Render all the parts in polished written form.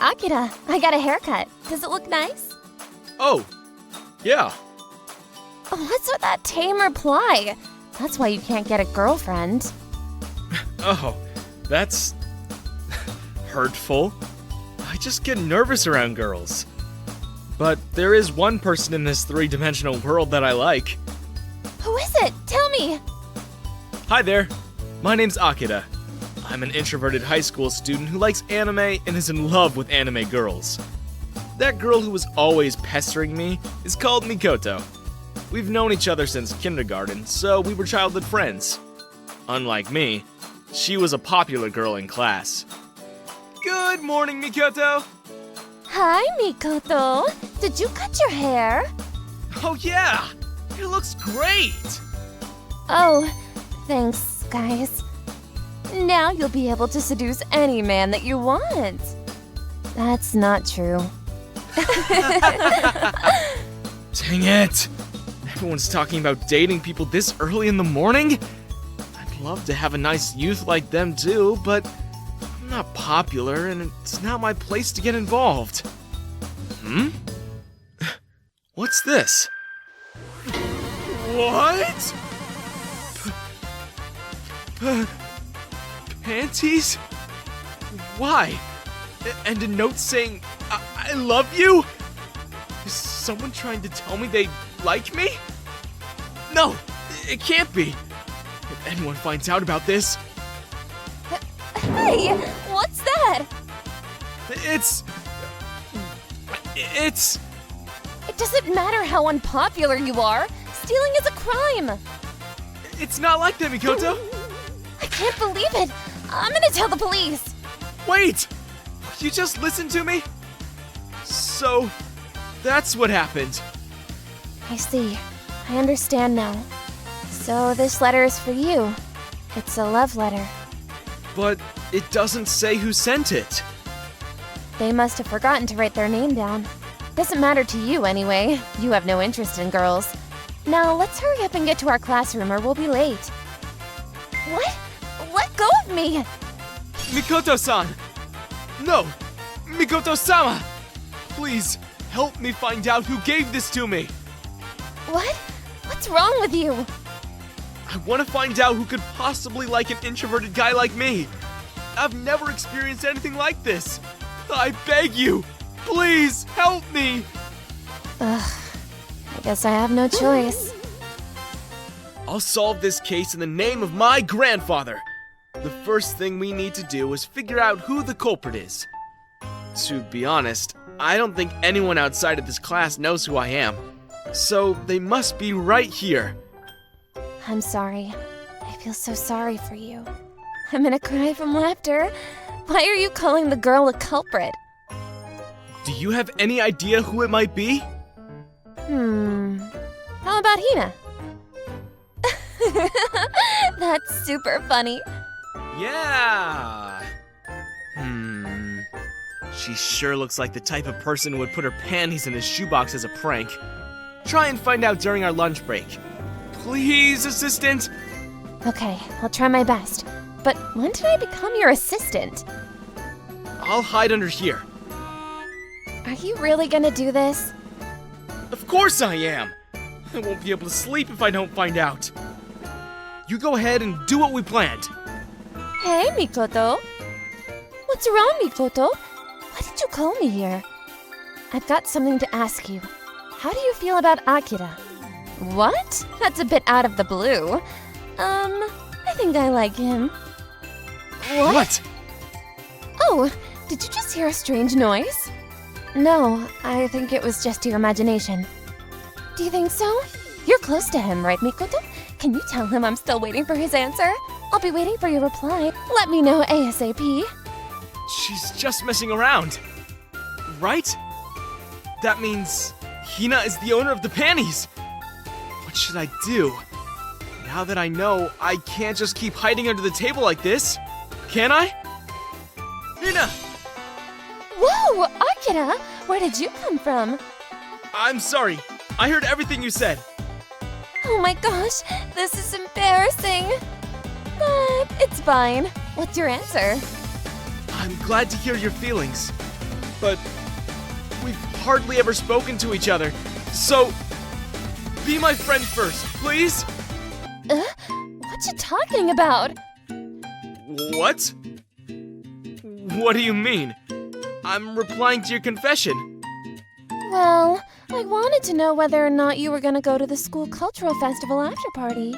Akira. I got a haircut. Does it look nice? Oh, yeah. What's with that tame reply? That's why you can't get a girlfriend. Oh, that's hurtful. I just get nervous around girls. But there is one person in this three-dimensional world that I like. Who is it? Tell me. Hi there. My name's Akira. I'm an introverted high school student who likes anime and is in love with anime girls. That girl who was always pestering me is called Mikoto. We've known each other since kindergarten, so we were childhood friends. Unlike me, she was a popular girl in class. Good morning, Mikoto! Hi, Mikoto. Did you cut your hair? Oh yeah! It looks great! Oh, thanks, guys. Now you'll be able to seduce any man that you want. That's not true. Dang it! Everyone's talking about dating people this early in the morning? I'd love to have a nice youth like them too, but I'm not popular and it's not my place to get involved. What's this? What? Panties? Why? And a note saying, I love you? Is someone trying to tell me they like me? No, it can't be. If anyone finds out about this... Hey, what's that? It's... It doesn't matter how unpopular you are. Stealing is a crime. It's not like that, Mikoto. I can't believe it. I'm gonna tell the police. Wait! You just listened to me? So, that's what happened. I see. I understand now. So this letter is for you. It's a love letter. But it doesn't say who sent it. They must have forgotten to write their name down. Doesn't matter to you anyway. You have no interest in girls. Now let's hurry up and get to our classroom or we'll be late. What? Let go of me! Mikoto-san! No! Mikoto-sama! Please, help me find out who gave this to me! What? What's wrong with you? I want to find out who could possibly like an introverted guy like me. I've never experienced anything like this. I beg you, please help me! Ugh, I guess I have no choice. I'll solve this case in the name of my grandfather. The first thing we need to do is figure out who the culprit is. To be honest, I don't think anyone outside of this class knows who I am. So they must be right here. I'm sorry. I feel so sorry for you. I'm gonna cry from laughter. Why are you calling the girl a culprit? Do you have any idea who it might be? How about Hina? That's super funny. Yeah! She sure looks like the type of person who would put her panties in a shoebox as a prank. Try and find out during our lunch break. Please, assistant? Okay, I'll try my best. But when did I become your assistant? I'll hide under here. Are you really gonna do this? Of course I am! I won't be able to sleep if I don't find out. You go ahead and do what we planned. Hey, Mikoto. What's wrong, Mikoto? Why did you call me here? I've got something to ask you. How do you feel about Akira? What? That's a bit out of the blue. I think I like him. What? Oh, did you just hear a strange noise? No, I think it was just your imagination. Do you think so? You're close to him, right, Mikoto? Can you tell him I'm still waiting for his answer? I'll be waiting for your reply. Let me know ASAP. She's just messing around. Right? That means Hina is the owner of the panties. What should I do? Now that I know, I can't just keep hiding under the table like this. Can I? Hina! Whoa, Akira! Where did you come from? I'm sorry. I heard everything you said. Oh my gosh, this is embarrassing. But it's fine. What's your answer? I'm glad to hear your feelings. but we've hardly ever spoken to each other. So, be my friend first, please? What you talking about? What? What do you mean? I'm replying to your confession. Well, I wanted to know whether or not you were gonna go to the school cultural festival after party.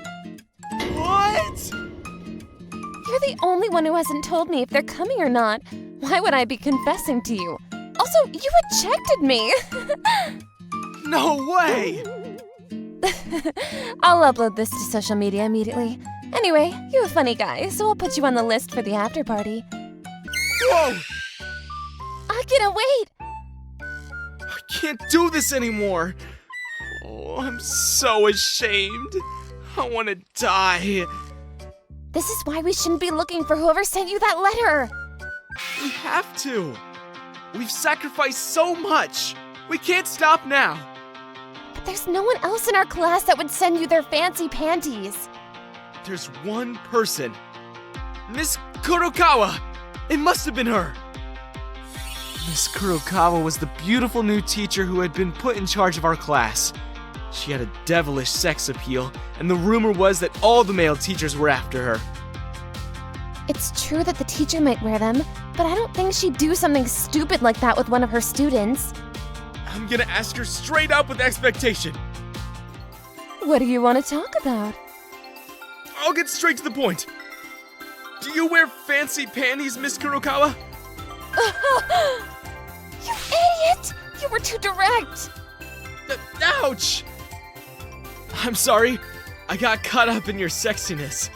What? You're the only one who hasn't told me if they're coming or not. Why would I be confessing to you? Also, you rejected me! No way! I'll upload this to social media immediately. Anyway, you're a funny guy, so I'll put you on the list for the after party. Whoa! Akira, wait! I can't do this anymore. Oh, I'm so ashamed. I want to die. This is why we shouldn't be looking for whoever sent you that letter! We have to. We've sacrificed so much. We can't stop now. But there's no one else in our class that would send you their fancy panties. There's one person. Miss Kurokawa. It must have been her. Miss Kurokawa was the beautiful new teacher who had been put in charge of our class. She had a devilish sex appeal, and the rumor was that all the male teachers were after her. It's true that the teacher might wear them, but I don't think she'd do something stupid like that with one of her students. I'm gonna ask her straight up with expectation. What do you want to talk about? I'll get straight to the point. Do you wear fancy panties, Miss Kurokawa? You idiot! You were too direct! Ouch! I'm sorry. I got caught up in your sexiness.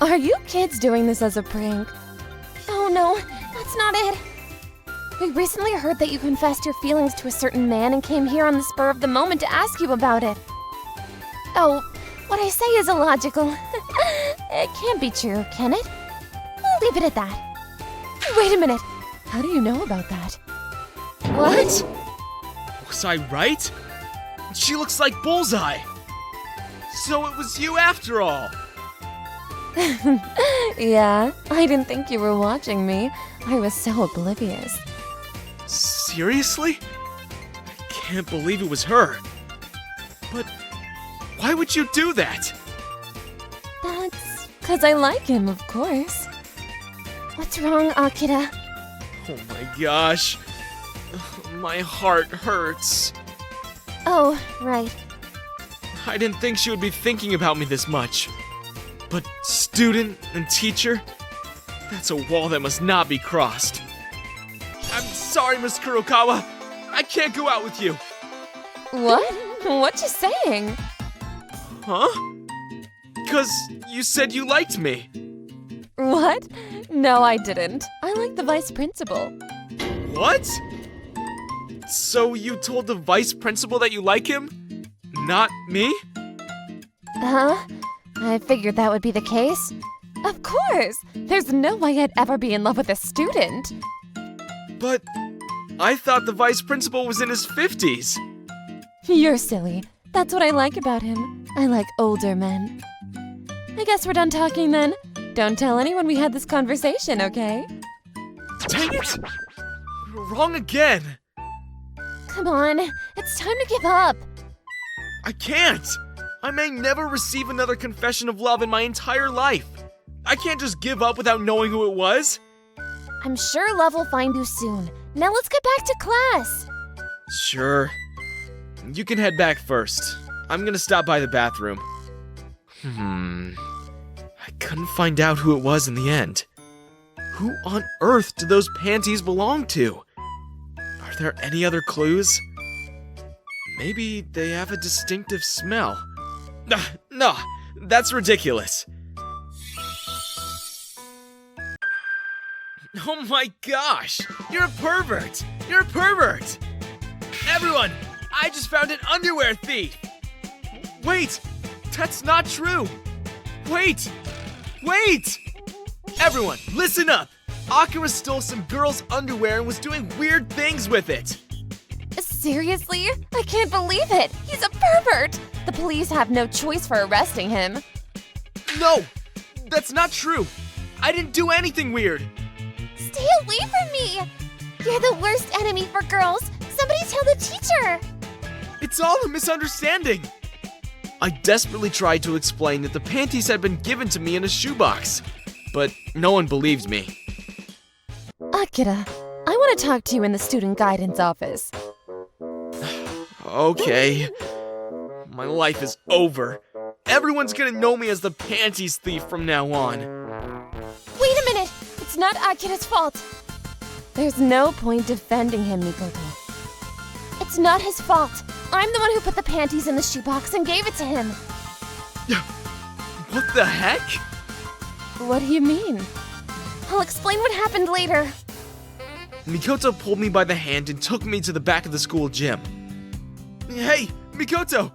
Are you kids doing this as a prank? Oh no, that's not it. We recently heard that you confessed your feelings to a certain man and came here on the spur of the moment to ask you about it. Oh, what I say is illogical. It can't be true, can it? We'll leave it at that. Wait a minute. How do you know about that? What? Was I right? She looks like Bullseye. So it was you after all. Yeah, I didn't think you were watching me. I was so oblivious. Seriously? I can't believe it was her. But why would you do that? That's 'cause I like him, of course. What's wrong, Akira? Oh my gosh. My heart hurts. Oh, right. I didn't think she would be thinking about me this much. But student and teacher? That's a wall that must not be crossed. I'm sorry, Miss Kurokawa. I can't go out with you. What? What you saying? Huh? 'Cause you said you liked me. What? No, I didn't. I like the vice principal. What? So you told the vice principal that you like him? Not me? Huh? I figured that would be the case. Of course! There's no way I'd ever be in love with a student. But I thought the vice principal was in his 50s. You're silly. That's what I like about him. I like older men. I guess we're done talking then. Don't tell anyone we had this conversation, okay? Dang it! We're wrong again. Come on, it's time to give up. I can't. I may never receive another confession of love in my entire life. I can't just give up without knowing who it was. I'm sure love will find you soon. Now let's get back to class. Sure. You can head back first. I'm gonna stop by the bathroom. I couldn't find out who it was in the end. Who on earth do those panties belong to? Are there any other clues? Maybe they have a distinctive smell. No, that's ridiculous. Oh my gosh! You're a pervert! You're a pervert! Everyone! I just found an underwear thief! Wait! That's not true! Wait! Wait! Everyone, listen up! Akira stole some girl's underwear and was doing weird things with it! Seriously? I can't believe it! He's a pervert! The police have no choice for arresting him. No! That's not true! I didn't do anything weird! Stay away from me! You're the worst enemy for girls! Somebody tell the teacher! It's all a misunderstanding. I desperately tried to explain that the panties had been given to me in a shoebox, but no one believed me. Akira, I want to talk to you in the student guidance office. Okay. My life is over. Everyone's gonna know me as the panties thief from now on. Wait a minute! It's not Akira's fault! There's no point defending him, Mikoto. It's not his fault. I'm the one who put the panties in the shoebox and gave it to him. What the heck? What do you mean? I'll explain what happened later. Mikoto pulled me by the hand and took me to the back of the school gym. Hey, Mikoto!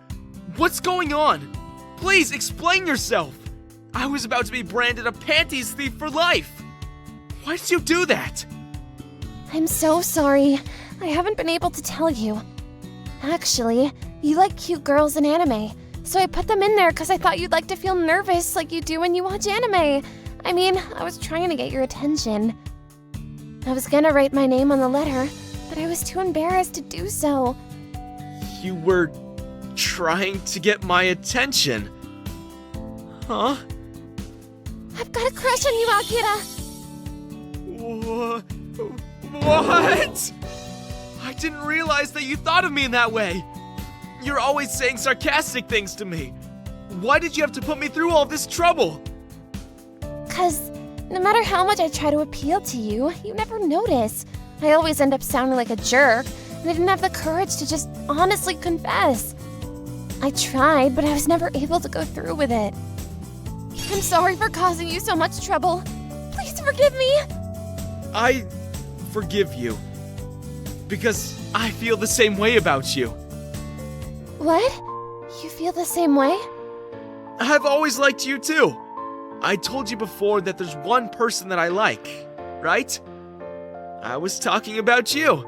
What's going on? Please explain yourself! I was about to be branded a panties thief for life! Why did you do that? I'm so sorry. I haven't been able to tell you. Actually, you like cute girls in anime, so I put them in there because I thought you'd like to feel nervous like you do when you watch anime. I mean, I was trying to get your attention. I was gonna write my name on the letter, but I was too embarrassed to do so. You were trying to get my attention. Huh? I've got a crush on you, Akira! What? I didn't realize that you thought of me in that way. You're always saying sarcastic things to me. Why did you have to put me through all this trouble? 'Cause no matter how much I try to appeal to you, you never notice. I always end up sounding like a jerk, and I didn't have the courage to just honestly confess. I tried, but I was never able to go through with it. I'm sorry for causing you so much trouble. Please forgive me. I forgive you. Because I feel the same way about you. What? You feel the same way? I've always liked you too. I told you before that there's one person that I like, right? I was talking about you.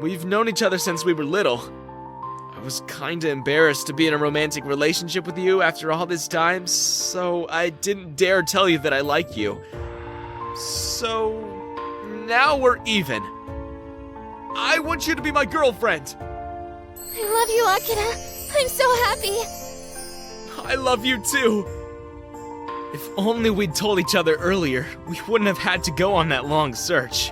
We've known each other since we were little. I was kinda embarrassed to be in a romantic relationship with you after all this time, so I didn't dare tell you that I like you. So now we're even. I want you to be my girlfriend. I love you, Akira. I'm so happy. I love you too. If only we'd told each other earlier, we wouldn't have had to go on that long search.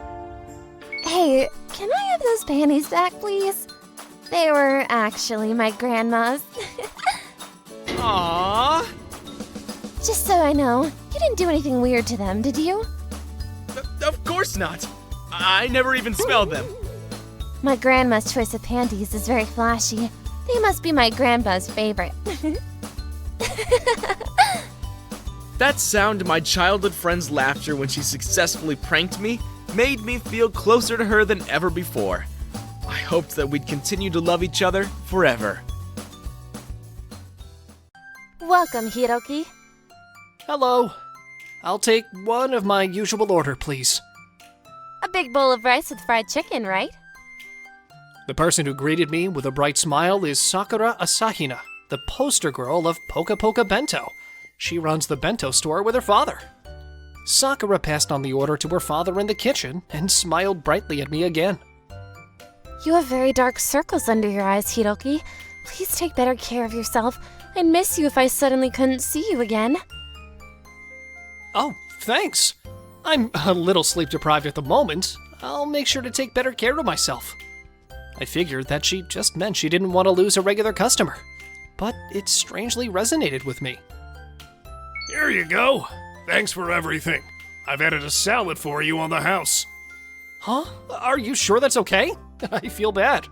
Hey, can I have those panties back, please? They were actually my grandma's. Aww. Just so I know, you didn't do anything weird to them, did you? Of course not. I never even smelled them. My grandma's choice of panties is very flashy. They must be my grandpa's favorite. That sound of my childhood friend's laughter when she successfully pranked me made me feel closer to her than ever before. I hoped that we'd continue to love each other forever. Welcome, Hiroki. Hello. I'll take one of my usual order, please. A big bowl of rice with fried chicken, right? The person who greeted me with a bright smile is Sakura Asahina, the poster girl of Poka Poka Bento. She runs the bento store with her father. Sakura passed on the order to her father in the kitchen and smiled brightly at me again. You have very dark circles under your eyes, Hiroki. Please take better care of yourself. I'd miss you if I suddenly couldn't see you again. Oh, thanks. I'm a little sleep deprived at the moment. I'll make sure to take better care of myself. I figured that she just meant she didn't want to lose a regular customer. But it strangely resonated with me. Here you go. Thanks for everything. I've added a salad for you on the house. Huh? Are you sure that's okay? I feel bad.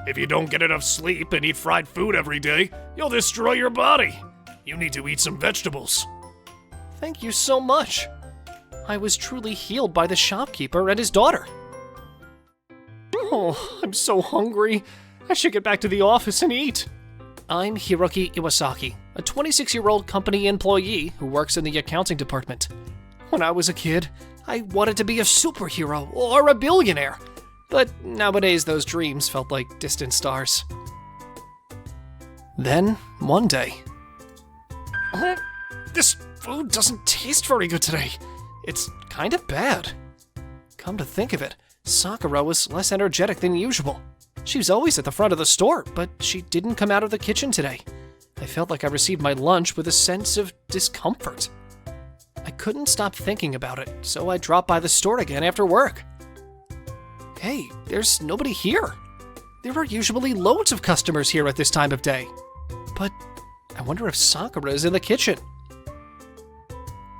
If you don't get enough sleep and eat fried food every day, you'll destroy your body. You need to eat some vegetables. Thank you so much. I was truly healed by the shopkeeper and his daughter. Oh, I'm so hungry. I should get back to the office and eat. I'm Hiroki Iwasaki, a 26-year-old company employee who works in the accounting department. When I was a kid, I wanted to be a superhero or a billionaire. But nowadays those dreams felt like distant stars. Then, one day... This food doesn't taste very good today. It's kind of bad. Come to think of it, Sakura was less energetic than usual. She was always at the front of the store, but she didn't come out of the kitchen today. I felt like I received my lunch with a sense of discomfort. I couldn't stop thinking about it, so I dropped by the store again after work. Hey, there's nobody here. There are usually loads of customers here at this time of day. But I wonder if Sakura is in the kitchen.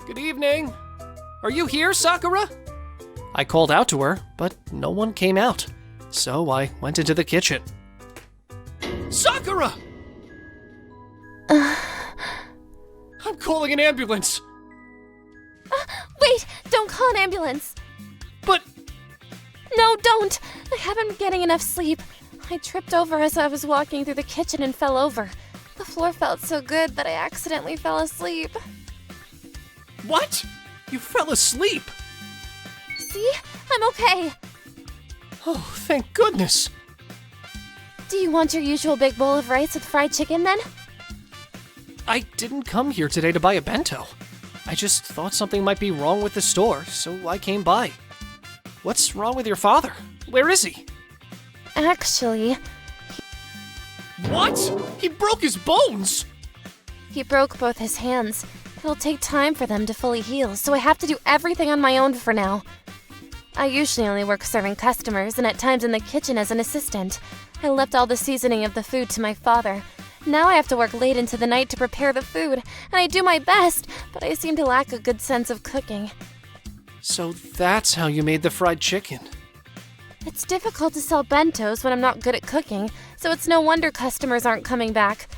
Good evening. Are you here, Sakura? I called out to her, but no one came out. So I went into the kitchen. Sakura! I'm calling an ambulance. Wait, don't call an ambulance. But No, don't. I haven't been getting enough sleep. I tripped over as I was walking through the kitchen and fell over. The floor felt so good that I accidentally fell asleep. what? You fell asleep. See? I'm okay. Oh, thank goodness. Do you want your usual big bowl of rice with fried chicken then? I didn't come here today to buy a bento. I just thought something might be wrong with the store, so I came by. What's wrong with your father? Where is he? Actually, What? He broke his bones! he broke both his hands. It'll take time for them to fully heal, so I have to do everything on my own for now. I usually only work serving customers and at times in the kitchen as an assistant. I left all the seasoning of the food to my father. Now I have to work late into the night to prepare the food, and I do my best, but I seem to lack a good sense of cooking. So that's how you made the fried chicken. It's difficult to sell bentos when I'm not good at cooking, so it's no wonder customers aren't coming back.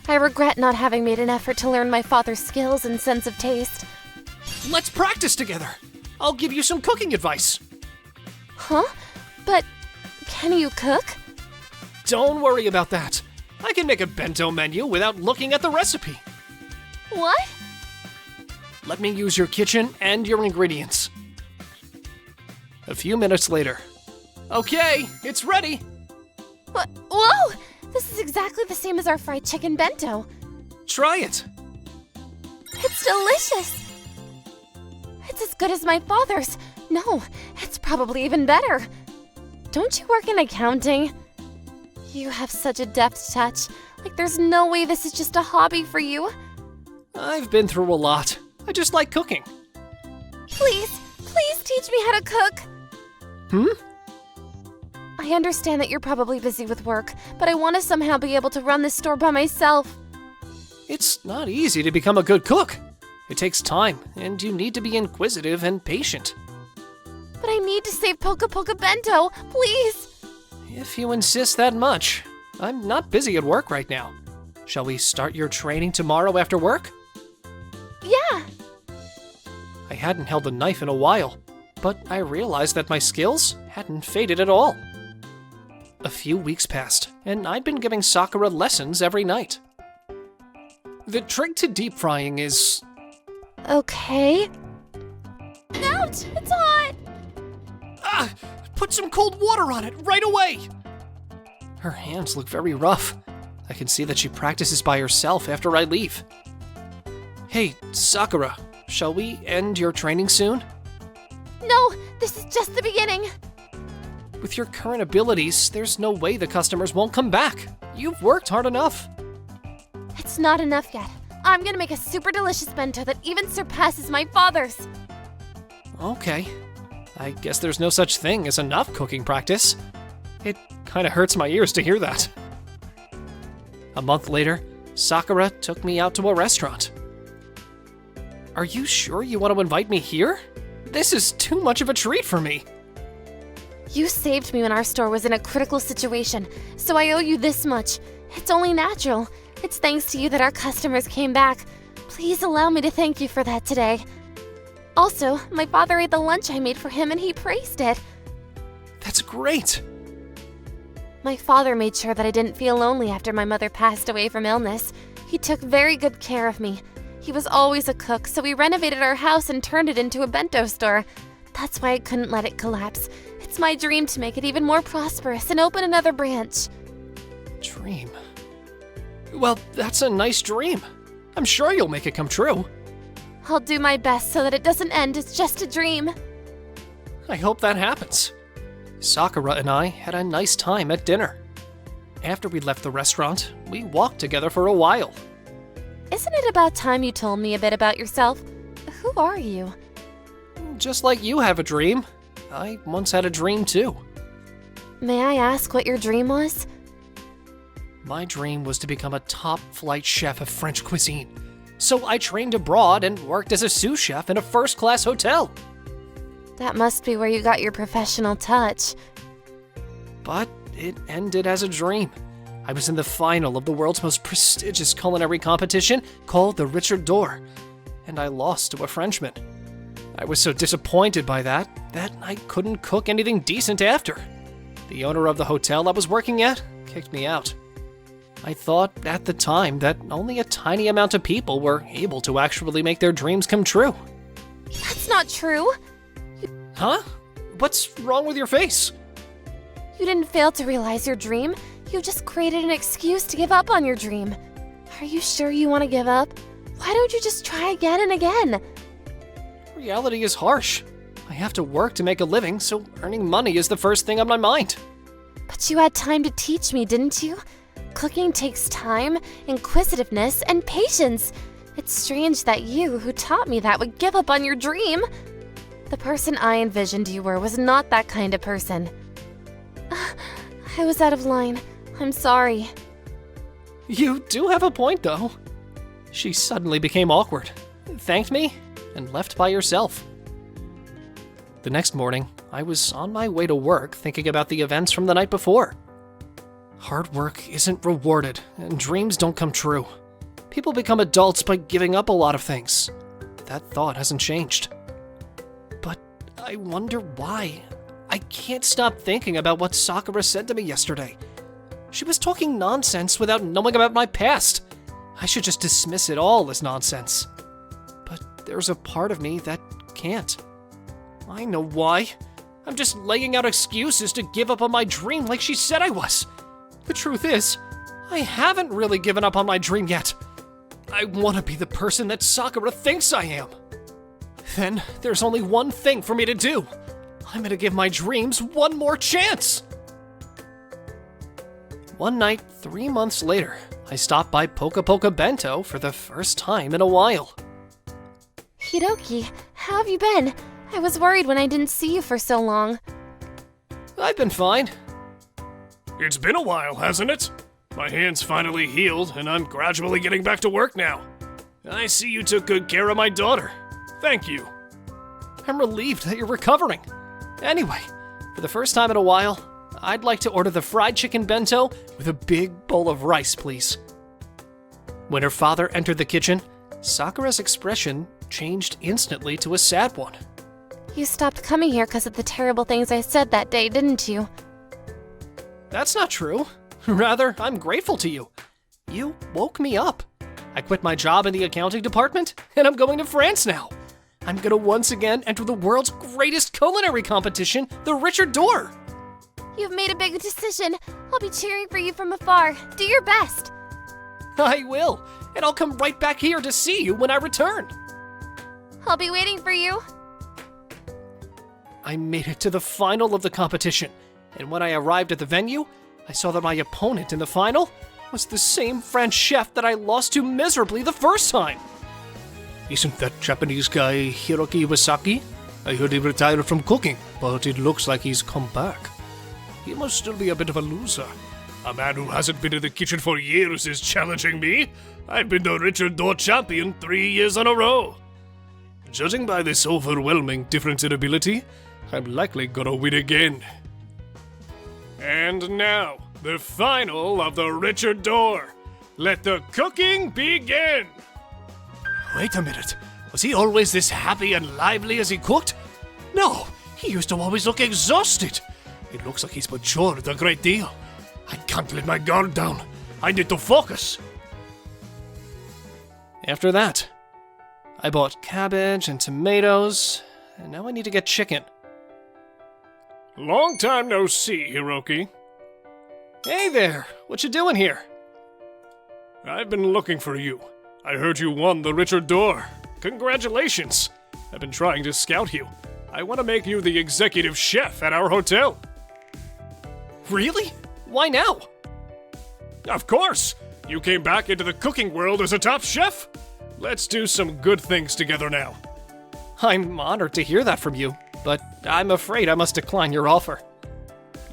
I regret not having made an effort to learn my father's skills and sense of taste. Let's practice together. I'll give you some cooking advice. Huh? But can you cook? Don't worry about that. I can make a bento menu without looking at the recipe. What? Let me use your kitchen and your ingredients. A few minutes later. Okay, it's ready. What? Whoa! This is exactly the same as our fried chicken bento. Try it. It's delicious. It's as good as my father's. No, it's probably even better. Don't you work in accounting? You have such a deft touch. Like there's no way this is just a hobby for you. I've been through a lot. I just like cooking. Please teach me how to cook. I understand that you're probably busy with work, but I want to somehow be able to run this store by myself. It's not easy to become a good cook. It takes time, and you need to be inquisitive and patient. But I need to save Poca Poca Bento, please. If you insist that much. I'm not busy at work right now. Shall we start your training tomorrow after work? Yeah. I hadn't held a knife in a while, but I realized that my skills hadn't faded at all. A few weeks passed, and I'd been giving Sakura lessons every night. The trick to deep frying is... Okay. Ouch! It's hot! Put some cold water on it right away! Her hands look very rough. I can see that she practices by herself after I leave. Hey, Sakura, shall we end your training soon? No, this is just the beginning. With your current abilities, there's no way the customers won't come back. You've worked hard enough. It's not enough yet. I'm gonna make a super delicious bento that even surpasses my father's. Okay. I guess there's no such thing as enough cooking practice. It kinda hurts my ears to hear that. A month later, Sakura took me out to a restaurant. Are you sure you want to invite me here? This is too much of a treat for me. You saved me when our store was in a critical situation, so I owe you this much. It's only natural. It's thanks to you that our customers came back. Please allow me to thank you for that today. Also, my father ate the lunch I made for him and he praised it. That's great. My father made sure that I didn't feel lonely after my mother passed away from illness. He took very good care of me. He was always a cook, so we renovated our house and turned it into a bento store. That's why I couldn't let it collapse. It's my dream to make it even more prosperous and open another branch. Dream? Well, that's a nice dream. I'm sure you'll make it come true. I'll do my best so that it doesn't end as just a dream. I hope that happens. Sakura and I had a nice time at dinner. After we left the restaurant, we walked together for a while. Isn't it about time you told me a bit about yourself? Who are you? Just like you have a dream, I once had a dream too. May I ask what your dream was? My dream was to become a top-flight chef of French cuisine. So I trained abroad and worked as a sous chef in a first-class hotel. That must be where you got your professional touch. But it ended as a dream. I was in the final of the world's most prestigious culinary competition called the Richard d'Or, and I lost to a Frenchman. I was so disappointed by that I couldn't cook anything decent after. The owner of the hotel I was working at kicked me out. I thought at the time that only a tiny amount of people were able to actually make their dreams come true. That's not true. Huh? What's wrong with your face? You didn't fail to realize your dream. You just created an excuse to give up on your dream. Are you sure you want to give up? Why don't you just try again and again? Reality is harsh. I have to work to make a living, so earning money is the first thing on my mind. But you had time to teach me, didn't you? Cooking takes time, inquisitiveness, and patience. It's strange that you, who taught me that, would give up on your dream. The person I envisioned you were was not that kind of person. I was out of line. I'm sorry. You do have a point, though. She suddenly became awkward, thanked me, and left by herself. The next morning, I was on my way to work thinking about the events from the night before. Hard work isn't rewarded, and dreams don't come true. People become adults by giving up a lot of things. That thought hasn't changed. But I wonder why. I can't stop thinking about what Sakura said to me yesterday. She was talking nonsense without knowing about my past. I should just dismiss it all as nonsense. But there's a part of me that can't. I know why. I'm just laying out excuses to give up on my dream like she said I was. The truth is, I haven't really given up on my dream yet. I want to be the person that Sakura thinks I am. Then there's only one thing for me to do. I'm gonna give my dreams one more chance. One night, 3 months later, I stopped by Poka Poka Bento for the first time in a while. Hiroki, how have you been? I was worried when I didn't see you for so long. I've been fine. It's been a while, hasn't it? My hand's finally healed, and I'm gradually getting back to work now. I see you took good care of my daughter. Thank you. I'm relieved that you're recovering. Anyway, for the first time in a while, I'd like to order the fried chicken bento with a big bowl of rice, please. When her father entered the kitchen, Sakura's expression changed instantly to a sad one. You stopped coming here because of the terrible things I said that day, didn't you? That's not true. Rather, I'm grateful to you. You woke me up. I quit my job in the accounting department, and I'm going to France now. I'm gonna once again enter the world's greatest culinary competition, the Richard d'Or. You've made a big decision. I'll be cheering for you from afar. Do your best. I will, and I'll come right back here to see you when I return. I'll be waiting for you. I made it to the final of the competition, and when I arrived at the venue, I saw that my opponent in the final was the same French chef that I lost to miserably the first time. Isn't that Japanese guy Hiroki Iwasaki? I heard he retired from cooking, but it looks like he's come back. He must still be a bit of a loser. A man who hasn't been in the kitchen for years is challenging me. I've been the Richard d'Or champion 3 years in a row. Judging by this overwhelming difference in ability, I'm likely gonna win again. And now, the final of the Richard d'Or. Let the cooking begin! Wait a minute. Was he always this happy and lively as he cooked? No, he used to always look exhausted. It looks like he's matured a great deal. I can't let my guard down. I need to focus. After that, I bought cabbage and tomatoes, and now I need to get chicken. Long time no see, Hiroki. Hey there, what you doing here? I've been looking for you. I heard you won the Richard d'Or. Congratulations. I've been trying to scout you. I want to make you the executive chef at our hotel. Really? Why now? Of course! You came back into the cooking world as a top chef! Let's do some good things together now. I'm honored to hear that from you, but I'm afraid I must decline your offer.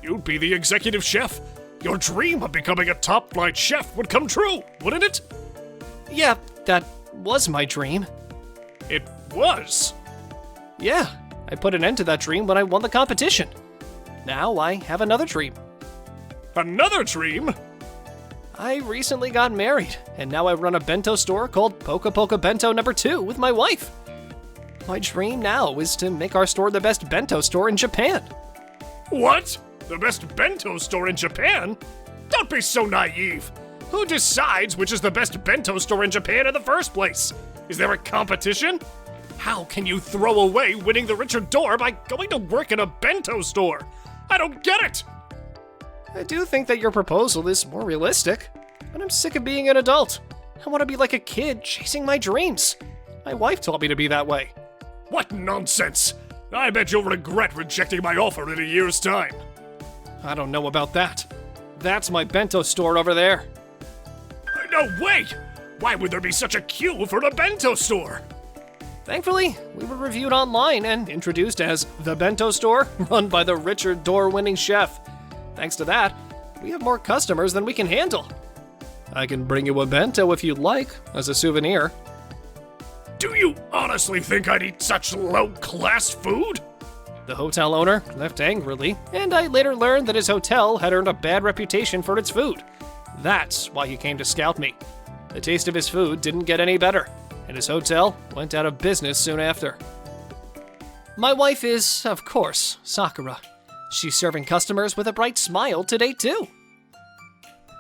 You'd be the executive chef. Your dream of becoming a top-flight chef would come true, wouldn't it? Yeah, that was my dream. It was. Yeah, I put an end to that dream when I won the competition. Now I have another dream. Another dream? I recently got married, and now I run a bento store called Poka Poka Bento No. 2 with my wife. My dream now is to make our store the best bento store in Japan. What? The best bento store in Japan? Don't be so naive. Who decides which is the best bento store in Japan in the first place? Is there a competition? How can you throw away winning the Richard Door by going to work in a bento store? I don't get it! I do think that your proposal is more realistic, but I'm sick of being an adult. I want to be like a kid chasing my dreams. My wife taught me to be that way. What nonsense! I bet you'll regret rejecting my offer in a year's time. I don't know about that. That's my bento store over there. No, wait! Why would there be such a queue for a bento store? Thankfully, we were reviewed online and introduced as the bento store run by the Richard Door winning chef. Thanks to that, we have more customers than we can handle. I can bring you a bento if you'd like, as a souvenir. Do you honestly think I'd eat such low-class food? The hotel owner left angrily, and I later learned that his hotel had earned a bad reputation for its food. That's why he came to scout me. The taste of his food didn't get any better, and his hotel went out of business soon after. My wife is, of course, Sakura. She's serving customers with a bright smile today, too.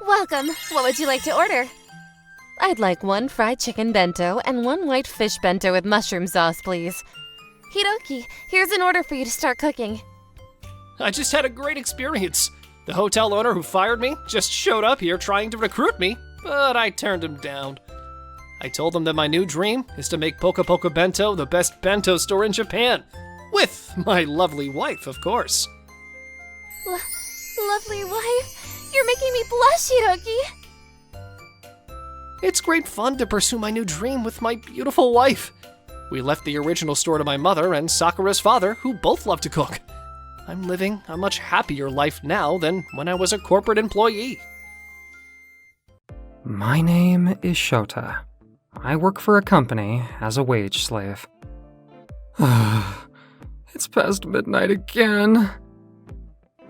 Welcome. What would you like to order? I'd like 1 fried chicken bento and 1 white fish bento with mushroom sauce, please. Hiroki, here's an order for you to start cooking. I just had a great experience. The hotel owner who fired me just showed up here trying to recruit me, but I turned him down. I told him that my new dream is to make Poka Poka Bento the best bento store in Japan. With my lovely wife, of course. Lovely wife, you're making me blush, Hiroki. It's great fun to pursue my new dream with my beautiful wife. We left the original store to my mother and Sakura's father, who both love to cook. I'm living a much happier life now than when I was a corporate employee. My name is Shota. I work for a company as a wage slave. It's past midnight again.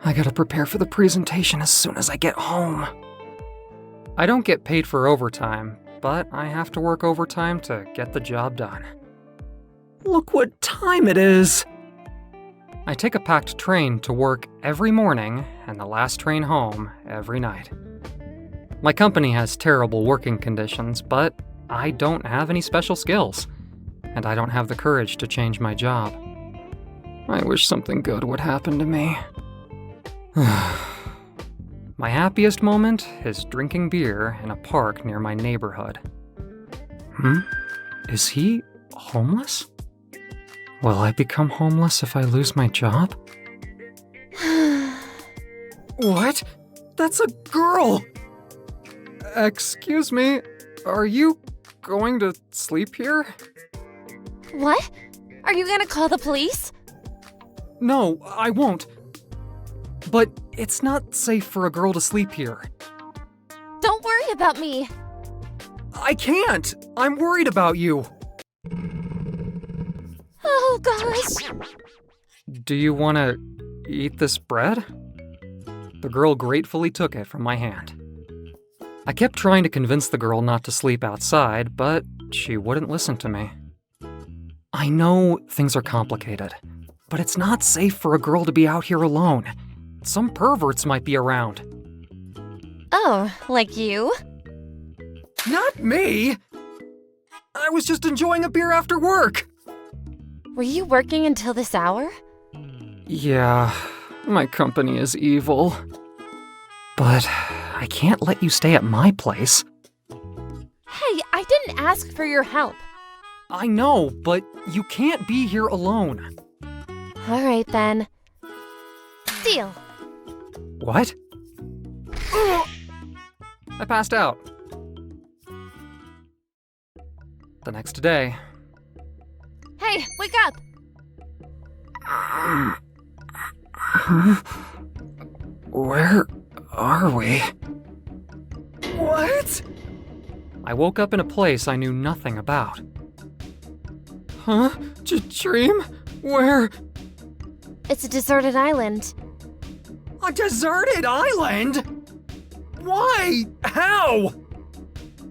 I gotta prepare for the presentation as soon as I get home. I don't get paid for overtime, but I have to work overtime to get the job done. Look what time it is! I take a packed train to work every morning and the last train home every night. My company has terrible working conditions, but I don't have any special skills, and I don't have the courage to change my job. I wish something good would happen to me. My happiest moment is drinking beer in a park near my neighborhood. Is he homeless? Will I become homeless if I lose my job? What? That's a girl! Excuse me, are you going to sleep here? What? Are you gonna call the police? No, I won't. But it's not safe for a girl to sleep here. Don't worry about me. I can't! I'm worried about you. Oh gosh. Do you want to eat this bread? The girl gratefully took it from my hand. I kept trying to convince the girl not to sleep outside, but she wouldn't listen to me. I know things are complicated, but it's not safe for a girl to be out here alone. Some perverts might be around. Oh, like you? Not me! I was just enjoying a beer after work! Were you working until this hour? Yeah, my company is evil. But I can't let you stay at my place. Hey, I didn't ask for your help. I know, but you can't be here alone. All right then. Deal. What? I passed out. The next day. Hey, wake up! Where are we? What? I woke up in a place I knew nothing about. Huh? Dream? Where? It's a deserted island. A deserted island? Why? How?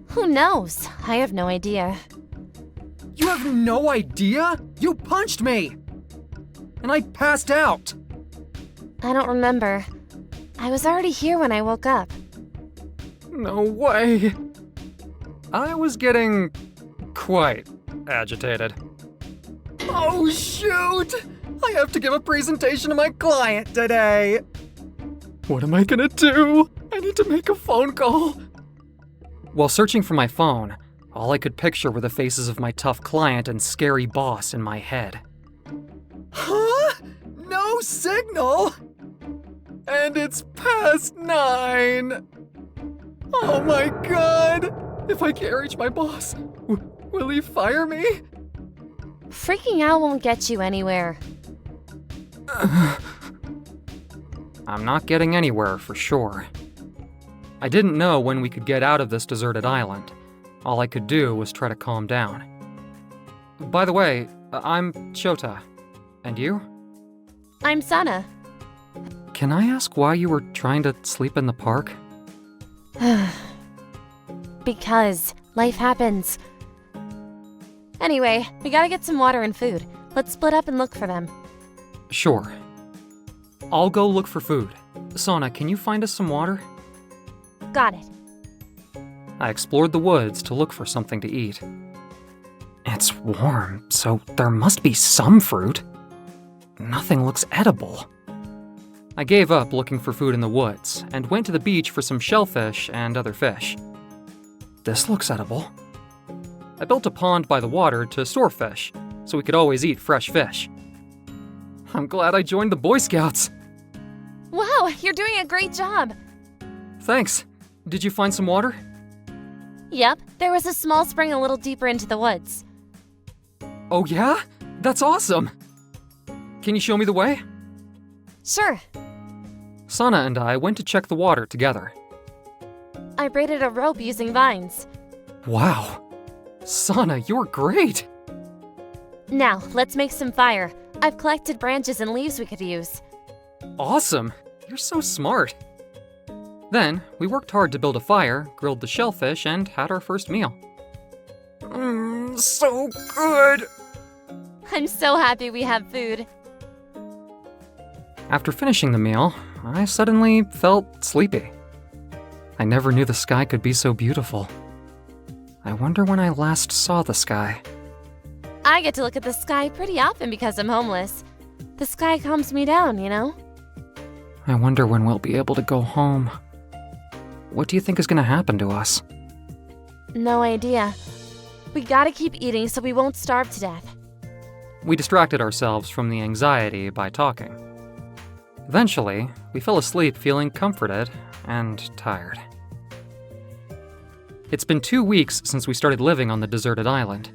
Who knows? I have no idea. You have no idea? You punched me! And I passed out! I don't remember. I was already here when I woke up. No way. I was getting quite agitated. Oh shoot! I have to give a presentation to my client today! What am I gonna do? I need to make a phone call. While searching for my phone, all I could picture were the faces of my tough client and scary boss in my head. Huh? No signal? And it's past 9. Oh my god! If I can't reach my boss, will he fire me? Freaking out won't get you anywhere. I'm not getting anywhere for sure. I didn't know when we could get out of this deserted island. All I could do was try to calm down. By the way, I'm Shota. And you? I'm Sana. Can I ask why you were trying to sleep in the park? Because life happens. Anyway, we gotta get some water and food. Let's split up and look for them. Sure. I'll go look for food. Sana, can you find us some water? Got it. I explored the woods to look for something to eat. It's warm, so there must be some fruit. Nothing looks edible. I gave up looking for food in the woods and went to the beach for some shellfish and other fish. This looks edible. I built a pond by the water to store fish, so we could always eat fresh fish. I'm glad I joined the Boy Scouts. Wow, you're doing a great job. Thanks. Did you find some water? Yep, there was a small spring a little deeper into the woods. Oh yeah? That's awesome! Can you show me the way? Sure. Sana and I went to check the water together. I braided a rope using vines. Wow. Sana, you're great! Now, let's make some fire. I've collected branches and leaves we could use. Awesome! You're so smart. Then, we worked hard to build a fire, grilled the shellfish, and had our first meal. So good! I'm so happy we have food. After finishing the meal, I suddenly felt sleepy. I never knew the sky could be so beautiful. I wonder when I last saw the sky. I get to look at the sky pretty often because I'm homeless. The sky calms me down, you know? I wonder when we'll be able to go home. What do you think is going to happen to us? No idea. We gotta keep eating so we won't starve to death. We distracted ourselves from the anxiety by talking. Eventually, we fell asleep feeling comforted and tired. It's been 2 weeks since we started living on the deserted island.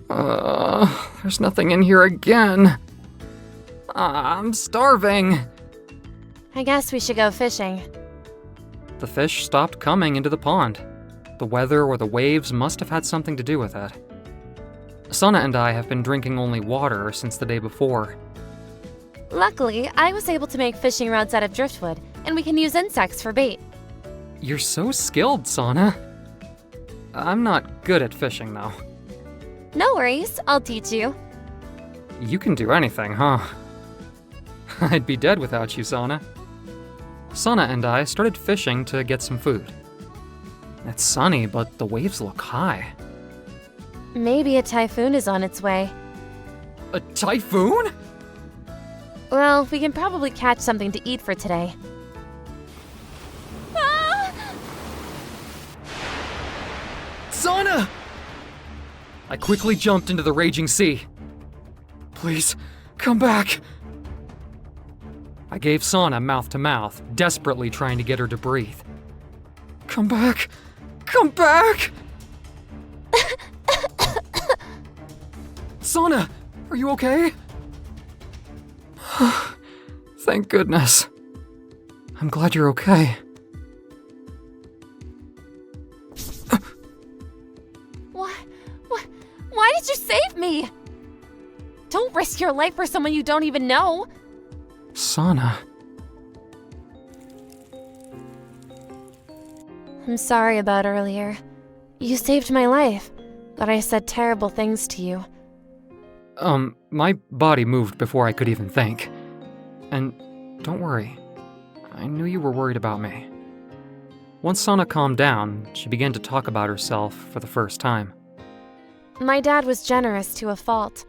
There's nothing in here again. I'm starving. I guess we should go fishing. The fish stopped coming into the pond. The weather or the waves must have had something to do with it. Sana and I have been drinking only water since the day before. Luckily, I was able to make fishing rods out of driftwood, and we can use insects for bait. You're so skilled, Sana. I'm not good at fishing, though. No worries, I'll teach you. You can do anything, huh? I'd be dead without you, Sana. Sana and I started fishing to get some food. It's sunny, but the waves look high. Maybe a typhoon is on its way. A typhoon? Well, we can probably catch something to eat for today. Ah! Sana! I quickly jumped into the raging sea. Please, come back. I gave Sana mouth to mouth, desperately trying to get her to breathe. Come back! Come back! Sana, are you okay? Thank goodness. I'm glad you're okay. Why did you save me? Don't risk your life for someone you don't even know. Sana. I'm sorry about earlier. You saved my life, but I said terrible things to you. My body moved before I could even think. And don't worry, I knew you were worried about me. Once Sana calmed down, she began to talk about herself for the first time. My dad was generous to a fault.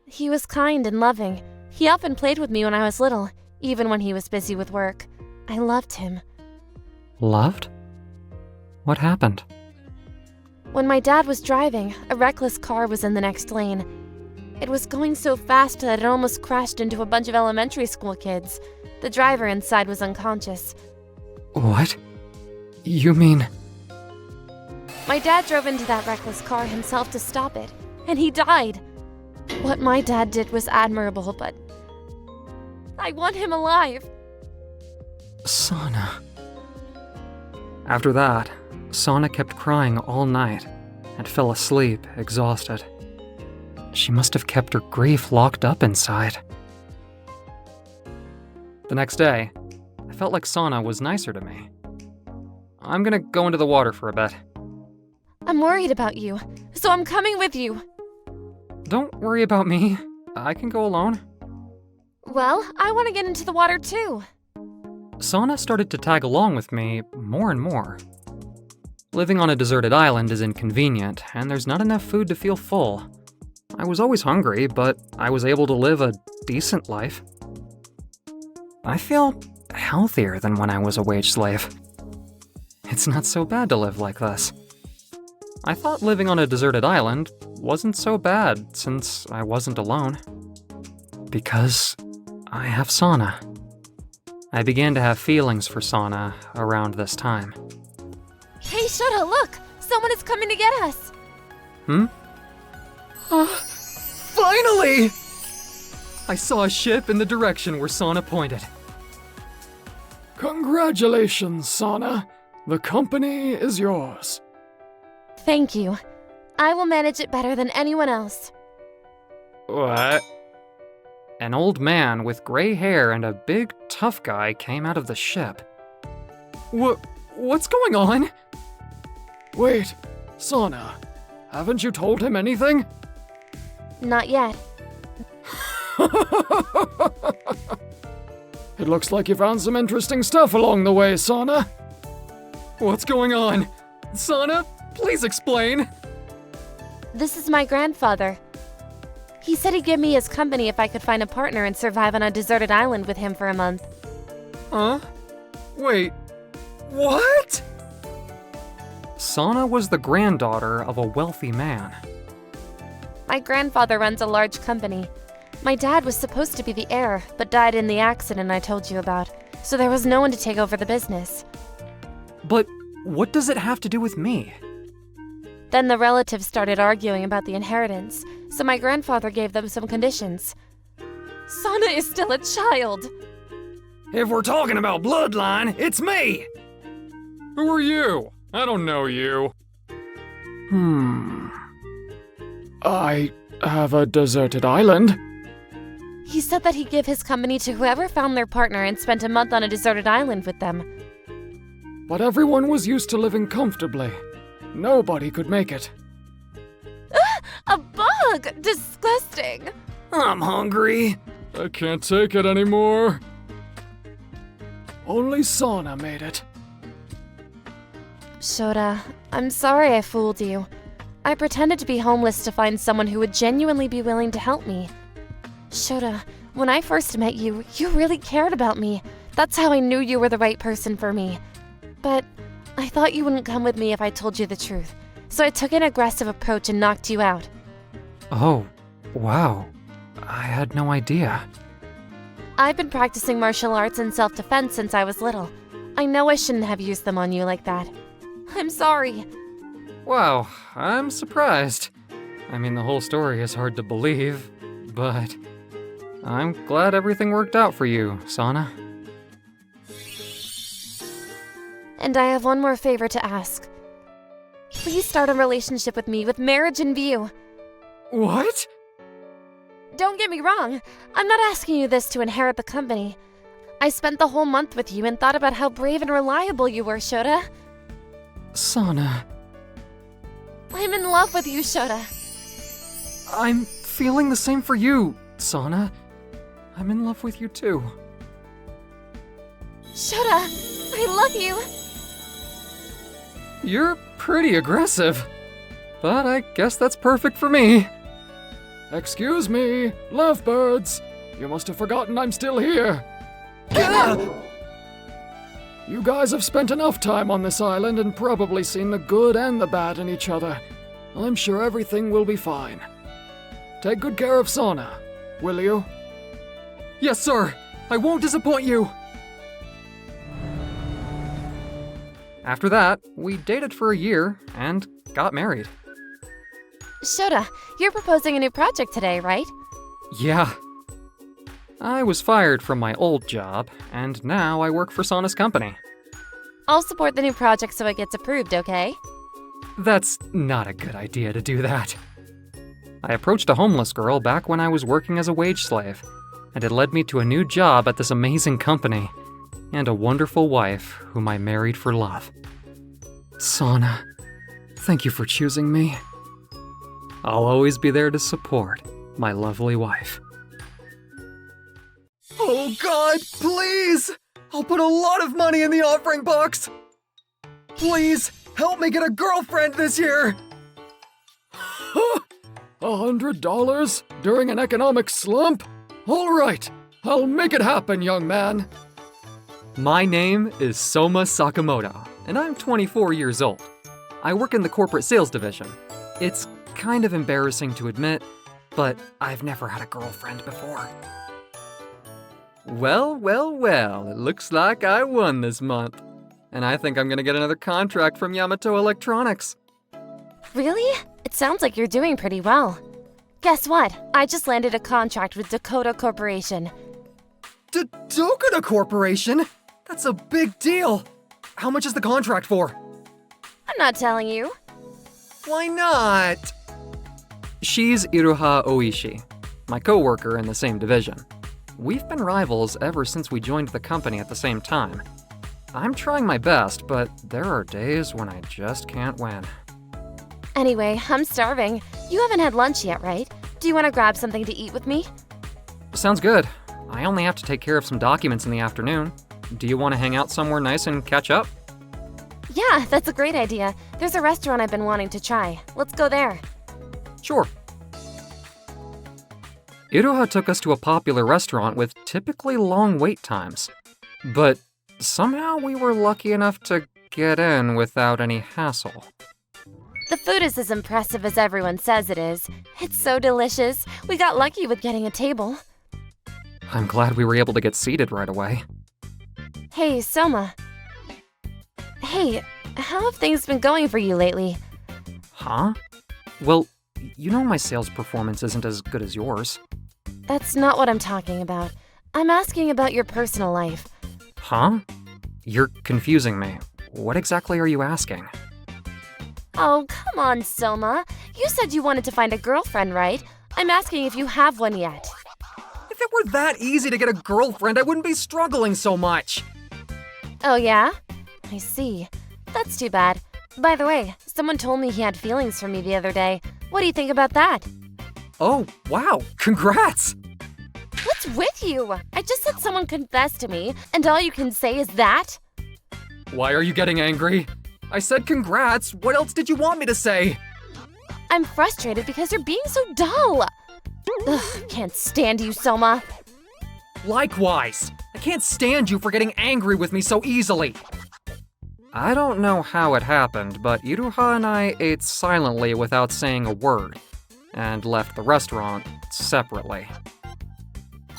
He was kind and loving. He often played with me when I was little, even when he was busy with work. I loved him. Loved? What happened? When my dad was driving, a reckless car was in the next lane. It was going so fast that it almost crashed into a bunch of elementary school kids. The driver inside was unconscious. What? You mean... My dad drove into that reckless car himself to stop it, and he died. What my dad did was admirable, but I want him alive. Sana. After that, Sana kept crying all night and fell asleep, exhausted. She must have kept her grief locked up inside. The next day, I felt like Sana was nicer to me. I'm gonna go into the water for a bit. I'm worried about you, so I'm coming with you. Don't worry about me. I can go alone. Well, I want to get into the water too. Sana started to tag along with me more and more. Living on a deserted island is inconvenient, and there's not enough food to feel full. I was always hungry, but I was able to live a decent life. I feel healthier than when I was a wage slave. It's not so bad to live like this. I thought living on a deserted island wasn't so bad since I wasn't alone. Because I have Sana. I began to have feelings for Sana around this time. Hey, Shota, look! Someone is coming to get us! Finally! I saw a ship in the direction where Sana pointed. Congratulations, Sana. The company is yours. Thank you. I will manage it better than anyone else. What? An old man with gray hair and a big, tough guy came out of the ship. What's going on? Wait, Sana, haven't you told him anything? Not yet. It looks like you found some interesting stuff along the way, Sana. What's going on? Sana, please explain. This is my grandfather. He said he'd give me his company if I could find a partner and survive on a deserted island with him for a month. Huh? Wait, what? Sana was the granddaughter of a wealthy man. My grandfather runs a large company. My dad was supposed to be the heir, but died in the accident I told you about, so there was no one to take over the business. But what does it have to do with me? Then the relatives started arguing about the inheritance, so my grandfather gave them some conditions. Sana is still a child. If we're talking about bloodline, it's me! Who are you? I don't know you. I have a deserted island. He said that he'd give his company to whoever found their partner and spent a month on a deserted island with them. But everyone was used to living comfortably. Nobody could make it. A bug! Disgusting! I'm hungry. I can't take it anymore. Only Sana made it. Shota, I'm sorry I fooled you. I pretended to be homeless to find someone who would genuinely be willing to help me. Shota, when I first met you, you really cared about me. That's how I knew you were the right person for me. But I thought you wouldn't come with me if I told you the truth, so I took an aggressive approach and knocked you out. Oh, wow. I had no idea. I've been practicing martial arts and self-defense since I was little. I know I shouldn't have used them on you like that. I'm sorry. Wow, I'm surprised. I mean, the whole story is hard to believe, but I'm glad everything worked out for you, Sana. And I have one more favor to ask. Please start a relationship with me with marriage in view. What? Don't get me wrong, I'm not asking you this to inherit the company. I spent the whole month with you and thought about how brave and reliable you were, Shota. Sana, I'm in love with you, Shota. I'm feeling the same for you, Sana. I'm in love with you too. Shota, I love you. You're pretty aggressive, but I guess that's perfect for me. Excuse me, lovebirds. You must have forgotten I'm still here. You guys have spent enough time on this island and probably seen the good and the bad in each other. I'm sure everything will be fine. Take good care of Sana, will you? Yes, sir. I won't disappoint you. After that, we dated for a year and got married. Shota, you're proposing a new project today, right? Yeah. I was fired from my old job, and now I work for Sana's company. I'll support the new project so it gets approved, okay? That's not a good idea to do that. I approached a homeless girl back when I was working as a wage slave, and it led me to a new job at this amazing company, and a wonderful wife whom I married for love. Sana, thank you for choosing me. I'll always be there to support my lovely wife. Oh God, please! I'll put a lot of money in the offering box! Please, help me get a girlfriend this year! $100 during an economic slump? All right, I'll make it happen, young man. My name is Soma Sakamoto, and I'm 24 years old. I work in the corporate sales division. It's kind of embarrassing to admit, but I've never had a girlfriend before. Well, it looks like I won this month. And I think I'm gonna get another contract from Yamato Electronics. Really? It sounds like you're doing pretty well. Guess what? I just landed a contract with Dakota Corporation. Dakota Corporation? That's a big deal! How much is the contract for? I'm not telling you. Why not? She's Iroha Oishi, my coworker in the same division. We've been rivals ever since we joined the company at the same time. I'm trying my best, but there are days when I just can't win. Anyway, I'm starving. You haven't had lunch yet, right? Do you want to grab something to eat with me? Sounds good. I only have to take care of some documents in the afternoon. Do you want to hang out somewhere nice and catch up? Yeah, that's a great idea. There's a restaurant I've been wanting to try. Let's go there. Sure. Iroha took us to a popular restaurant with typically long wait times. But somehow we were lucky enough to get in without any hassle. The food is as impressive as everyone says it is. It's so delicious. We got lucky with getting a table. I'm glad we were able to get seated right away. Hey, Soma. Hey, how have things been going for you lately? Huh? Well, you know my sales performance isn't as good as yours. That's not what I'm talking about. I'm asking about your personal life. Huh? You're confusing me. What exactly are you asking? Oh, come on, Soma. You said you wanted to find a girlfriend, right? I'm asking if you have one yet. If it were that easy to get a girlfriend, I wouldn't be struggling so much. Oh, yeah? I see. That's too bad. By the way, someone told me he had feelings for me the other day. What do you think about that? Oh, wow, congrats! What's with you? I just said someone confessed to me, and all you can say is that? Why are you getting angry? I said congrats. What else did you want me to say? I'm frustrated because you're being so dull. Ugh, can't stand you, Soma. Likewise. I can't stand you for getting angry with me so easily. I don't know how it happened, but Iroha and I ate silently without saying a word, and left the restaurant separately.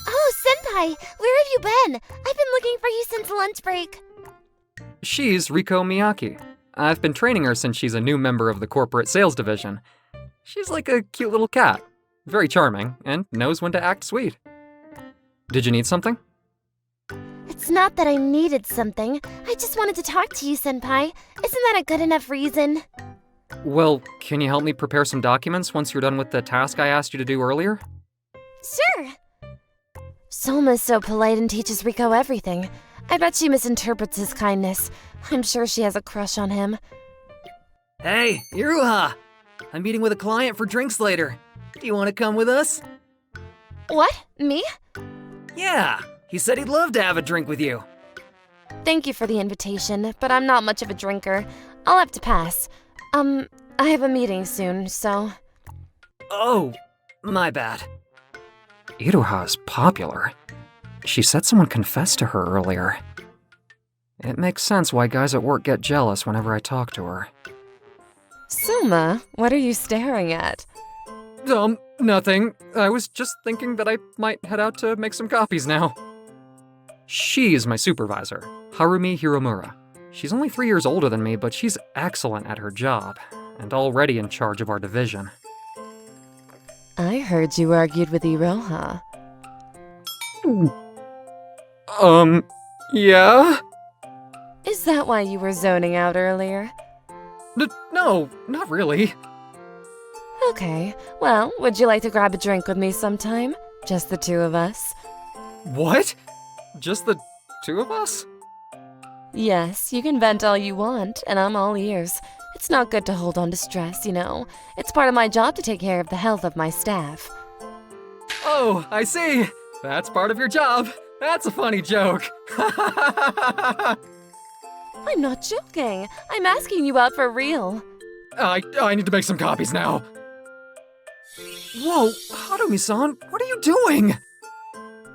Oh, Senpai, where have you been? I've been looking for you since lunch break. She's Riko Miyake. I've been training her since she's a new member of the corporate sales division. She's like a cute little cat, very charming, and knows when to act sweet. Did you need something? It's not that I needed something. I just wanted to talk to you, Senpai. Isn't that a good enough reason? Well, can you help me prepare some documents once you're done with the task I asked you to do earlier? Sure. Soma's so polite and teaches Riko everything. I bet she misinterprets his kindness. I'm sure she has a crush on him. Hey, Iroha! I'm meeting with a client for drinks later. Do you want to come with us? What? Me? Yeah, he said he'd love to have a drink with you. Thank you for the invitation, but I'm not much of a drinker. I'll have to pass. I have a meeting soon, so... Oh, my bad. Iroha's popular. She said someone confessed to her earlier. It makes sense why guys at work get jealous whenever I talk to her. Soma, what are you staring at? Nothing. I was just thinking that I might head out to make some copies now. She's my supervisor, Harumi Hiromura. She's only 3 years older than me, but she's excellent at her job, and already in charge of our division. I heard you argued with Iroha. Yeah? Is that why you were zoning out earlier? No, not really. Okay, well, would you like to grab a drink with me sometime? Just the two of us? What? Just the two of us? Yes, you can vent all you want, and I'm all ears. It's not good to hold on to stress, you know. It's part of my job to take care of the health of my staff. Oh, I see. That's part of your job. That's a funny joke. I'm not joking. I'm asking you out for real. I need to make some copies now. Whoa, Harumi-san, what are you doing?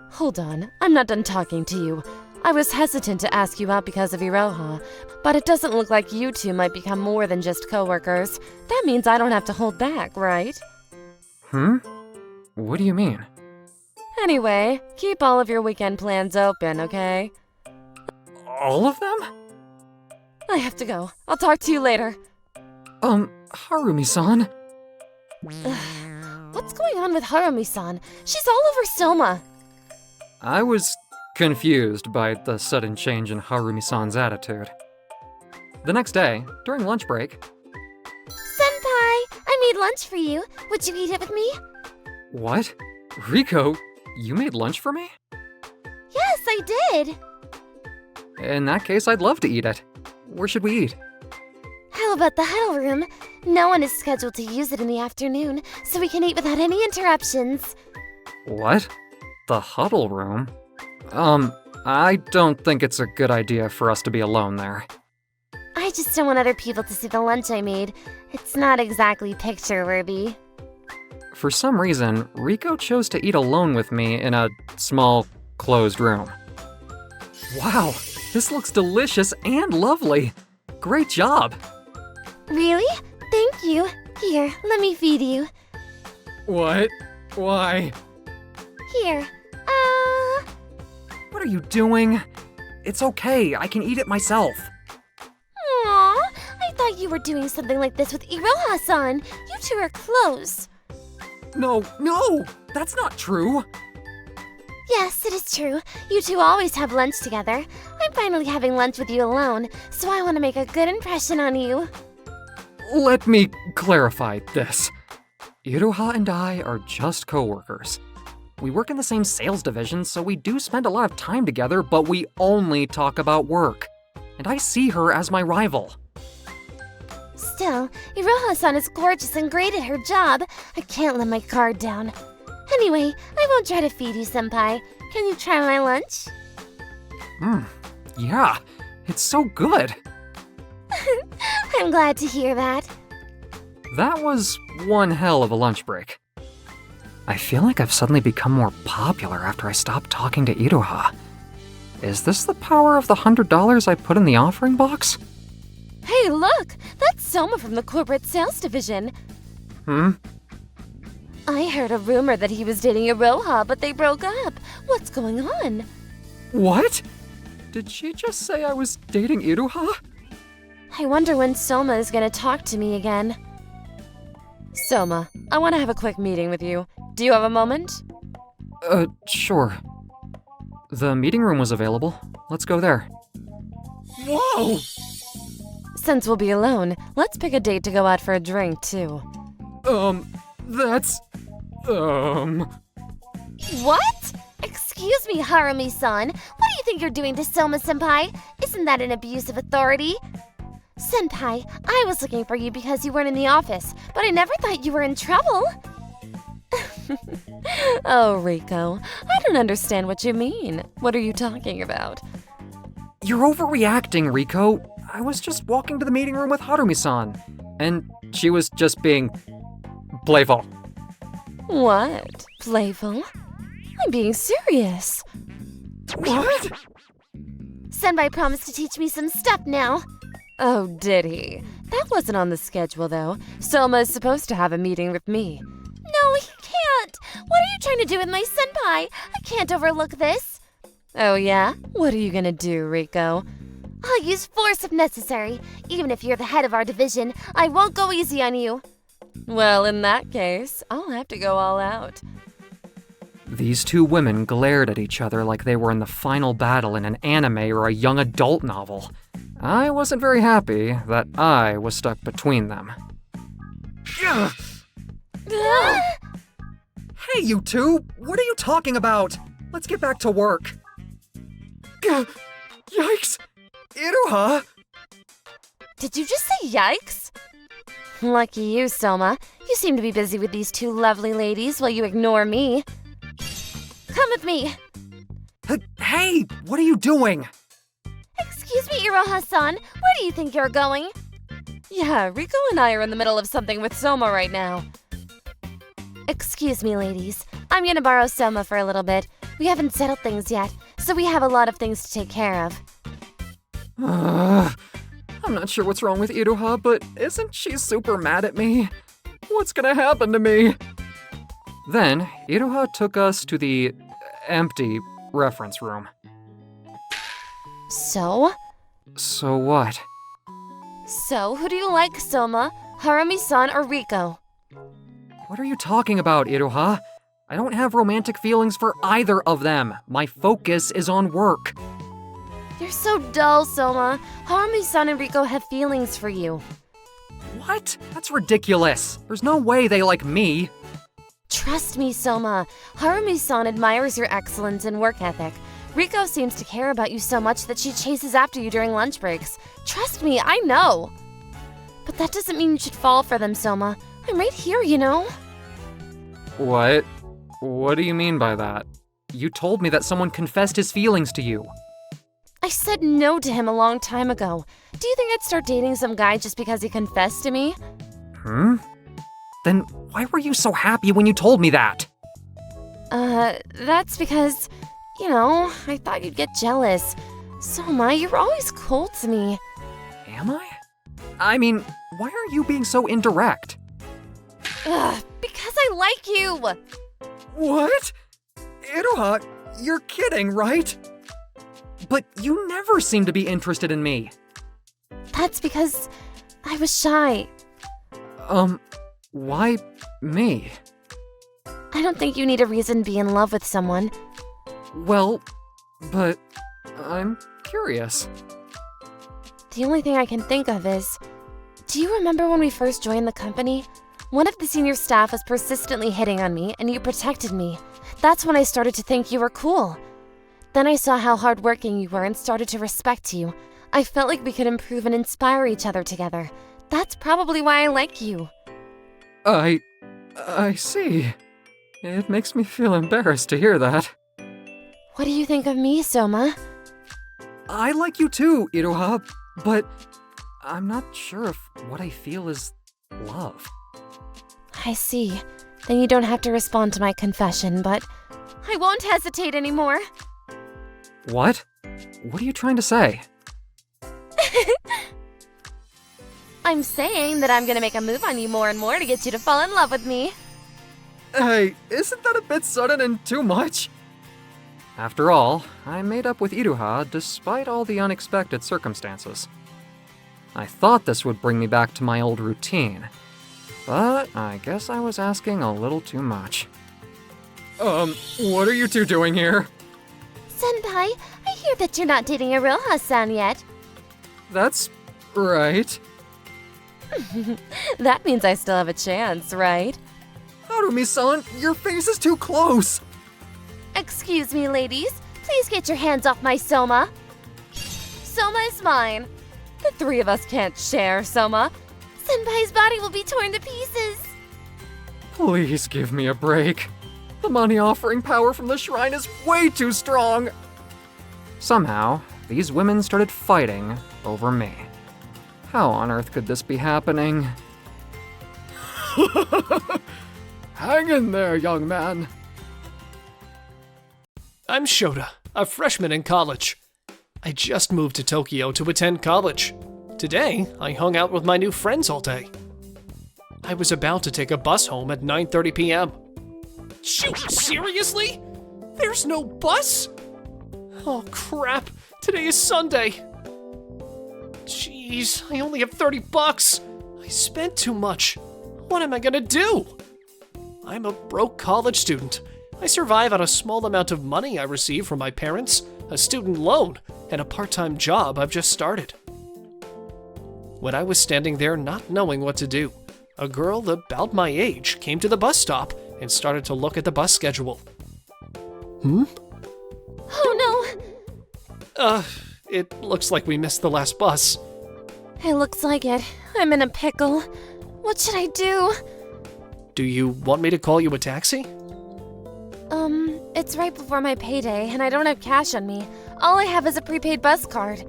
Hold on, I'm not done talking to you. I was hesitant to ask you out because of Iroha, but it doesn't look like you two might become more than just coworkers. That means I don't have to hold back, right? What do you mean? Anyway, keep all of your weekend plans open, okay? All of them? I have to go. I'll talk to you later. Harumi-san. What's going on with Harumi-san? She's all over Soma. I was confused by the sudden change in Harumi-san's attitude. The next day, during lunch break... Senpai, I made lunch for you. Would you eat it with me? What? Riko, you made lunch for me? Yes, I did. In that case, I'd love to eat it. Where should we eat? How about the huddle room? No one is scheduled to use it in the afternoon, so we can eat without any interruptions. What? The huddle room? I don't think it's a good idea for us to be alone there. I just don't want other people to see the lunch I made. It's not exactly picture-worthy. For some reason, Riko chose to eat alone with me in a small, closed room. Wow, this looks delicious and lovely. Great job. Really? Thank you. Here, let me feed you. What? Why? Here. What are you doing? It's okay, I can eat it myself. Aww, I thought you were doing something like this with Iroha-san. You two are close. No, that's not true. Yes, it is true. You two always have lunch together. I'm finally having lunch with you alone, so I want to make a good impression on you. Let me clarify this. Iroha and I are just coworkers. We work in the same sales division, so we do spend a lot of time together, but we only talk about work. And I see her as my rival. Still, Iroha-san is gorgeous and great at her job. I can't let my guard down. Anyway, I won't try to feed you, Senpai. Can you try my lunch? Yeah, it's so good. I'm glad to hear that. That was one hell of a lunch break. I feel like I've suddenly become more popular after I stopped talking to Iroha. Is this the power of the $100 I put in the offering box? Hey, look! That's Soma from the corporate sales division. I heard a rumor that he was dating Iroha, but they broke up. What's going on? What? Did she just say I was dating Iroha? I wonder when Soma is gonna talk to me again. Soma, I want to have a quick meeting with you. Do you have a moment? Sure. The meeting room was available. Let's go there. Whoa! Since we'll be alone, let's pick a date to go out for a drink, too. That's... What? Excuse me, Harumi-san. What do you think you're doing to Soma-senpai? Isn't that an abuse of authority? Senpai, I was looking for you because you weren't in the office, but I never thought you were in trouble. Oh, Rico, I don't understand what you mean. What are you talking about? You're overreacting, Rico. I was just walking to the meeting room with Harumi-san, and she was just being... playful. What? Playful? I'm being serious. What? Senpai promised to teach me some stuff now. Oh, did he? That wasn't on the schedule, though. Soma is supposed to have a meeting with me. No, he can't! What are you trying to do with my senpai? I can't overlook this. Oh, yeah? What are you gonna do, Rico? I'll use force if necessary. Even if you're the head of our division, I won't go easy on you. Well, in that case, I'll have to go all out. These two women glared at each other like they were in the final battle in an anime or a young adult novel. I wasn't very happy that I was stuck between them. Ugh. Hey, you two! What are you talking about? Let's get back to work. Yikes! Iroha! Did you just say yikes? Lucky you, Soma. You seem to be busy with these two lovely ladies while you ignore me. Come with me. Hey, what are you doing? Excuse me, Iroha-san. Where do you think you're going? Yeah, Rico and I are in the middle of something with Soma right now. Excuse me, ladies. I'm gonna borrow Soma for a little bit. We haven't settled things yet, so we have a lot of things to take care of. I'm not sure what's wrong with Iroha, but isn't she super mad at me? What's gonna happen to me? Then, Iroha took us to the empty reference room. So? So what? So, who do you like, Soma? Harumi-san or Rico? What are you talking about, Iroha? I don't have romantic feelings for either of them. My focus is on work. You're so dull, Soma. Harumi-san and Rico have feelings for you. What? That's ridiculous. There's no way they like me. Trust me, Soma. Harumi-san admires your excellence and work ethic. Rico seems to care about you so much that she chases after you during lunch breaks. Trust me, I know. But that doesn't mean you should fall for them, Soma. I'm right here, you know. What? What do you mean by that? You told me that someone confessed his feelings to you. I said no to him a long time ago. Do you think I'd start dating some guy just because he confessed to me? Then why were you so happy when you told me that? That's because, I thought you'd get jealous. Soma, you're always cold to me. Am I? I mean, why are you being so indirect? Because I like you! What? Iroha, you're kidding, right? But you never seem to be interested in me. That's because I was shy. Why me? I don't think you need a reason to be in love with someone. Well, but I'm curious. The only thing I can think of is, do you remember when we first joined the company? One of the senior staff was persistently hitting on me, and you protected me. That's when I started to think you were cool. Then I saw how hardworking you were and started to respect you. I felt like we could improve and inspire each other together. That's probably why I like you. I see. It makes me feel embarrassed to hear that. What do you think of me, Soma? I like you too, Iroha, but I'm not sure if what I feel is love. I see. Then you don't have to respond to my confession, but I won't hesitate anymore. What? What are you trying to say? I'm saying that I'm gonna make a move on you more and more to get you to fall in love with me. Hey, isn't that a bit sudden and too much? After all, I made up with Iroha despite all the unexpected circumstances. I thought this would bring me back to my old routine, but I guess I was asking a little too much. What are you two doing here? Senpai, I hear that you're not dating Iroha-san yet. That's right. That means I still have a chance, right? Harumi-san, your face is too close. Excuse me, ladies. Please get your hands off my Soma. Soma is mine. The three of us can't share Soma. Senpai's body will be torn to pieces. Please give me a break. The money offering power from the shrine is way too strong. Somehow, these women started fighting over me. How on earth could this be happening? Hang in there, young man. I'm Shota, a freshman in college. I just moved to Tokyo to attend college. Today, I hung out with my new friends all day. I was about to take a bus home at 9:30 p.m. Shoot, seriously? There's no bus? Oh crap, today is Sunday. Jeez, I only have $30. I spent too much. What am I gonna do? I'm a broke college student. I survive on a small amount of money I receive from my parents, a student loan, and a part-time job I've just started. When I was standing there not knowing what to do, a girl about my age came to the bus stop and started to look at the bus schedule. Oh no! It looks like we missed the last bus. It looks like it. I'm in a pickle. What should I do? Do you want me to call you a taxi? It's right before my payday, and I don't have cash on me. All I have is a prepaid bus card.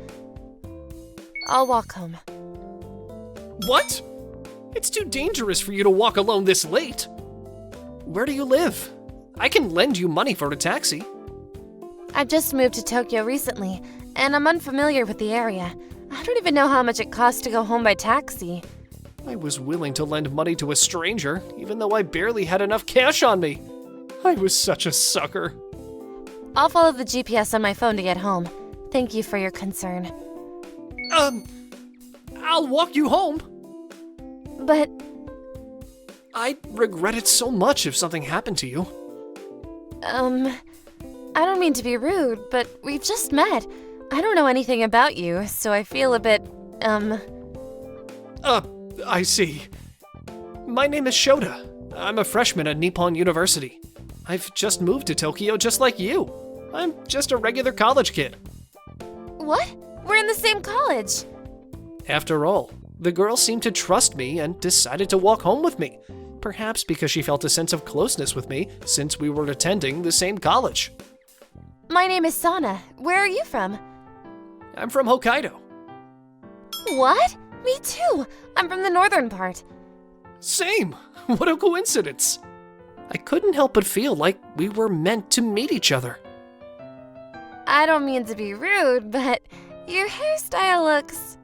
I'll walk home. What? It's too dangerous for you to walk alone this late. Where do you live? I can lend you money for a taxi. I've just moved to Tokyo recently, and I'm unfamiliar with the area. I don't even know how much it costs to go home by taxi. I was willing to lend money to a stranger, even though I barely had enough cash on me. I was such a sucker. I'll follow the GPS on my phone to get home. Thank you for your concern. I'll walk you home. But I'd regret it so much if something happened to you. I don't mean to be rude, but we've just met. I don't know anything about you, so I feel a bit, I see. My name is Shota. I'm a freshman at Nippon University. I've just moved to Tokyo just like you. I'm just a regular college kid. What? We're in the same college. After all, the girl seemed to trust me and decided to walk home with me. Perhaps because she felt a sense of closeness with me since we were attending the same college. My name is Sana. Where are you from? I'm from Hokkaido. What? Me too. I'm from the northern part. Same. What a coincidence. I couldn't help but feel like we were meant to meet each other. I don't mean to be rude, but your hairstyle looks...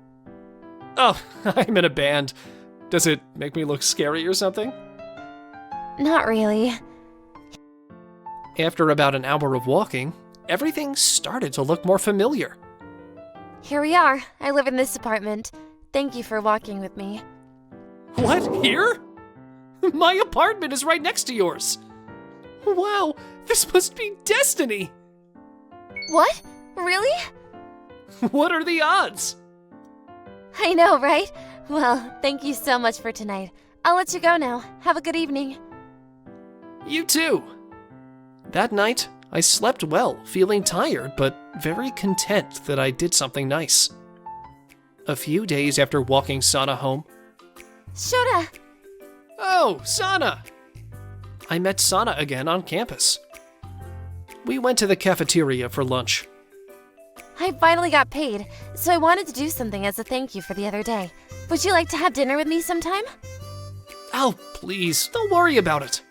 Oh, I'm in a band. Does it make me look scary or something? Not really. After about an hour of walking, everything started to look more familiar. Here we are. I live in this apartment. Thank you for walking with me. What? Here? My apartment is right next to yours. Wow, this must be destiny. What? Really? What are the odds? I know, right? Well, thank you so much for tonight. I'll let you go now. Have a good evening. You too. That night, I slept well, feeling tired, but very content that I did something nice. A few days after walking Sana home... Shota! Oh, Sana! I met Sana again on campus. We went to the cafeteria for lunch. I finally got paid, so I wanted to do something as a thank you for the other day. Would you like to have dinner with me sometime? Oh, please, don't worry about it.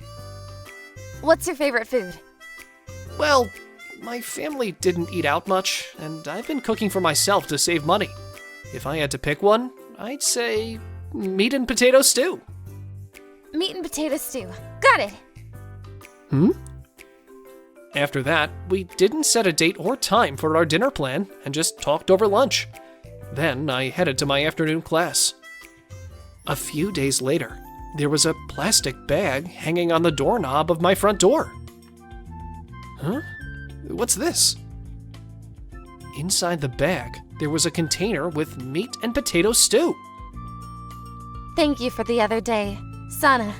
What's your favorite food? Well, my family didn't eat out much, and I've been cooking for myself to save money. If I had to pick one, I'd say meat and potato stew. Meat and potato stew. Got it! After that, we didn't set a date or time for our dinner plan and just talked over lunch. Then I headed to my afternoon class. A few days later, there was a plastic bag hanging on the doorknob of my front door. Huh? What's this? Inside the bag, there was a container with meat and potato stew. Thank you for the other day, Sana.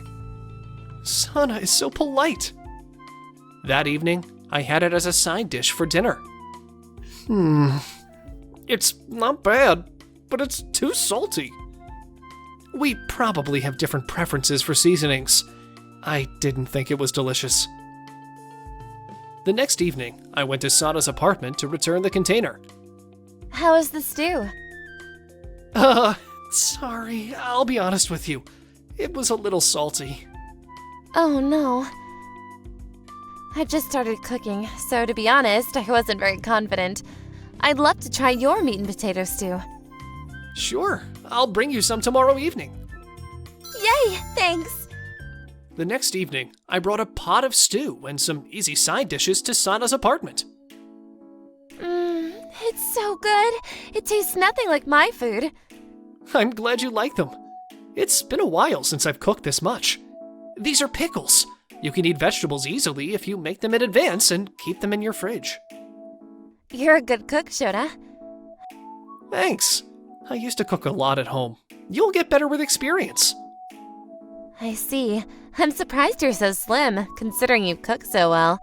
Sana is so polite. That evening, I had it as a side dish for dinner. It's not bad, but it's too salty. We probably have different preferences for seasonings. I didn't think it was delicious. The next evening, I went to Sana's apartment to return the container. How is the stew? Sorry, I'll be honest with you. It was a little salty. Oh no. I just started cooking, so to be honest, I wasn't very confident. I'd love to try your meat and potato stew. Sure, I'll bring you some tomorrow evening. Yay, thanks. The next evening, I brought a pot of stew and some easy side dishes to Sana's apartment. It's so good. It tastes nothing like my food. I'm glad you like them. It's been a while since I've cooked this much. These are pickles. You can eat vegetables easily if you make them in advance and keep them in your fridge. You're a good cook, Shota. Thanks. I used to cook a lot at home. You'll get better with experience. I see. I'm surprised you're so slim, considering you cook so well.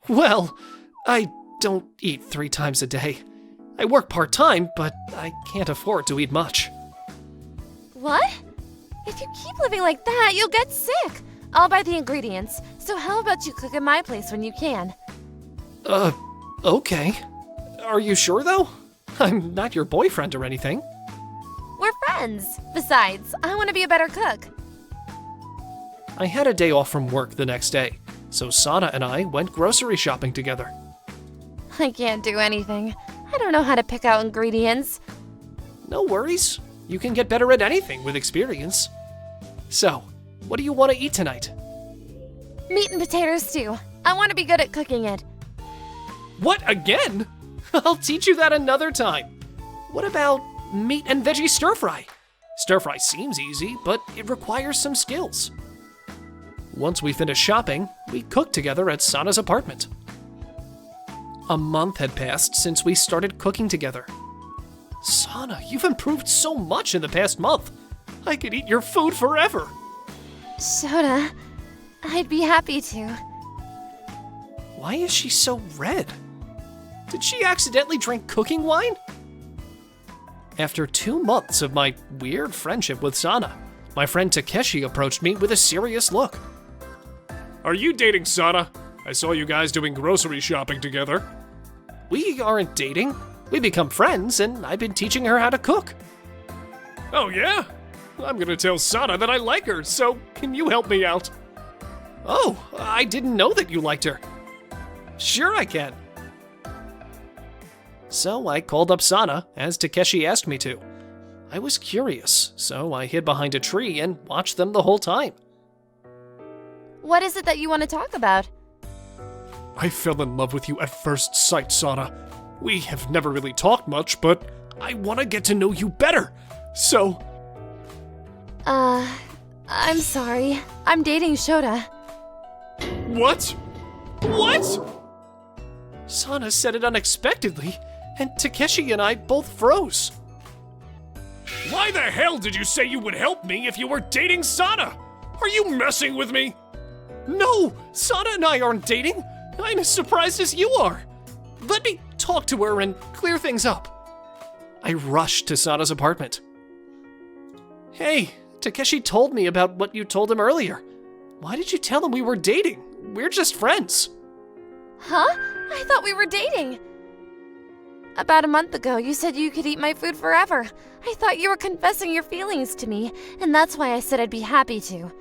Well, I don't eat 3 times a day. I work part-time, but I can't afford to eat much. What? If you keep living like that, you'll get sick. I'll buy the ingredients, so how about you cook at my place when you can? Okay. Are you sure, though? I'm not your boyfriend or anything. We're friends. Besides, I want to be a better cook. I had a day off from work the next day, so Sana and I went grocery shopping together. I can't do anything. I don't know how to pick out ingredients. No worries. You can get better at anything with experience. So, what do you want to eat tonight? Meat and potato stew. I want to be good at cooking it. What, again? I'll teach you that another time. What about meat and veggie stir-fry? Stir-fry seems easy, but it requires some skills. Once we finished shopping, we cooked together at Sana's apartment. A month had passed since we started cooking together. Sana, you've improved so much in the past month. I could eat your food forever. Shota, I'd be happy to. Why is she so red? Did she accidentally drink cooking wine? After 2 months of my weird friendship with Sana, my friend Takeshi approached me with a serious look. Are you dating Sana? I saw you guys doing grocery shopping together. We aren't dating. We become friends, and I've been teaching her how to cook. Oh yeah? I'm gonna tell Sana that I like her, so can you help me out? Oh, I didn't know that you liked her. Sure I can. So I called up Sana, as Takeshi asked me to. I was curious, so I hid behind a tree and watched them the whole time. What is it that you want to talk about? I fell in love with you at first sight, Sana. We have never really talked much, but I want to get to know you better. So... I'm sorry. I'm dating Shota. What? What? Sana said it unexpectedly, and Takeshi and I both froze. Why the hell did you say you would help me if you were dating Sana? Are you messing with me? No, Sana and I aren't dating. I'm as surprised as you are. Let me talk to her and clear things up. I rushed to Sana's apartment. Hey, Takeshi told me about what you told him earlier. Why did you tell him we were dating? We're just friends. Huh? I thought we were dating. About a month ago, you said you could eat my food forever. I thought you were confessing your feelings to me, and that's why I said I'd be happy to.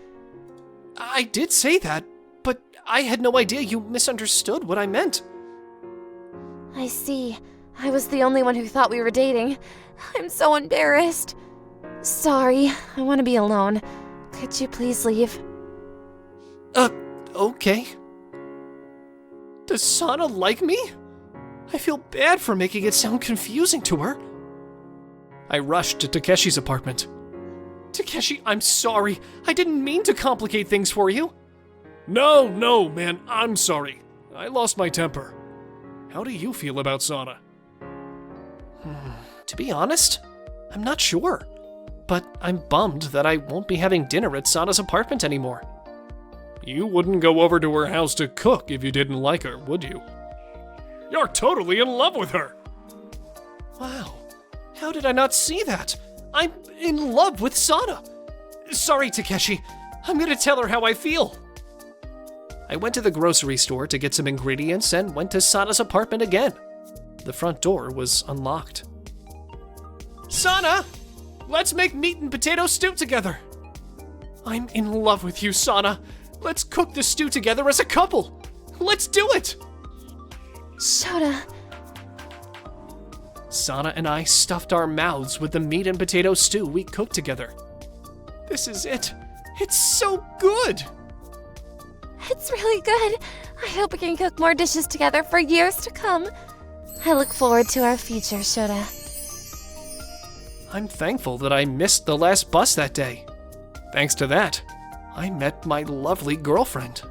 I did say that, but I had no idea you misunderstood what I meant. I see. I was the only one who thought we were dating. I'm so embarrassed. Sorry, I want to be alone. Could you please leave? Okay. Does Sana like me? I feel bad for making it sound confusing to her. I rushed to Takeshi's apartment. Takeshi, I'm sorry. I didn't mean to complicate things for you. No, man, I'm sorry. I lost my temper. How do you feel about Sana? To be honest, I'm not sure. But I'm bummed that I won't be having dinner at Sana's apartment anymore. You wouldn't go over to her house to cook if you didn't like her, would you? You're totally in love with her! Wow, how did I not see that? I'm in love with Sana. Sorry, Takeshi. I'm gonna tell her how I feel. I went to the grocery store to get some ingredients and went to Sana's apartment again. The front door was unlocked. Sana! Let's make meat and potato stew together! I'm in love with you, Sana. Let's cook the stew together as a couple. Let's do it! Shota. Sana and I stuffed our mouths with the meat and potato stew we cooked together. This is it. It's so good! It's really good. I hope we can cook more dishes together for years to come. I look forward to our future, Shota. I'm thankful that I missed the last bus that day. Thanks to that, I met my lovely girlfriend.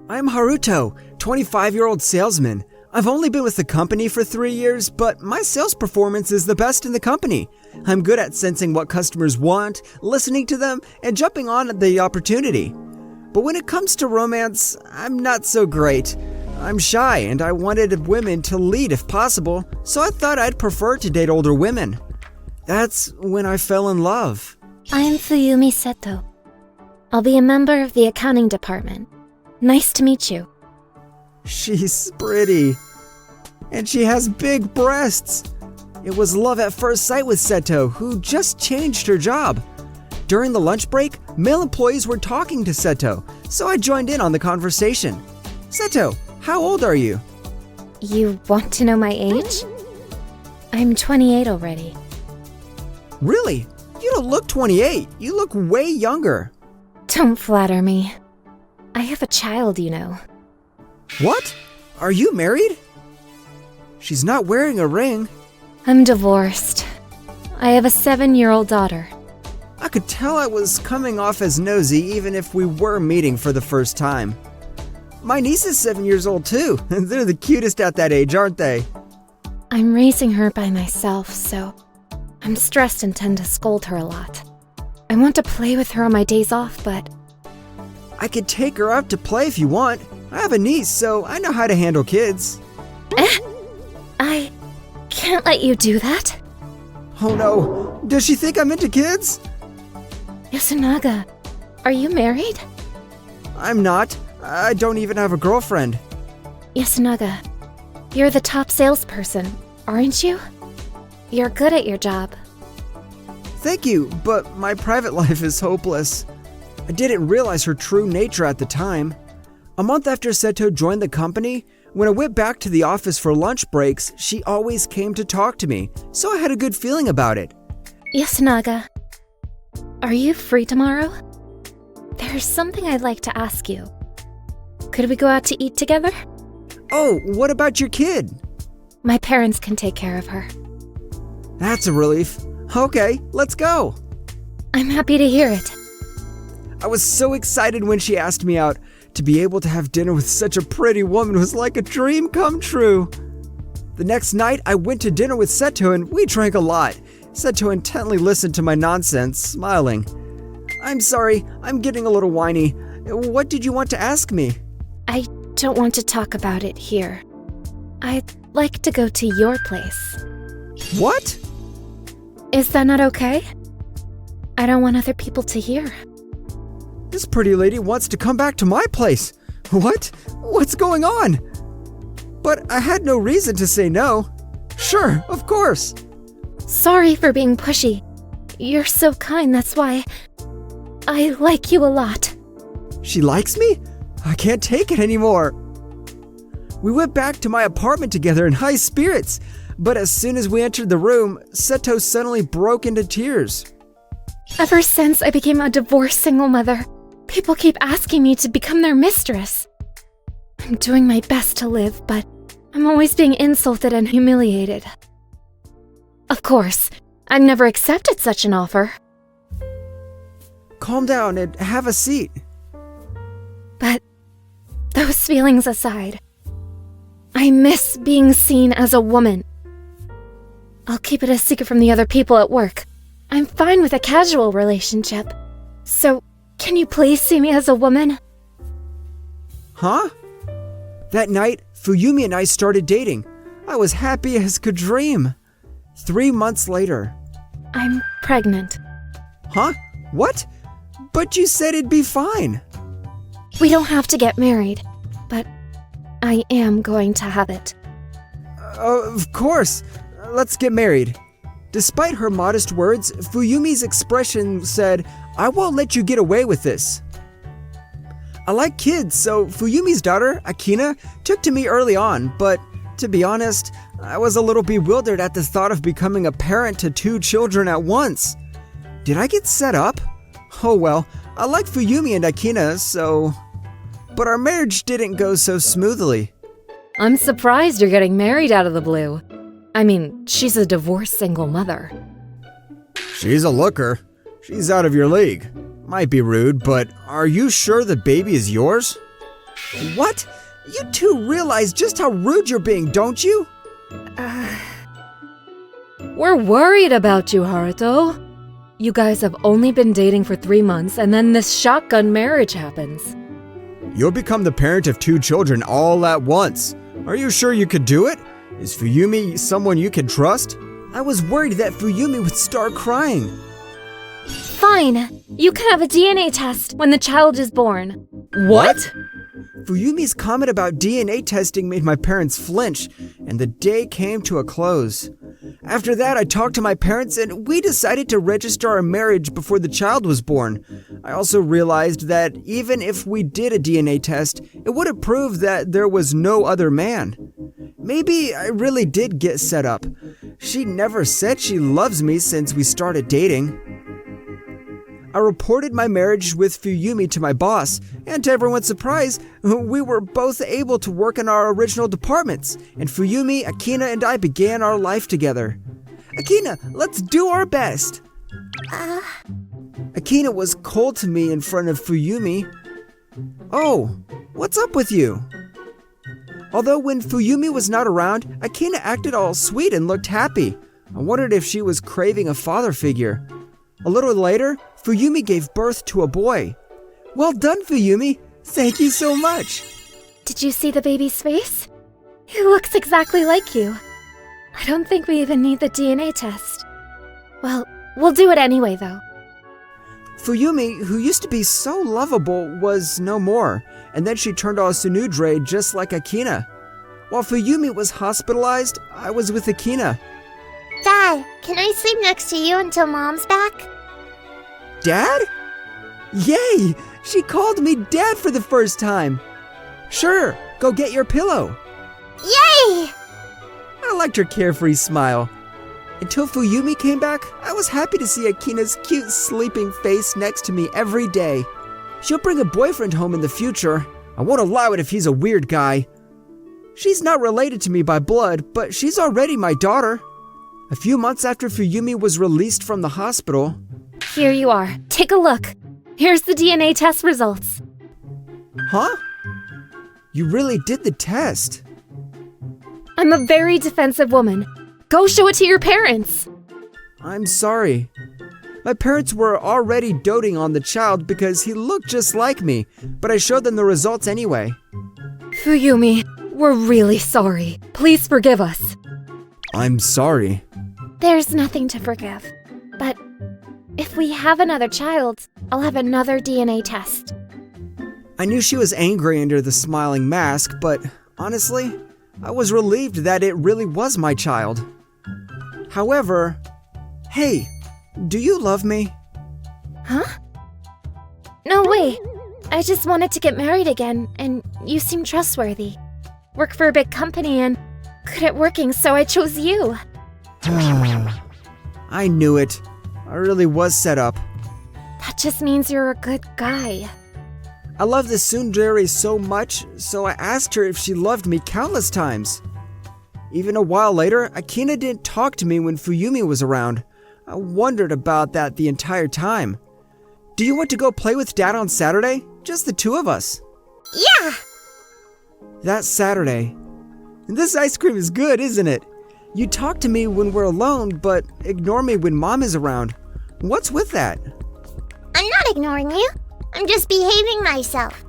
I'm Haruto, 25-year-old salesman. I've only been with the company for 3 years, but my sales performance is the best in the company. I'm good at sensing what customers want, listening to them, and jumping on the opportunity. But when it comes to romance, I'm not so great. I'm shy and I wanted women to lead if possible, so I thought I'd prefer to date older women. That's when I fell in love. I'm Fuyumi Seto. I'll be a member of the accounting department. Nice to meet you. She's pretty. And she has big breasts. It was love at first sight with Seto, who just changed her job. During the lunch break, male employees were talking to Seto, so I joined in on the conversation. Seto, how old are you? You want to know my age? I'm 28 already. Really? You don't look 28. You look way younger. Don't flatter me. I have a child, you know. What? Are you married? She's not wearing a ring. I'm divorced. I have a 7-year-old daughter. I could tell I was coming off as nosy even if we were meeting for the first time. My niece is 7 years old too, and they're the cutest at that age, aren't they? I'm raising her by myself, so I'm stressed and tend to scold her a lot. I want to play with her on my days off, but I could take her out to play if you want. I have a niece, so I know how to handle kids. I can't let you do that. Oh no, does she think I'm into kids? Yasunaga, are you married? I'm not. I don't even have a girlfriend. Yasunaga, you're the top salesperson, aren't you? You're good at your job. Thank you, but my private life is hopeless. I didn't realize her true nature at the time. A month after Seto joined the company, when I went back to the office for lunch breaks, she always came to talk to me, so I had a good feeling about it. Yasunaga, are you free tomorrow? There's something I'd like to ask you. Could we go out to eat together? Oh, what about your kid? My parents can take care of her. That's a relief. Okay, let's go. I'm happy to hear it. I was so excited when she asked me out. To be able to have dinner with such a pretty woman was like a dream come true. The next night, I went to dinner with Seto and we drank a lot. Seto intently listened to my nonsense, smiling. I'm sorry, I'm getting a little whiny. What did you want to ask me? I don't want to talk about it here. I'd like to go to your place. What? Is that not okay? I don't want other people to hear. This pretty lady wants to come back to my place. What? What's going on? But I had no reason to say no. Sure, of course. Sorry for being pushy. You're so kind, that's why. I like you a lot. She likes me? I can't take it anymore. We went back to my apartment together in high spirits, but as soon as we entered the room, Seto suddenly broke into tears. Ever since I became a divorced single mother, People keep asking me to become their mistress. I'm doing my best to live, but I'm always being insulted and humiliated. Of course, I've never accepted such an offer. Calm down and have a seat. But those feelings aside, I miss being seen as a woman. I'll keep it a secret from the other people at work. I'm fine with a casual relationship. So, can you please see me as a woman? Huh? That night, Fuyumi and I started dating. I was happy as could dream. 3 months later. I'm pregnant. Huh? What? But you said it'd be fine. We don't have to get married, but I am going to have it. Of course. Let's get married. Despite her modest words, Fuyumi's expression said, I won't let you get away with this. I like kids, so Fuyumi's daughter, Akina, took to me early on, but to be honest, I was a little bewildered at the thought of becoming a parent to 2 children at once. Did I get set up? Oh well, I like Fuyumi and Akina, so... But our marriage didn't go so smoothly. I'm surprised you're getting married out of the blue. I mean, she's a divorced single mother. She's a looker. She's out of your league. Might be rude, but are you sure the baby is yours? What? You two realize just how rude you're being, don't you? We're worried about you, Haruto. You guys have only been dating for 3 months, and then this shotgun marriage happens. You'll become the parent of 2 children all at once. Are you sure you could do it? Is Fuyumi someone you can trust? I was worried that Fuyumi would start crying. Fine. You can have a DNA test when the child is born. What? Fuyumi's comment about DNA testing made my parents flinch, and the day came to a close. After that, I talked to my parents and we decided to register our marriage before the child was born. I also realized that even if we did a DNA test, it would have proved that there was no other man. Maybe I really did get set up. She never said she loves me since we started dating. I reported my marriage with Fuyumi to my boss, and to everyone's surprise, we were both able to work in our original departments, and Fuyumi, Akina, and I began our life together. Akina, let's do our best! Akina was cold to me in front of Fuyumi. Oh, what's up with you? Although when Fuyumi was not around, Akina acted all sweet and looked happy. I wondered if she was craving a father figure. A little later, Fuyumi gave birth to a boy. Well done, Fuyumi. Thank you so much. Did you see the baby's face? He looks exactly like you. I don't think we even need the DNA test. Well, we'll do it anyway, though. Fuyumi, who used to be so lovable, was no more, and then she turned all Sunudre just like Akina. While Fuyumi was hospitalized, I was with Akina. Dad, can I sleep next to you until Mom's back? Dad? Yay! She called me Dad for the first time. Sure, go get your pillow. Yay! I liked her carefree smile. Until Fuyumi came back, I was happy to see Akina's cute sleeping face next to me every day. She'll bring a boyfriend home in the future. I won't allow it if he's a weird guy. She's not related to me by blood, but she's already my daughter. A few months after Fuyumi was released from the hospital... Here you are. Take a look. Here's the DNA test results. Huh? You really did the test. I'm a very defensive woman. Go show it to your parents. I'm sorry. My parents were already doting on the child because he looked just like me, but I showed them the results anyway. Fuyumi, we're really sorry. Please forgive us. I'm sorry. There's nothing to forgive. But if we have another child, I'll have another DNA test. I knew she was angry under the smiling mask, but honestly, I was relieved that it really was my child. However, hey, do you love me? Huh? No way. I just wanted to get married again, and you seem trustworthy. Work for a big company and good at working, so I chose you. I knew it. I really was set up. That just means you're a good guy. I love this tsundere so much, so I asked her if she loved me countless times. Even a while later, Akina didn't talk to me when Fuyumi was around. I wondered about that the entire time. Do you want to go play with Dad on Saturday? Just the two of us. Yeah! That's Saturday. This ice cream is good, isn't it? You talk to me when we're alone, but ignore me when Mom is around. What's with that? I'm not ignoring you. I'm just behaving myself.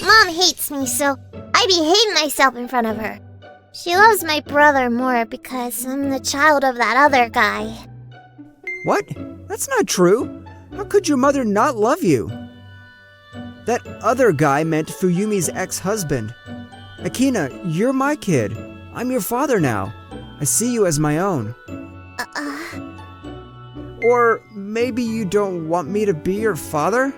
Mom hates me, so I behave myself in front of her. She loves my brother more because I'm the child of that other guy. What? That's not true. How could your mother not love you? That other guy meant Fuyumi's ex-husband. Akina, you're my kid. I'm your father now. I see you as my own. Or maybe you don't want me to be your father?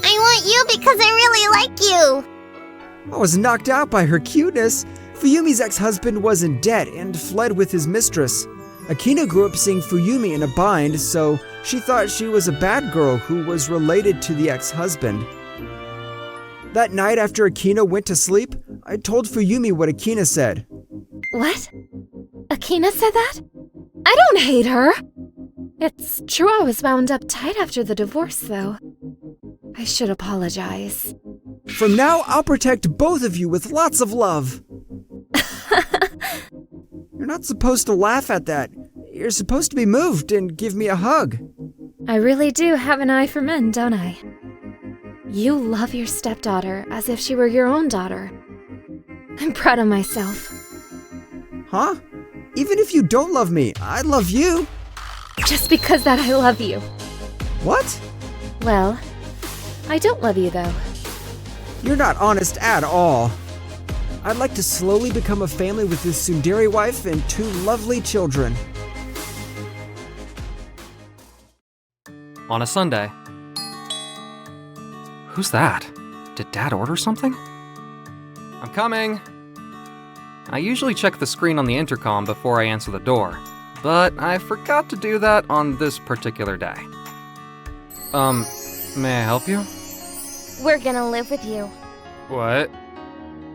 I want you because I really like you. I was knocked out by her cuteness. Fuyumi's ex-husband wasn't dead and fled with his mistress. Akina grew up seeing Fuyumi in a bind, so she thought she was a bad girl who was related to the ex-husband. That night after Akina went to sleep, I told Fuyumi what Akina said. What? Akina said that? I don't hate her. It's true I was wound up tight after the divorce, though. I should apologize. From now, I'll protect both of you with lots of love. You're not supposed to laugh at that. You're supposed to be moved and give me a hug. I really do have an eye for men, don't I? You love your stepdaughter as if she were your own daughter. I'm proud of myself. Huh? Even if you don't love me, I love you. Just because that I love you. What? Well, I don't love you, though. You're not honest at all. I'd like to slowly become a family with this tsundere wife and 2 lovely children. On a Sunday. Who's that? Did Dad order something? I'm coming! I usually check the screen on the intercom before I answer the door, but I forgot to do that on this particular day. May I help you? We're gonna live with you. What?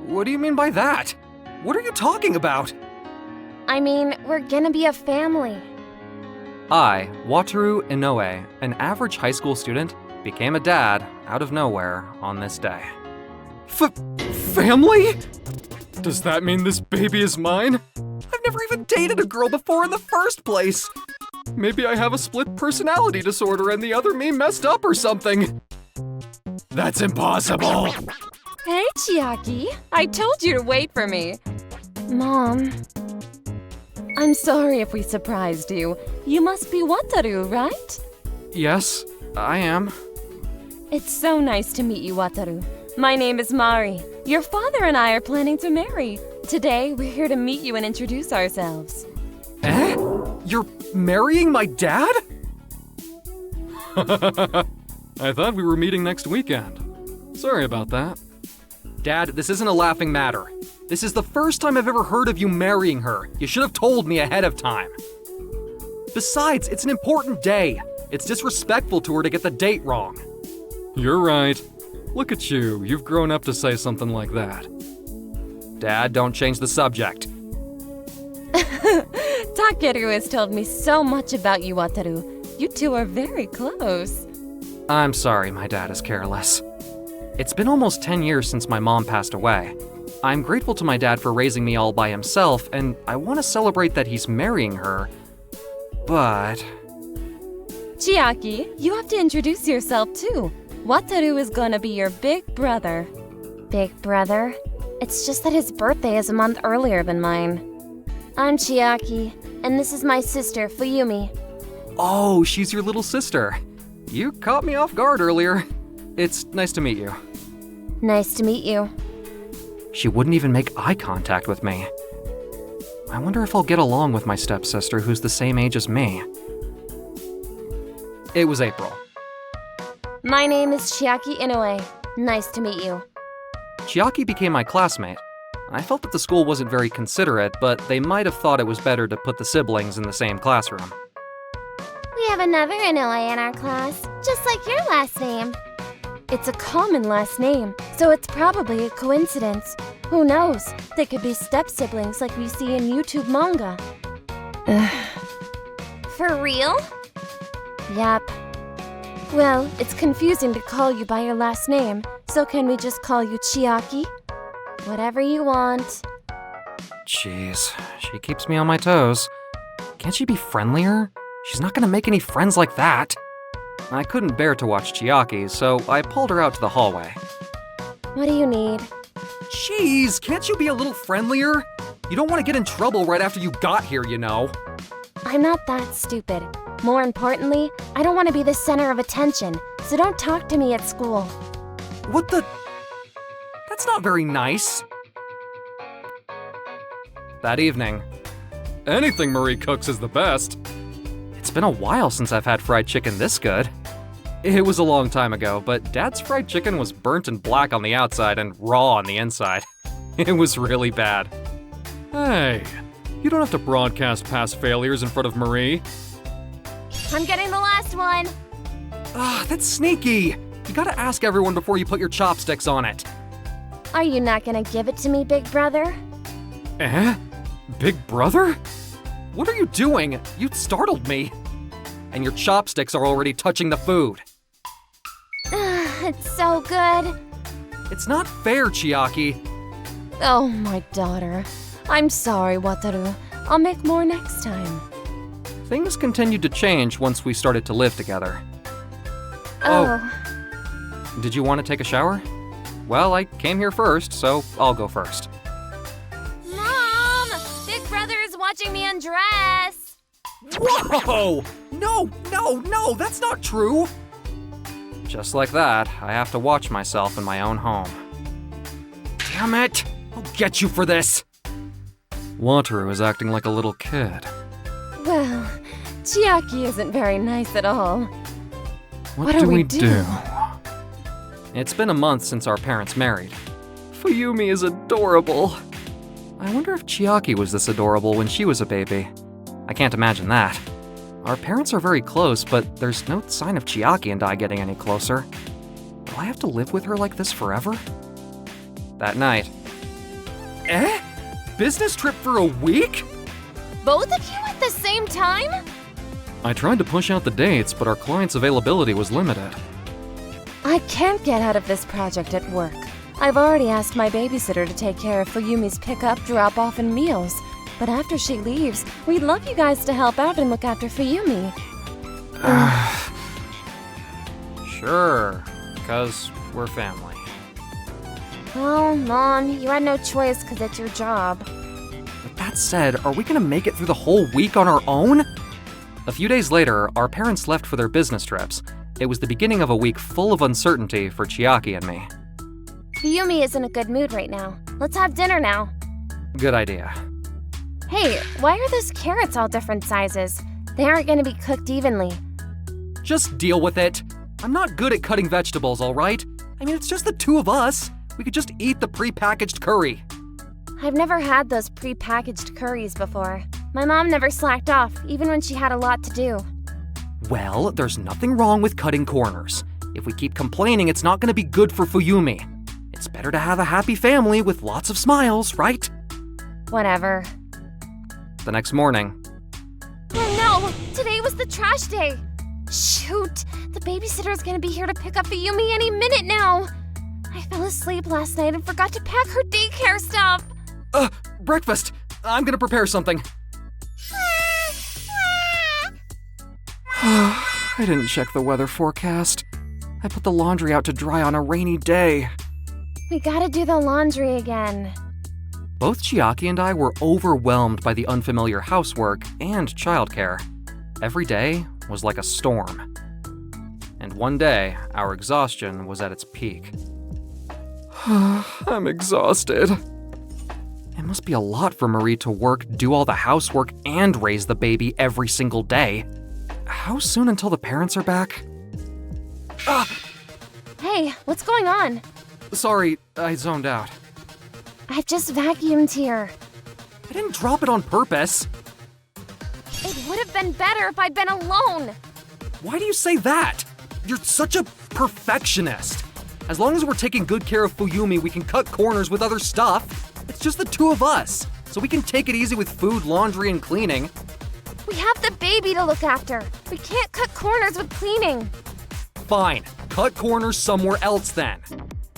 What do you mean by that? What are you talking about? I mean, we're gonna be a family. I, Wataru Inoue, an average high school student, became a dad out of nowhere on this day. Family? Does that mean this baby is mine? I've never even dated a girl before in the first place. Maybe I have a split personality disorder and the other me messed up or something. That's impossible. Hey, Chiaki. I told you to wait for me. Mom. I'm sorry if we surprised you. You must be Wataru, right? Yes, I am. It's so nice to meet you, Wataru. My name is Mari. Your father and I are planning to marry. Today, we're here to meet you and introduce ourselves. Eh? You're marrying my dad? I thought we were meeting next weekend. Sorry about that. Dad, this isn't a laughing matter. This is the first time I've ever heard of you marrying her. You should have told me ahead of time. Besides, it's an important day. It's disrespectful to her to get the date wrong. You're right. Look at you. You've grown up to say something like that. Dad, don't change the subject. Takeru has told me so much about you, Wataru. You two are very close. I'm sorry my dad is careless. It's been almost 10 years since my mom passed away. I'm grateful to my dad for raising me all by himself, and I want to celebrate that he's marrying her. But... Chiaki, you have to introduce yourself too. Wataru is gonna be your big brother. Big brother? It's just that his birthday is a month earlier than mine. I'm Chiaki, and this is my sister, Fuyumi. Oh, she's your little sister. You caught me off guard earlier. It's nice to meet you. Nice to meet you. She wouldn't even make eye contact with me. I wonder if I'll get along with my stepsister who's the same age as me. It was April. My name is Chiaki Inoue. Nice to meet you. Chiaki became my classmate. I felt that the school wasn't very considerate, but they might have thought it was better to put the siblings in the same classroom. We have another Inoue in our class, just like your last name. It's a common last name, so it's probably a coincidence. Who knows? They could be step-siblings like we see in YouTube manga. For real? Yep. Well, it's confusing to call you by your last name, so can we just call you Chiaki? Whatever you want. Jeez, she keeps me on my toes. Can't she be friendlier? She's not gonna make any friends like that. I couldn't bear to watch Chiaki, so I pulled her out to the hallway. What do you need? Jeez, can't you be a little friendlier? You don't want to get in trouble right after you got here, you know. I'm not that stupid. More importantly, I don't want to be the center of attention, so don't talk to me at school. What the? That's not very nice. That evening, anything Marie cooks is the best. It's been a while since I've had fried chicken this good. It was a long time ago, but Dad's fried chicken was burnt and black on the outside and raw on the inside. It was really bad. Hey, you don't have to broadcast past failures in front of Marie. I'm getting the last one. Ah, that's sneaky. You gotta ask everyone before you put your chopsticks on it. Are you not gonna give it to me, big brother? Eh? Big brother? What are you doing? You startled me. And your chopsticks are already touching the food. It's so good. It's not fair, Chiaki. Oh, my daughter. I'm sorry, Wataru. I'll make more next time. Things continued to change once we started to live together. Oh. Did you want to take a shower? Well, I came here first, so I'll go first. Mom! Big brother is watching me undress. Whoa! No, that's not true! Just like that, I have to watch myself in my own home. Damn it! I'll get you for this! Wataru is acting like a little kid. Well, Chiaki isn't very nice at all. What do we do? It's been a month since our parents married. Fuyumi is adorable. I wonder if Chiaki was this adorable when she was a baby. I can't imagine that. Our parents are very close, but there's no sign of Chiaki and I getting any closer. Will I have to live with her like this forever? That night. Eh? Business trip for a week? Both of you at the same time? I tried to push out the dates, but our client's availability was limited. I can't get out of this project at work. I've already asked my babysitter to take care of Fuyumi's pickup, drop-off, and meals. But after she leaves, we'd love you guys to help out and look after Fuyumi. Sure, because we're family. Well, Mom, you had no choice because it's your job. With that said, are we gonna make it through the whole week on our own? A few days later, our parents left for their business trips. It was the beginning of a week full of uncertainty for Chiaki and me. Fuyumi is in a good mood right now. Let's have dinner now. Good idea. Hey, why are those carrots all different sizes? They aren't going to be cooked evenly. Just deal with it. I'm not good at cutting vegetables, all right? I mean, it's just the two of us. We could just eat the pre-packaged curry. I've never had those pre-packaged curries before. My mom never slacked off, even when she had a lot to do. Well, there's nothing wrong with cutting corners. If we keep complaining, it's not going to be good for Fuyumi. It's better to have a happy family with lots of smiles, right? Whatever. The next morning. Oh no! Today was the trash day! Shoot! The babysitter's gonna be here to pick up Fuyumi any minute now! I fell asleep last night and forgot to pack her daycare stuff! Breakfast! I'm gonna prepare something. I didn't check the weather forecast. I put the laundry out to dry on a rainy day. We gotta do the laundry again. Both Chiaki and I were overwhelmed by the unfamiliar housework and childcare. Every day was like a storm. And one day, our exhaustion was at its peak. I'm exhausted. It must be a lot for Marie to work, do all the housework, and raise the baby every single day. How soon until the parents are back? Hey, what's going on? Sorry, I zoned out. I've just vacuumed here. I didn't drop it on purpose. It would have been better if I'd been alone. Why do you say that? You're such a perfectionist. As long as we're taking good care of Fuyumi, we can cut corners with other stuff. It's just the two of us, so we can take it easy with food, laundry, and cleaning. We have the baby to look after. We can't cut corners with cleaning. Fine, cut corners somewhere else then.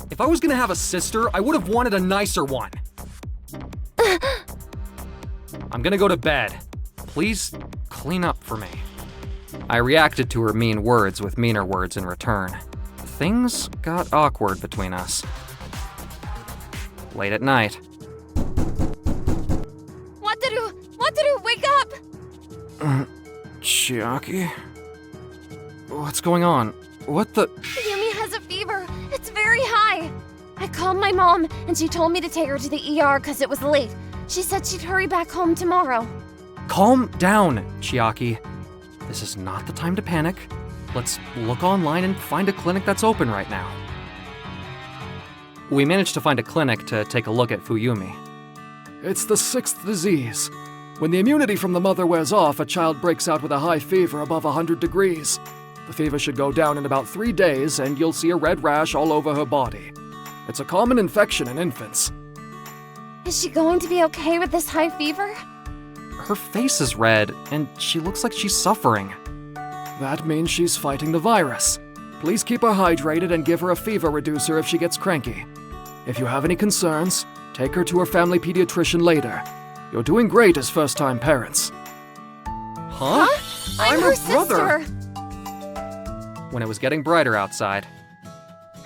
If I was gonna have a sister, I would have wanted a nicer one. I'm gonna go to bed. Please clean up for me. I reacted to her mean words with meaner words in return. Things got awkward between us. Late at night. Wataru, wake up! Chiaki? What's going on? What the? Fuyumi has a fever. It's very high. I called my mom, and she told me to take her to the ER because it was late. She said she'd hurry back home tomorrow. Calm down, Chiaki. This is not the time to panic. Let's look online and find a clinic that's open right now. We managed to find a clinic to take a look at Fuyumi. It's the 6th disease. When the immunity from the mother wears off, a child breaks out with a high fever above 100 degrees. The fever should go down in about 3 days, and you'll see a red rash all over her body. It's a common infection in infants. Is she going to be okay with this high fever? Her face is red, and she looks like she's suffering. That means she's fighting the virus. Please keep her hydrated and give her a fever reducer if she gets cranky. If you have any concerns, take her to her family pediatrician later. You're doing great as first-time parents. Huh? I'm her brother. sister. When it was getting brighter outside.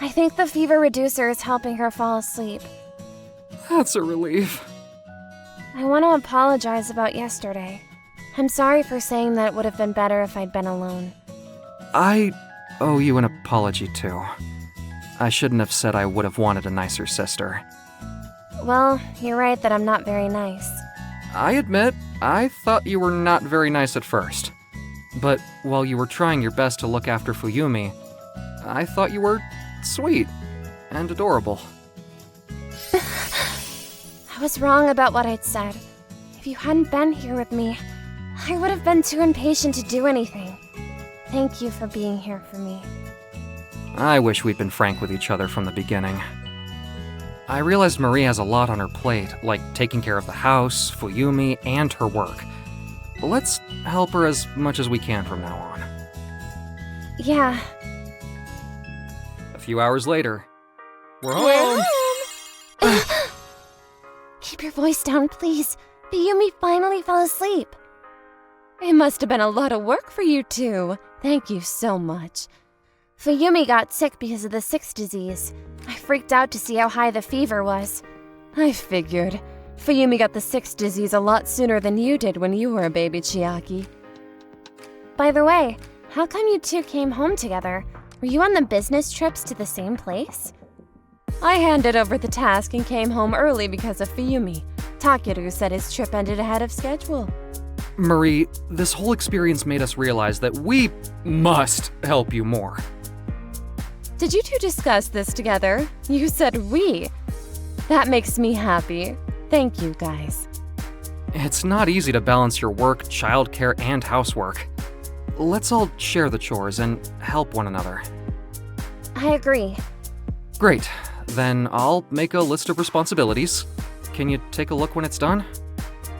I think the fever reducer is helping her fall asleep. That's a relief. I want to apologize about yesterday. I'm sorry for saying that it would have been better if I'd been alone. I owe you an apology, too. I shouldn't have said I would have wanted a nicer sister. Well, you're right that I'm not very nice. I admit, I thought you were not very nice at first. But while you were trying your best to look after Fuyumi, I thought you were sweet and adorable. I was wrong about what I'd said. If you hadn't been here with me, I would have been too impatient to do anything. Thank you for being here for me. I wish we'd been frank with each other from the beginning. I realized Marie has a lot on her plate, like taking care of the house, Fuyumi, and her work. Let's help her as much as we can from now on. Yeah. A few hours later, we're We're home! home! Keep your voice down, please. Fuyumi finally fell asleep. It must have been a lot of work for you two. Thank you so much. Fuyumi got sick because of the 6th disease. I freaked out to see how high the fever was. I figured. Fuyumi got the 6th disease a lot sooner than you did when you were a baby, Chiaki. By the way, how come you two came home together? Were you on the business trips to the same place? I handed over the task and came home early because of Fuyumi. Takeru said his trip ended ahead of schedule. Marie, this whole experience made us realize that we must help you more. Did you two discuss this together? You said we. That makes me happy. Thank you, guys. It's not easy to balance your work, childcare, and housework. Let's all share the chores and help one another. I agree. Great. Then I'll make a list of responsibilities. Can you take a look when it's done?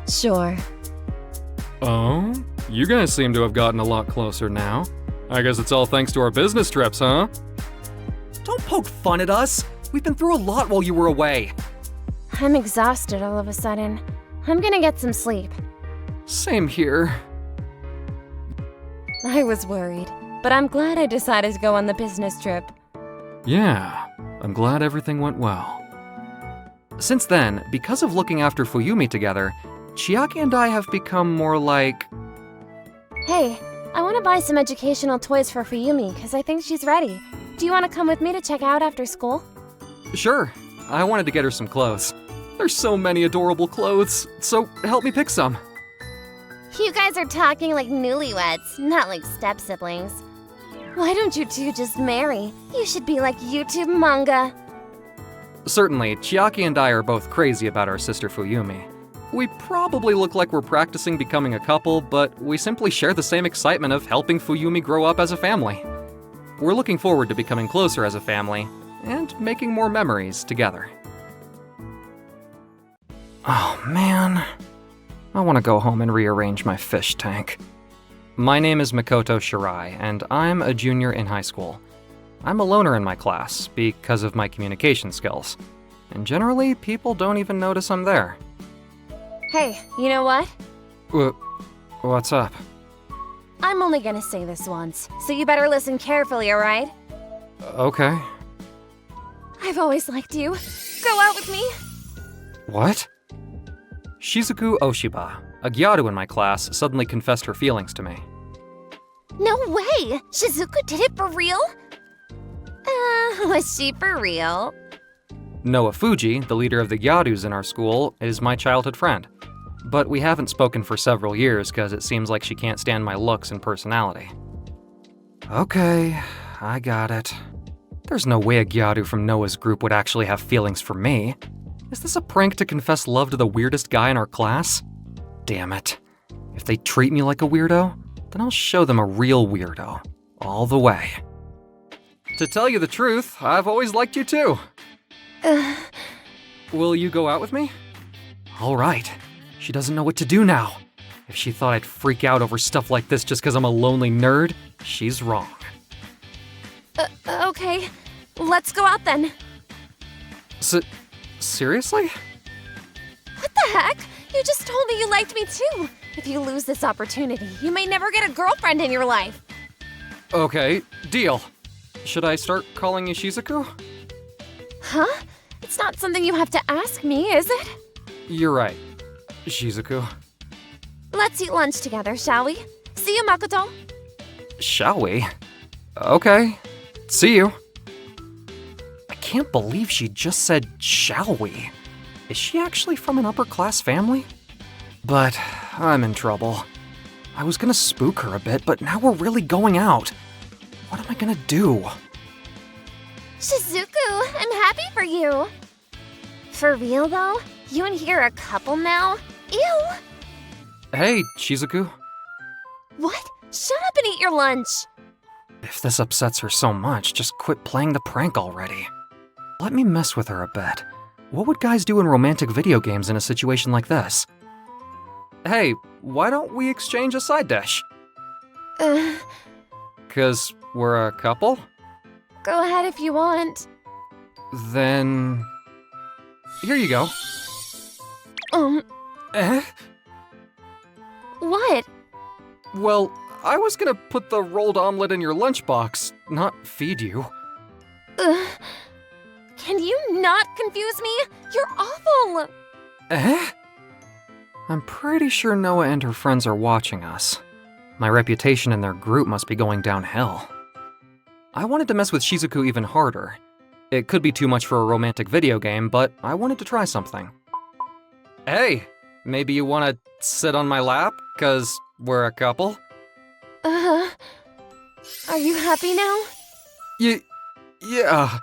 Sure. Oh? You guys seem to have gotten a lot closer now. I guess it's all thanks to our business trips, huh? Don't poke fun at us. We've been through a lot while you were away. I'm exhausted all of a sudden. I'm gonna get some sleep. Same here. I was worried, but I'm glad I decided to go on the business trip. Yeah, I'm glad everything went well. Since then, because of looking after Fuyumi together, Chiaki and I have become more like... Hey, I want to buy some educational toys for Fuyumi because I think she's ready. Do you want to come with me to check out after school? Sure, I wanted to get her some clothes. There's so many adorable clothes, so help me pick some. You guys are talking like newlyweds, not like step-siblings. Why don't you two just marry? You should be like YouTube Manga. Certainly, Chiaki and I are both crazy about our sister Fuyumi. We probably look like we're practicing becoming a couple, but we simply share the same excitement of helping Fuyumi grow up as a family. We're looking forward to becoming closer as a family, and making more memories together. Oh man, I want to go home and rearrange my fish tank. My name is Makoto Shirai, and I'm a junior in high school. I'm a loner in my class because of my communication skills, and generally people don't even notice I'm there. Hey, you know what? What's up? I'm only gonna say this once, so you better listen carefully, alright? Okay. I've always liked you. Go out with me. What? Shizuku Oshiba, a gyaru in my class, suddenly confessed her feelings to me. No way! Shizuku did it for real? Was she for real? Noa Fuji, the leader of the gyarus in our school, is my childhood friend. But we haven't spoken for several years because it seems like she can't stand my looks and personality. Okay, I got it. There's no way a gyaru from Noah's group would actually have feelings for me. Is this a prank to confess love to the weirdest guy in our class? Damn it. If they treat me like a weirdo, then I'll show them a real weirdo. All the way. To tell you the truth, I've always liked you too. Will you go out with me? All right. She doesn't know what to do now. If she thought I'd freak out over stuff like this just because I'm a lonely nerd, she's wrong. Okay. Let's go out then. Seriously? What the heck? You just told me you liked me too. If you lose this opportunity, you may never get a girlfriend in your life. Okay, deal. Should I start calling you Shizuku? Huh? It's not something you have to ask me, is it? You're right, Shizuku. Let's eat lunch together, shall we? See you, Makoto. Shall we? Okay, see you. I can't believe she just said, shall we? Is she actually from an upper-class family? But I'm in trouble. I was gonna spook her a bit, but now we're really going out. What am I gonna do? Shizuku, I'm happy for you. For real though? You and he are a couple now? Ew! Hey, Shizuku. What? Shut up and eat your lunch! If this upsets her so much, just quit playing the prank already. Let me mess with her a bit. What would guys do in romantic video games in a situation like this? Hey, why don't we exchange a side dish? 'Cause we're a couple? Go ahead if you want. Then... here you go. Eh? What? Well, I was gonna put the rolled omelet in your lunchbox, not feed you. Can you not confuse me? You're awful! Eh? I'm pretty sure Noah and her friends are watching us. My reputation in their group must be going downhill. I wanted to mess with Shizuku even harder. It could be too much for a romantic video game, but I wanted to try something. Hey, maybe you want to sit on my lap, 'cause we're a couple? Are you happy now? Yeah.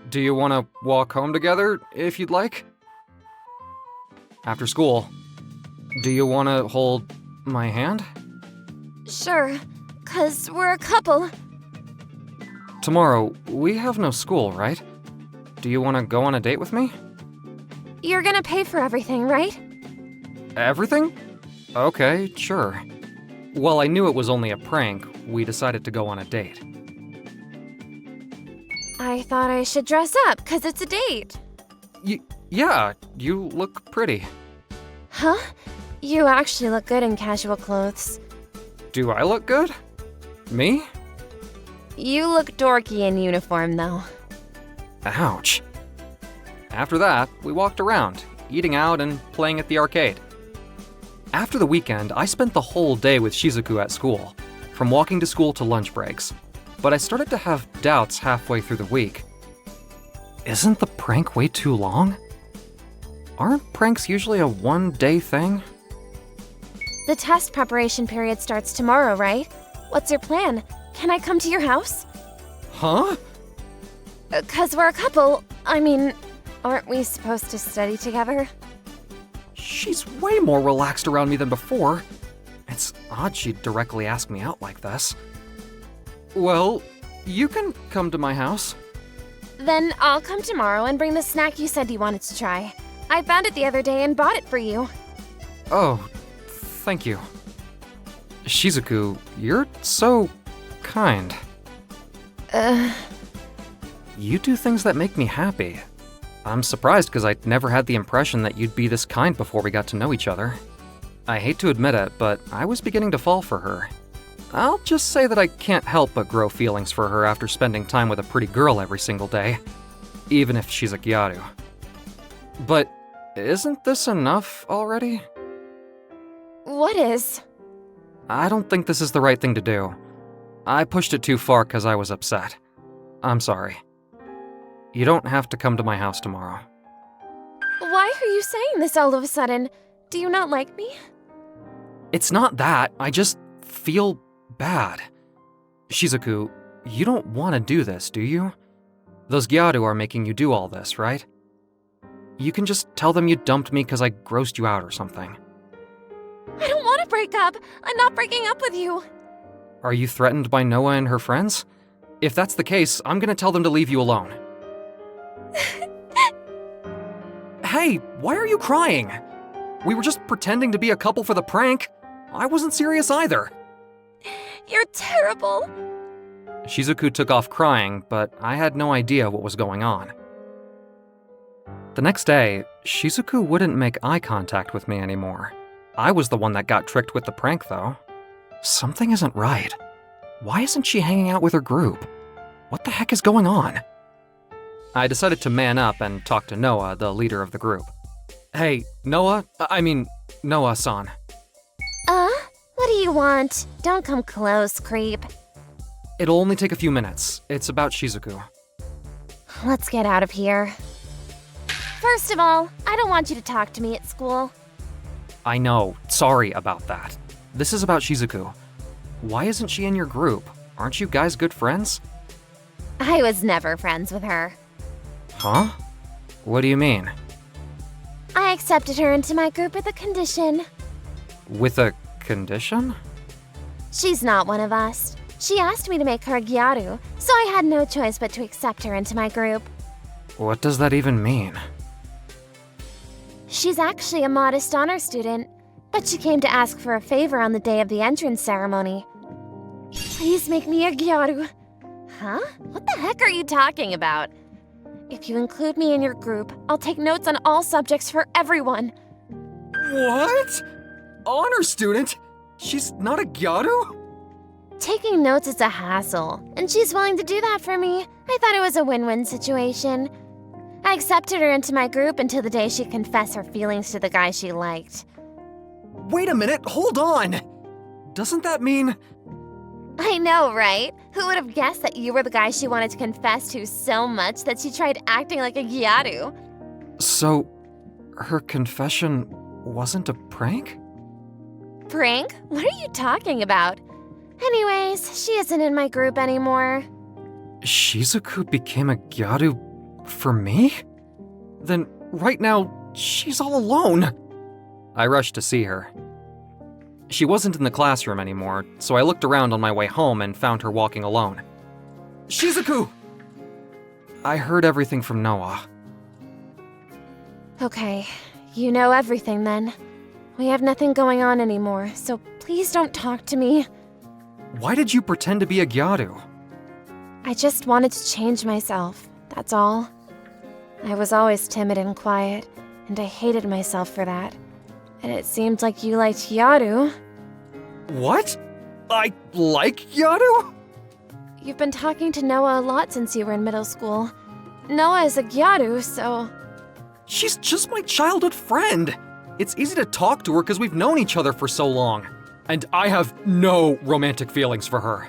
Do you want to walk home together, if you'd like? After school. Do you want to hold my hand? Sure, 'cause we're a couple. Tomorrow, we have no school, right? Do you want to go on a date with me? You're gonna pay for everything, right? Everything? Okay, sure. Well, I knew it was only a prank. We decided to go on a date. I thought I should dress up, 'cause it's a date. Yeah, you look pretty. Huh? You actually look good in casual clothes. Do I look good? Me? You look dorky in uniform, though. Ouch. After that, we walked around, eating out and playing at the arcade. After the weekend, I spent the whole day with Shizuku at school, from walking to school to lunch breaks. But I started to have doubts halfway through the week. Isn't the prank way too long? Aren't pranks usually a one-day thing? The test preparation period starts tomorrow, right? What's your plan? Can I come to your house? Huh? 'Cause we're a couple. I mean, aren't we supposed to study together? She's way more relaxed around me than before. It's odd she'd directly ask me out like this. Well, you can come to my house. Then I'll come tomorrow and bring the snack you said you wanted to try. I found it the other day and bought it for you. Oh, thank you. Shizuku, you're so kind. You do things that make me happy. I'm surprised because I never had the impression that you'd be this kind before we got to know each other. I hate to admit it, but I was beginning to fall for her. I'll just say that I can't help but grow feelings for her after spending time with a pretty girl every single day, even if she's a gyaru. But isn't this enough already? What is? I don't think this is the right thing to do. I pushed it too far because I was upset. I'm sorry. You don't have to come to my house tomorrow. Why are you saying this all of a sudden? Do you not like me? It's not that, I just feel bad. Shizuku, you don't want to do this, do you? Those gyaru are making you do all this, right? You can just tell them you dumped me because I grossed you out or something. I don't want to break up. I'm not breaking up with you. Are you threatened by Noah and her friends? If that's the case, I'm gonna tell them to leave you alone. Hey, why are you crying? We were just pretending to be a couple for the prank. I wasn't serious either. You're terrible. Shizuku took off crying, but I had no idea what was going on. The next day, Shizuku wouldn't make eye contact with me anymore. I was the one that got tricked with the prank, though. Something isn't right. Why isn't she hanging out with her group? What the heck is going on? I decided to man up and talk to Noah, the leader of the group. Hey, Noah-san. What do you want? Don't come close, creep. It'll only take a few minutes. It's about Shizuku. Let's get out of here. First of all, I don't want you to talk to me at school. I know, sorry about that. This is about Shizuku. Why isn't she in your group? Aren't you guys good friends? I was never friends with her. Huh? What do you mean? I accepted her into my group with a condition. With a condition? She's not one of us. She asked me to make her a gyaru, so I had no choice but to accept her into my group. What does that even mean? She's actually a modest honor student, but she came to ask for a favor on the day of the entrance ceremony. Please make me a gyaru. Huh? What the heck are you talking about? If you include me in your group, I'll take notes on all subjects for everyone. What? Honor student? She's not a gyaru? Taking notes is a hassle, and she's willing to do that for me. I thought it was a win-win situation. I accepted her into my group until the day she confessed her feelings to the guy she liked. Wait a minute, hold on! Doesn't that mean... I know, right? Who would have guessed that you were the guy she wanted to confess to so much that she tried acting like a gyaru? So, her confession wasn't a prank? Prank? What are you talking about? Anyways, she isn't in my group anymore. Shizuku became a gyaru for me? Then, right now, she's all alone. I rushed to see her. She wasn't in the classroom anymore, so I looked around on my way home and found her walking alone. Shizuku! I heard everything from Noah. Okay, you know everything then. We have nothing going on anymore, so please don't talk to me. Why did you pretend to be a gyaru? I just wanted to change myself, that's all. I was always timid and quiet, and I hated myself for that. And it seemed like you liked gyaru. What? I like gyaru? You've been talking to Noah a lot since you were in middle school. Noah is a gyaru, so... She's just my childhood friend. It's easy to talk to her because we've known each other for so long. And I have no romantic feelings for her.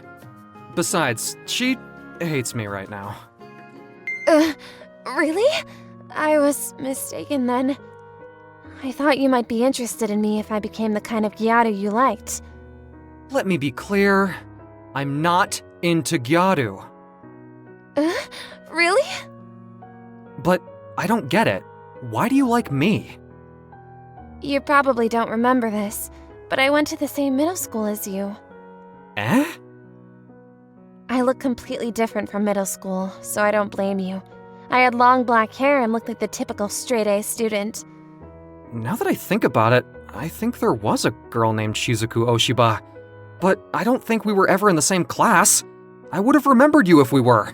Besides, she hates me right now. Really? I was mistaken then. I thought you might be interested in me if I became the kind of gyaru you liked. Let me be clear. I'm not into gyaru. Really? But I don't get it. Why do you like me? You probably don't remember this, but I went to the same middle school as you. Eh? I look completely different from middle school, so I don't blame you. I had long black hair and looked like the typical straight-A student. Now that I think about it, I think there was a girl named Shizuku Oshiba. But I don't think we were ever in the same class. I would have remembered you if we were.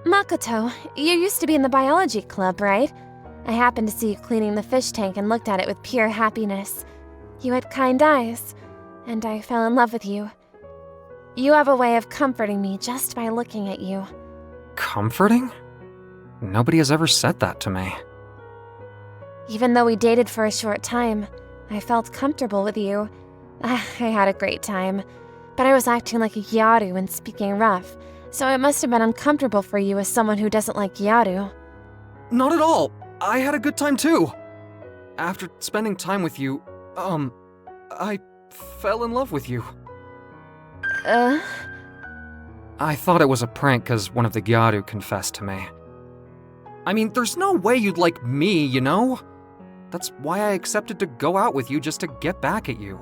Makoto, you used to be in the biology club, right? I happened to see you cleaning the fish tank and looked at it with pure happiness. You had kind eyes, and I fell in love with you. You have a way of comforting me just by looking at you. Comforting? Nobody has ever said that to me. Even though we dated for a short time, I felt comfortable with you. I had a great time, but I was acting like a Gyaru and speaking rough, so it must have been uncomfortable for you as someone who doesn't like Gyaru. Not at all. I had a good time too. After spending time with you, I fell in love with you. I thought it was a prank because one of the Gyaru confessed to me. I mean, there's no way you'd like me, you know? That's why I accepted to go out with you just to get back at you.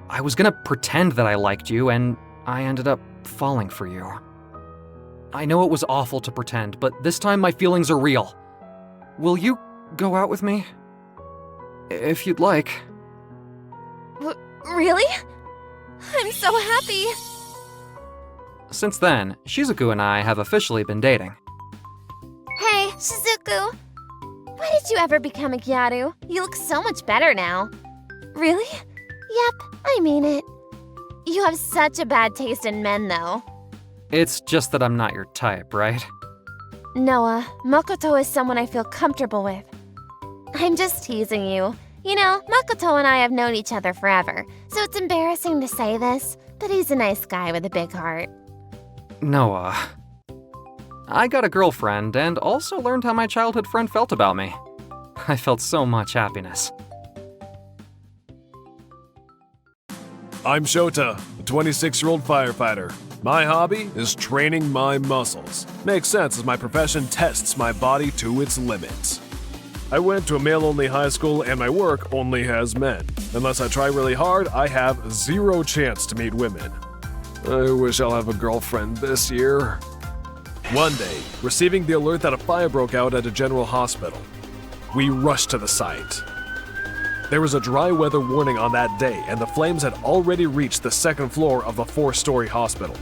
I was gonna pretend that I liked you, and I ended up falling for you. I know it was awful to pretend, but this time my feelings are real. Will you go out with me? If you'd like. Really? I'm so happy! Since then, Shizuku and I have officially been dating. Hey, Shizuku! Why did you ever become a Gyaru? You look so much better now. Really? Yep, I mean it. You have such a bad taste in men, though. It's just that I'm not your type, right? Noah, Makoto is someone I feel comfortable with. I'm just teasing you. You know, Makoto and I have known each other forever, so it's embarrassing to say this, but he's a nice guy with a big heart. Noah. I got a girlfriend and also learned how my childhood friend felt about me. I felt so much happiness. I'm Shota, a 26-year-old firefighter. My hobby is training my muscles. Makes sense as my profession tests my body to its limits. I went to a male-only high school and my work only has men. Unless I try really hard, I have zero chance to meet women. I wish I'll have a girlfriend this year. One day, receiving the alert that a fire broke out at a general hospital, we rushed to the site. There was a dry weather warning on that day, and the flames had already reached the second floor of the 4-story hospital.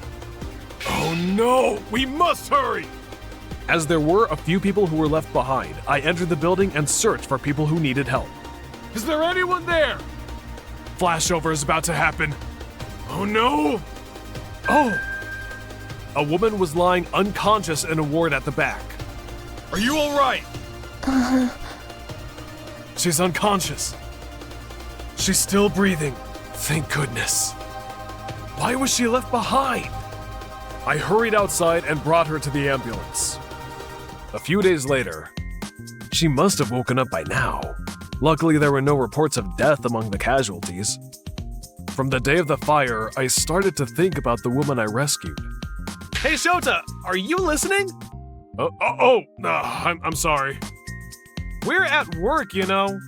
Oh no! We must hurry! As there were a few people who were left behind, I entered the building and searched for people who needed help. Is there anyone there? Flashover is about to happen. Oh no! Oh! A woman was lying unconscious in a ward at the back. Are you alright? She's unconscious. She's still breathing. Thank goodness. Why was she left behind? I hurried outside and brought her to the ambulance. A few days later, she must have woken up by now. Luckily, there were no reports of death among the casualties. From the day of the fire, I started to think about the woman I rescued. Hey Shota, are you listening? I'm sorry. We're at work, you know.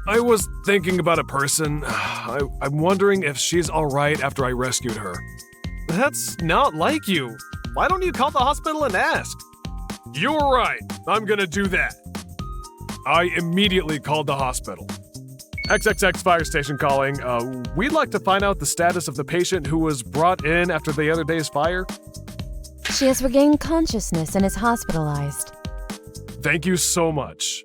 I was thinking about a person. I'm wondering if she's alright after I rescued her. That's not like you. Why don't you call the hospital and ask? You're right. I'm gonna do that. I immediately called the hospital. XXX fire station calling. We'd like to find out the status of the patient who was brought in after the other day's fire. She has regained consciousness and is hospitalized. Thank you so much.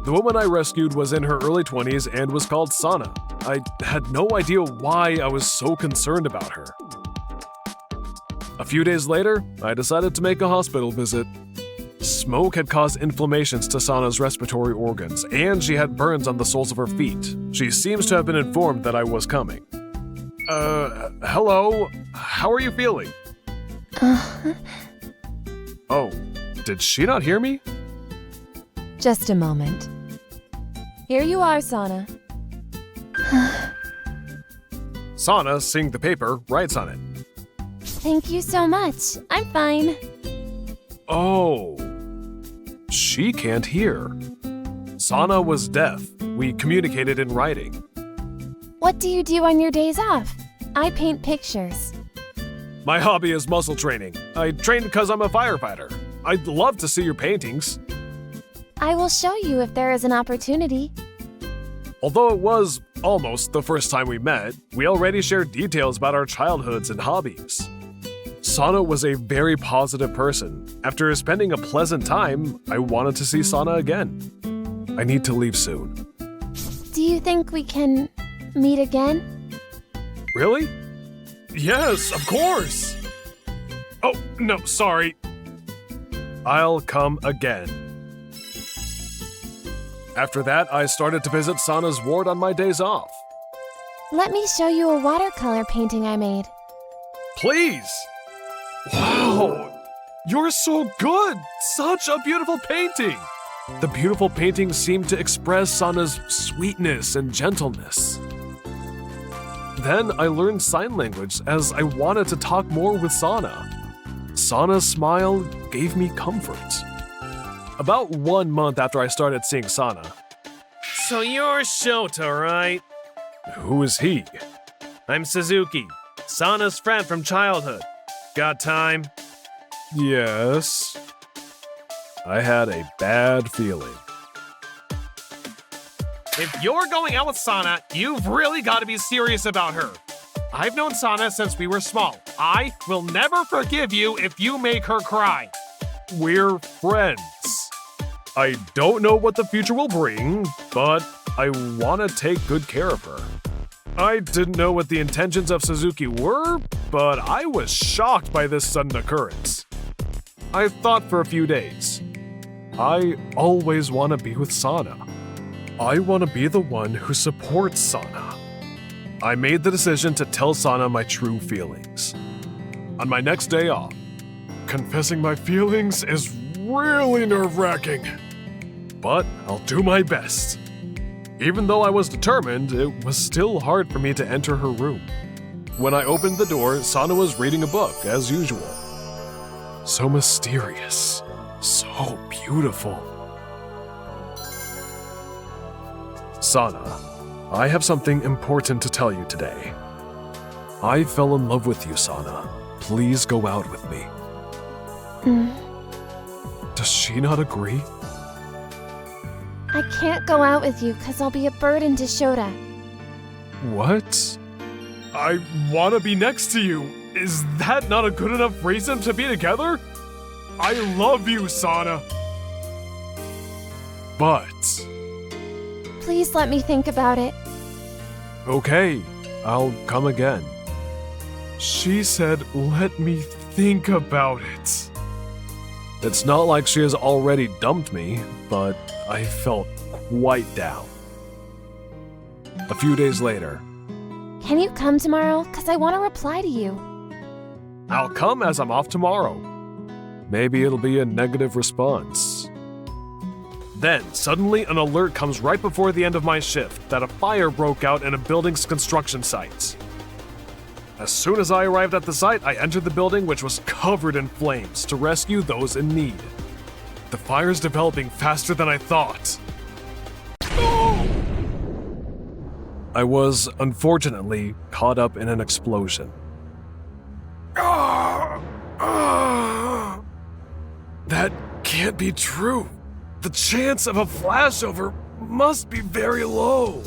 The woman I rescued was in her early 20s and was called Sana. I had no idea why I was so concerned about her. A few days later, I decided to make a hospital visit. Smoke had caused inflammations to Sana's respiratory organs, and she had burns on the soles of her feet. She seems to have been informed that I was coming. Hello? How are you feeling? Oh, did she not hear me? Just a moment. Here you are, Sana. Sana, seeing the paper, writes on it. Thank you so much. I'm fine. Oh, she can't hear. Sana was deaf. We communicated in writing. What do you do on your days off? I paint pictures. My hobby is muscle training. I train because I'm a firefighter. I'd love to see your paintings. I will show you if there is an opportunity. Although it was almost the first time we met, we already shared details about our childhoods and hobbies. Sana was a very positive person. After spending a pleasant time, I wanted to see Sana again. I need to leave soon. Do you think we can meet again? Really? Yes, of course! Oh, no, sorry. I'll come again. After that, I started to visit Sana's ward on my days off. Let me show you a watercolor painting I made. Please! Wow! You're so good! Such a beautiful painting! The beautiful painting seemed to express Sana's sweetness and gentleness. Then I learned sign language as I wanted to talk more with Sana. Sana's smile gave me comfort. About 1 month after I started seeing Sana. So you're Shota, right? Who is he? I'm Suzuki, Sana's friend from childhood. Got time? Yes. I had a bad feeling. If you're going out with Sana, you've really got to be serious about her. I've known Sana since we were small. I will never forgive you if you make her cry. We're friends. I don't know what the future will bring, but I want to take good care of her. I didn't know what the intentions of Suzuki were, but I was shocked by this sudden occurrence. I thought for a few days. I always want to be with Sana. I want to be the one who supports Sana. I made the decision to tell Sana my true feelings. On my next day off, confessing my feelings is really nerve-wracking. But I'll do my best. Even though I was determined, it was still hard for me to enter her room. When I opened the door, Sana was reading a book, as usual. So mysterious. So beautiful. Sana, I have something important to tell you today. I fell in love with you, Sana. Please go out with me. Does she not agree? I can't go out with you because I'll be a burden to Shota. What? I want to be next to you. Is that not a good enough reason to be together? I love you, Sana. But... Please let me think about it. Okay, I'll come again. She said, let me think about it. It's not like she has already dumped me, but I felt quite down. A few days later. Can you come tomorrow? Because I want to reply to you. I'll come as I'm off tomorrow. Maybe it'll be a negative response. Then, suddenly an alert comes right before the end of my shift that a fire broke out in a building's construction site. As soon as I arrived at the site, I entered the building, which was covered in flames, to rescue those in need. The fire's developing faster than I thought. I was, unfortunately, caught up in an explosion. That can't be true. The chance of a flashover must be very low.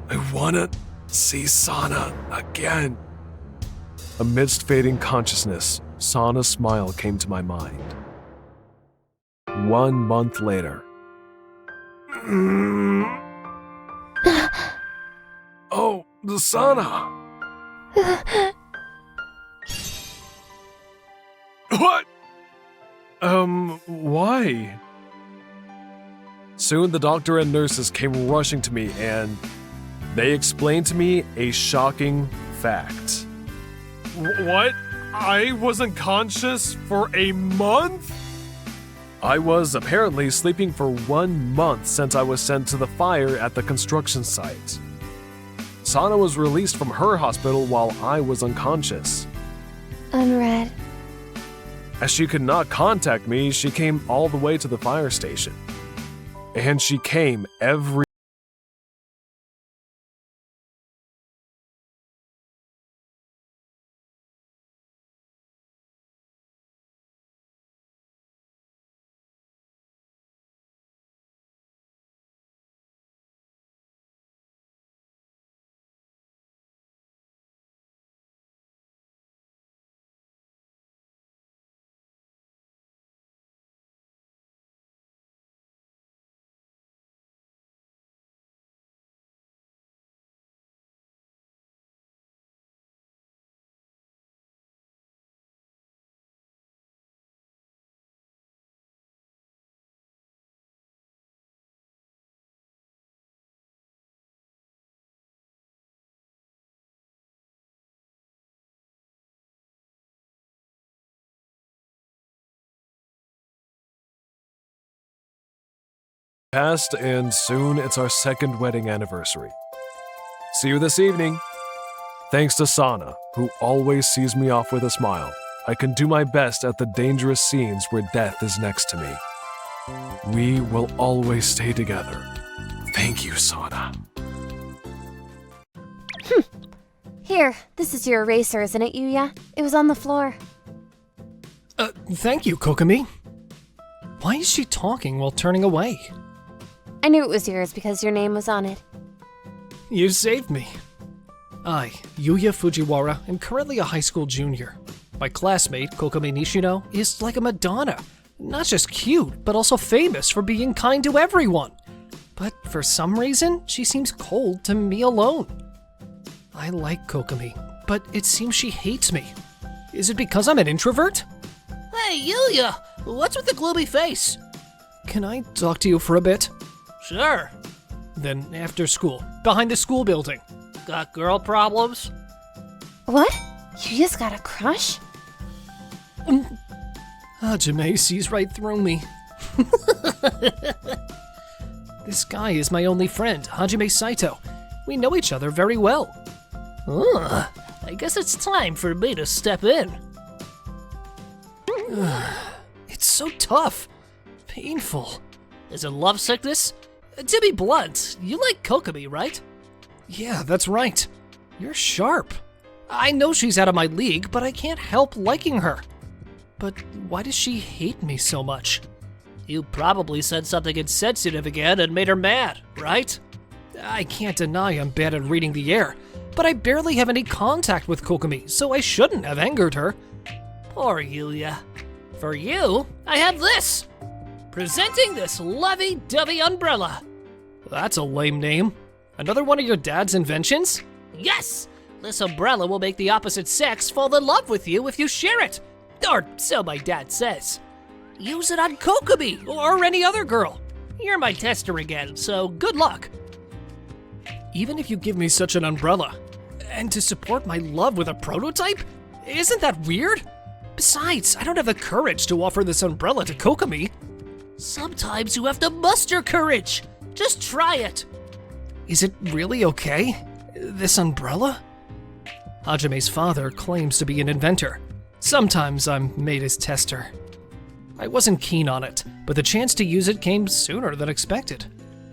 I wanna see Sana again. Amidst fading consciousness, Sana's smile came to my mind. 1 month later. Oh, the Sana! What? Why? Soon the doctor and nurses came rushing to me and they explained to me a shocking fact. What? I wasn't conscious for a month? I was apparently sleeping for 1 month since I was sent to the fire at the construction site. Sana was released from her hospital while I was unconscious. Unread. As she could not contact me, she came all the way to the fire station. And she came every passed, and soon it's our second wedding anniversary. See you this evening. Thanks to Sana, who always sees me off with a smile, I can do my best at the dangerous scenes where death is next to me. We will always stay together. Thank you, Sana. Here, this is your eraser, isn't it, Yuya? It was on the floor. Thank you, Kokomi. Why is she talking while turning away? I knew it was yours because your name was on it. You saved me. I, Yuya Fujiwara, am currently a high school junior. My classmate, Kokomi Nishino, is like a Madonna. Not just cute, but also famous for being kind to everyone. But for some reason, she seems cold to me alone. I like Kokomi, but it seems she hates me. Is it because I'm an introvert? Hey, Yuya! What's with the gloomy face? Can I talk to you for a bit? Sure. Then after school, behind the school building. Got girl problems? What? Yuya's got a crush? Hajime sees right through me. This guy is my only friend, Hajime Saito. We know each other very well. I guess it's time for me to step in. It's so tough. Painful. Is it love sickness? To be blunt, you like Kokomi, right? Yeah, that's right. You're sharp. I know she's out of my league, but I can't help liking her. But why does she hate me so much? You probably said something insensitive again and made her mad, right? I can't deny I'm bad at reading the air, but I barely have any contact with Kokomi, so I shouldn't have angered her. Poor Yuya. For you, I have this! Presenting this lovey-dovey umbrella. That's a lame name. Another one of your dad's inventions? Yes! This umbrella will make the opposite sex fall in love with you if you share it. Or so my dad says. Use it on Kokomi or any other girl. You're my tester again, so good luck. Even if you give me such an umbrella, and to support my love with a prototype? Isn't that weird? Besides, I don't have the courage to offer this umbrella to Kokomi. Sometimes you have to muster courage. Just try it. Is it really okay? This umbrella? Hajime's father claims to be an inventor. Sometimes I'm made his tester. I wasn't keen on it, but the chance to use it came sooner than expected.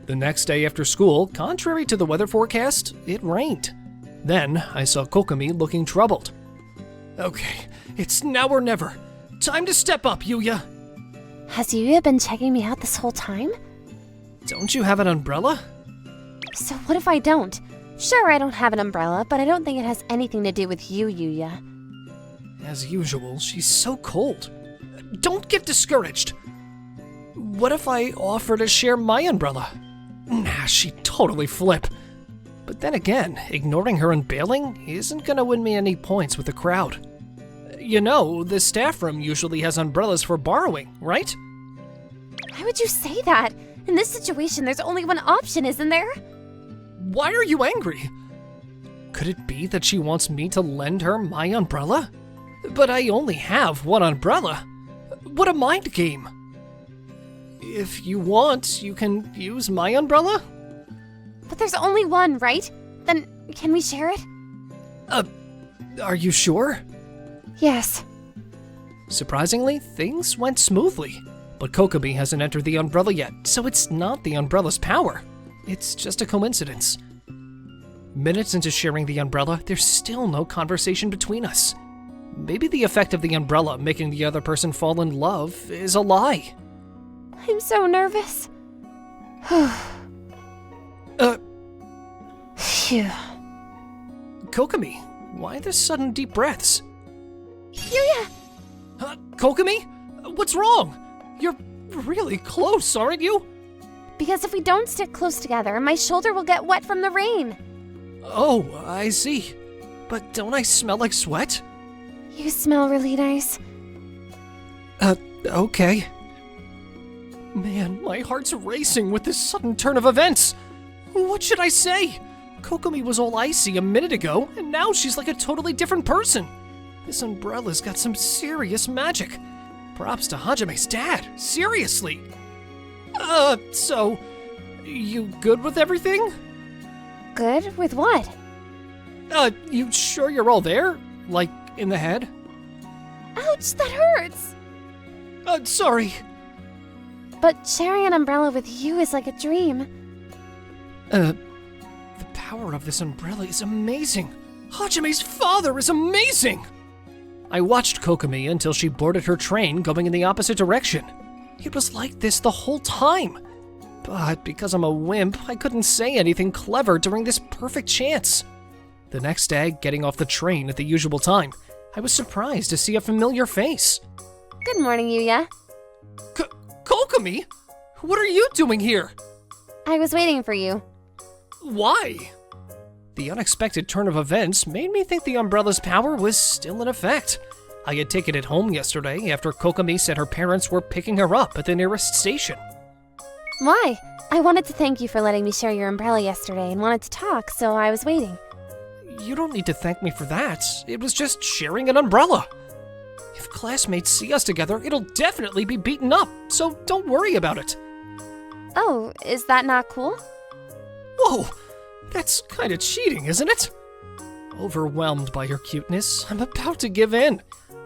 The next day after school, contrary to the weather forecast, it rained. Then I saw Kokomi looking troubled. Okay, it's now or never. Time to step up, Yuya. Has Yuya been checking me out this whole time? Don't you have an umbrella? So what if I don't? Sure, I don't have an umbrella, but I don't think it has anything to do with you, Yuya. As usual, she's so cold. Don't get discouraged. What if I offer to share my umbrella? Nah, she'd totally flip. But then again, ignoring her and bailing isn't gonna win me any points with the crowd. You know, the staff room usually has umbrellas for borrowing, right? Why would you say that? In this situation, there's only one option, isn't there? Why are you angry? Could it be that she wants me to lend her my umbrella? But I only have one umbrella. What a mind game. If you want, you can use my umbrella? But there's only one, right? Then can we share it? Are you sure? Yes. Surprisingly, things went smoothly. But Kokomi hasn't entered the umbrella yet, so it's not the umbrella's power. It's just a coincidence. Minutes into sharing the umbrella, there's still no conversation between us. Maybe the effect of the umbrella making the other person fall in love is a lie. I'm so nervous. Phew. Kokomi, why the sudden deep breaths? Yuya! Kokomi? What's wrong? You're really close, aren't you? Because if we don't stick close together, my shoulder will get wet from the rain. Oh, I see. But don't I smell like sweat? You smell really nice. Okay. Man, my heart's racing with this sudden turn of events. What should I say? Kokomi was all icy a minute ago, and now she's like a totally different person. This umbrella's got some serious magic. Props to Hajime's dad, seriously. So, You good with everything? Good? With what? You sure you're all there? Like, in the head? Ouch, that hurts! Sorry. But sharing an umbrella with you is like a dream. The power of this umbrella is amazing. Hajime's father is amazing! I watched Kokomi until she boarded her train going in the opposite direction. It was like this the whole time. But because I'm a wimp, I couldn't say anything clever during this perfect chance. The next day, getting off the train at the usual time, I was surprised to see a familiar face. Good morning, Yuya. Kokomi? What are you doing here? I was waiting for you. Why? The unexpected turn of events made me think the umbrella's power was still in effect. I had taken it home yesterday after Kokomi said her parents were picking her up at the nearest station. Why? I wanted to thank you for letting me share your umbrella yesterday and wanted to talk, so I was waiting. You don't need to thank me for that. It was just sharing an umbrella. If classmates see us together, it'll definitely be beaten up, so don't worry about it. Oh, is that not cool? Whoa, that's kind of cheating, isn't it? Overwhelmed by her cuteness, I'm about to give in.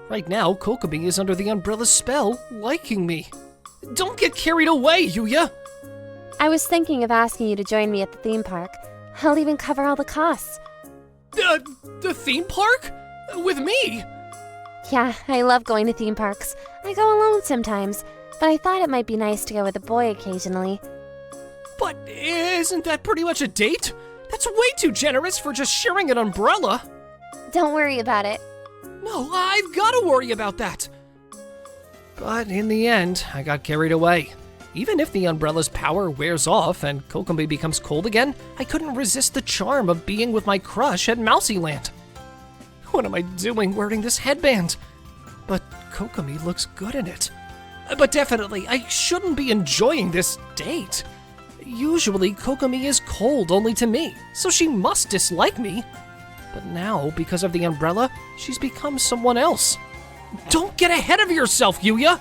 Right now, Kokomi is under the umbrella's spell, liking me. Don't get carried away, Yuya! I was thinking of asking you to join me at the theme park. I'll even cover all the costs. The theme park? With me? Yeah, I love going to theme parks. I go alone sometimes, but I thought it might be nice to go with a boy occasionally. But isn't that pretty much a date? That's way too generous for just sharing an umbrella. Don't worry about it. No, I've got to worry about that. But in the end, I got carried away. Even if the umbrella's power wears off and Kokomi becomes cold again, I couldn't resist the charm of being with my crush at Mousieland. What am I doing wearing this headband? But Kokomi looks good in it. But definitely, I shouldn't be enjoying this date. Usually, Kokomi is cold only to me, so she must dislike me. But now, because of the umbrella, she's become someone else. Don't get ahead of yourself, Yuya!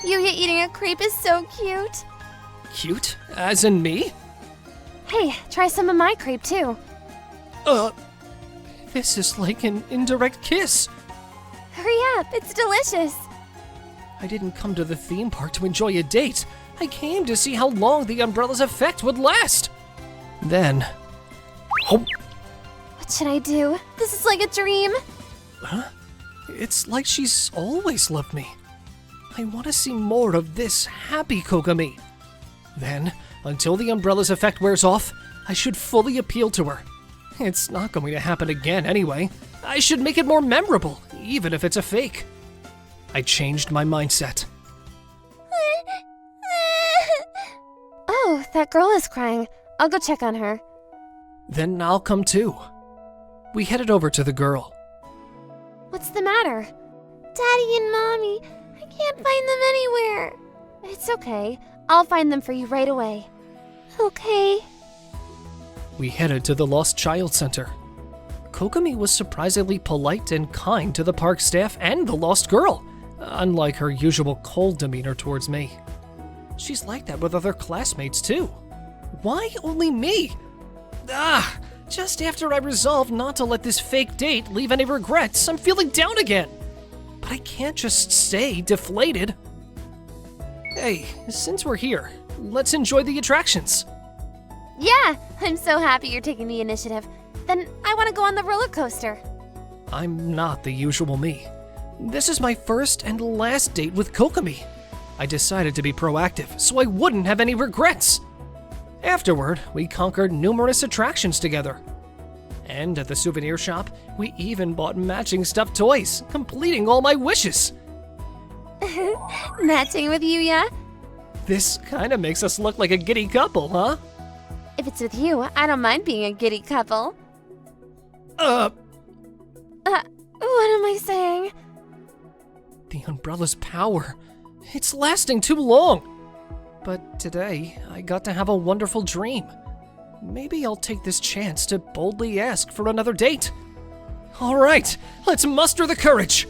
Yuya eating a crepe is so cute. Cute? As in me? Hey, try some of my crepe too. This is like an indirect kiss. Hurry up, it's delicious. I didn't come to the theme park to enjoy a date. I came to see how long the umbrella's effect would last. Then... Oh! What should I do? This is like a dream. Huh? It's like she's always loved me. I want to see more of this happy Kokomi. Then, until the umbrella's effect wears off, I should fully appeal to her. It's not going to happen again anyway. I should make it more memorable, even if it's a fake. I changed my mindset. Oh, that girl is crying. I'll go check on her. Then I'll come too. We headed over to the girl. What's the matter? Daddy and Mommy, I can't find them anywhere. It's okay. I'll find them for you right away. Okay. We headed to the Lost Child Center. Kokomi was surprisingly polite and kind to the park staff and the lost girl, unlike her usual cold demeanor towards me. She's like that with other classmates too. Why only me? Just after I resolved not to let this fake date leave any regrets, I'm feeling down again. But I can't just stay deflated. Hey, since we're here, let's enjoy the attractions. Yeah, I'm so happy you're taking the initiative. Then I want to go on the roller coaster. I'm not the usual me. This is my first and last date with Kokomi. I decided to be proactive so I wouldn't have any regrets. Afterward, we conquered numerous attractions together. And at the souvenir shop, we even bought matching stuffed toys, completing all my wishes. Matching with Yuya? This kind of makes us look like a giddy couple, huh? If it's with you, I don't mind being a giddy couple. What am I saying? The umbrella's power. It's lasting too long. But today, I got to have a wonderful dream. Maybe I'll take this chance to boldly ask for another date. All right, let's muster the courage.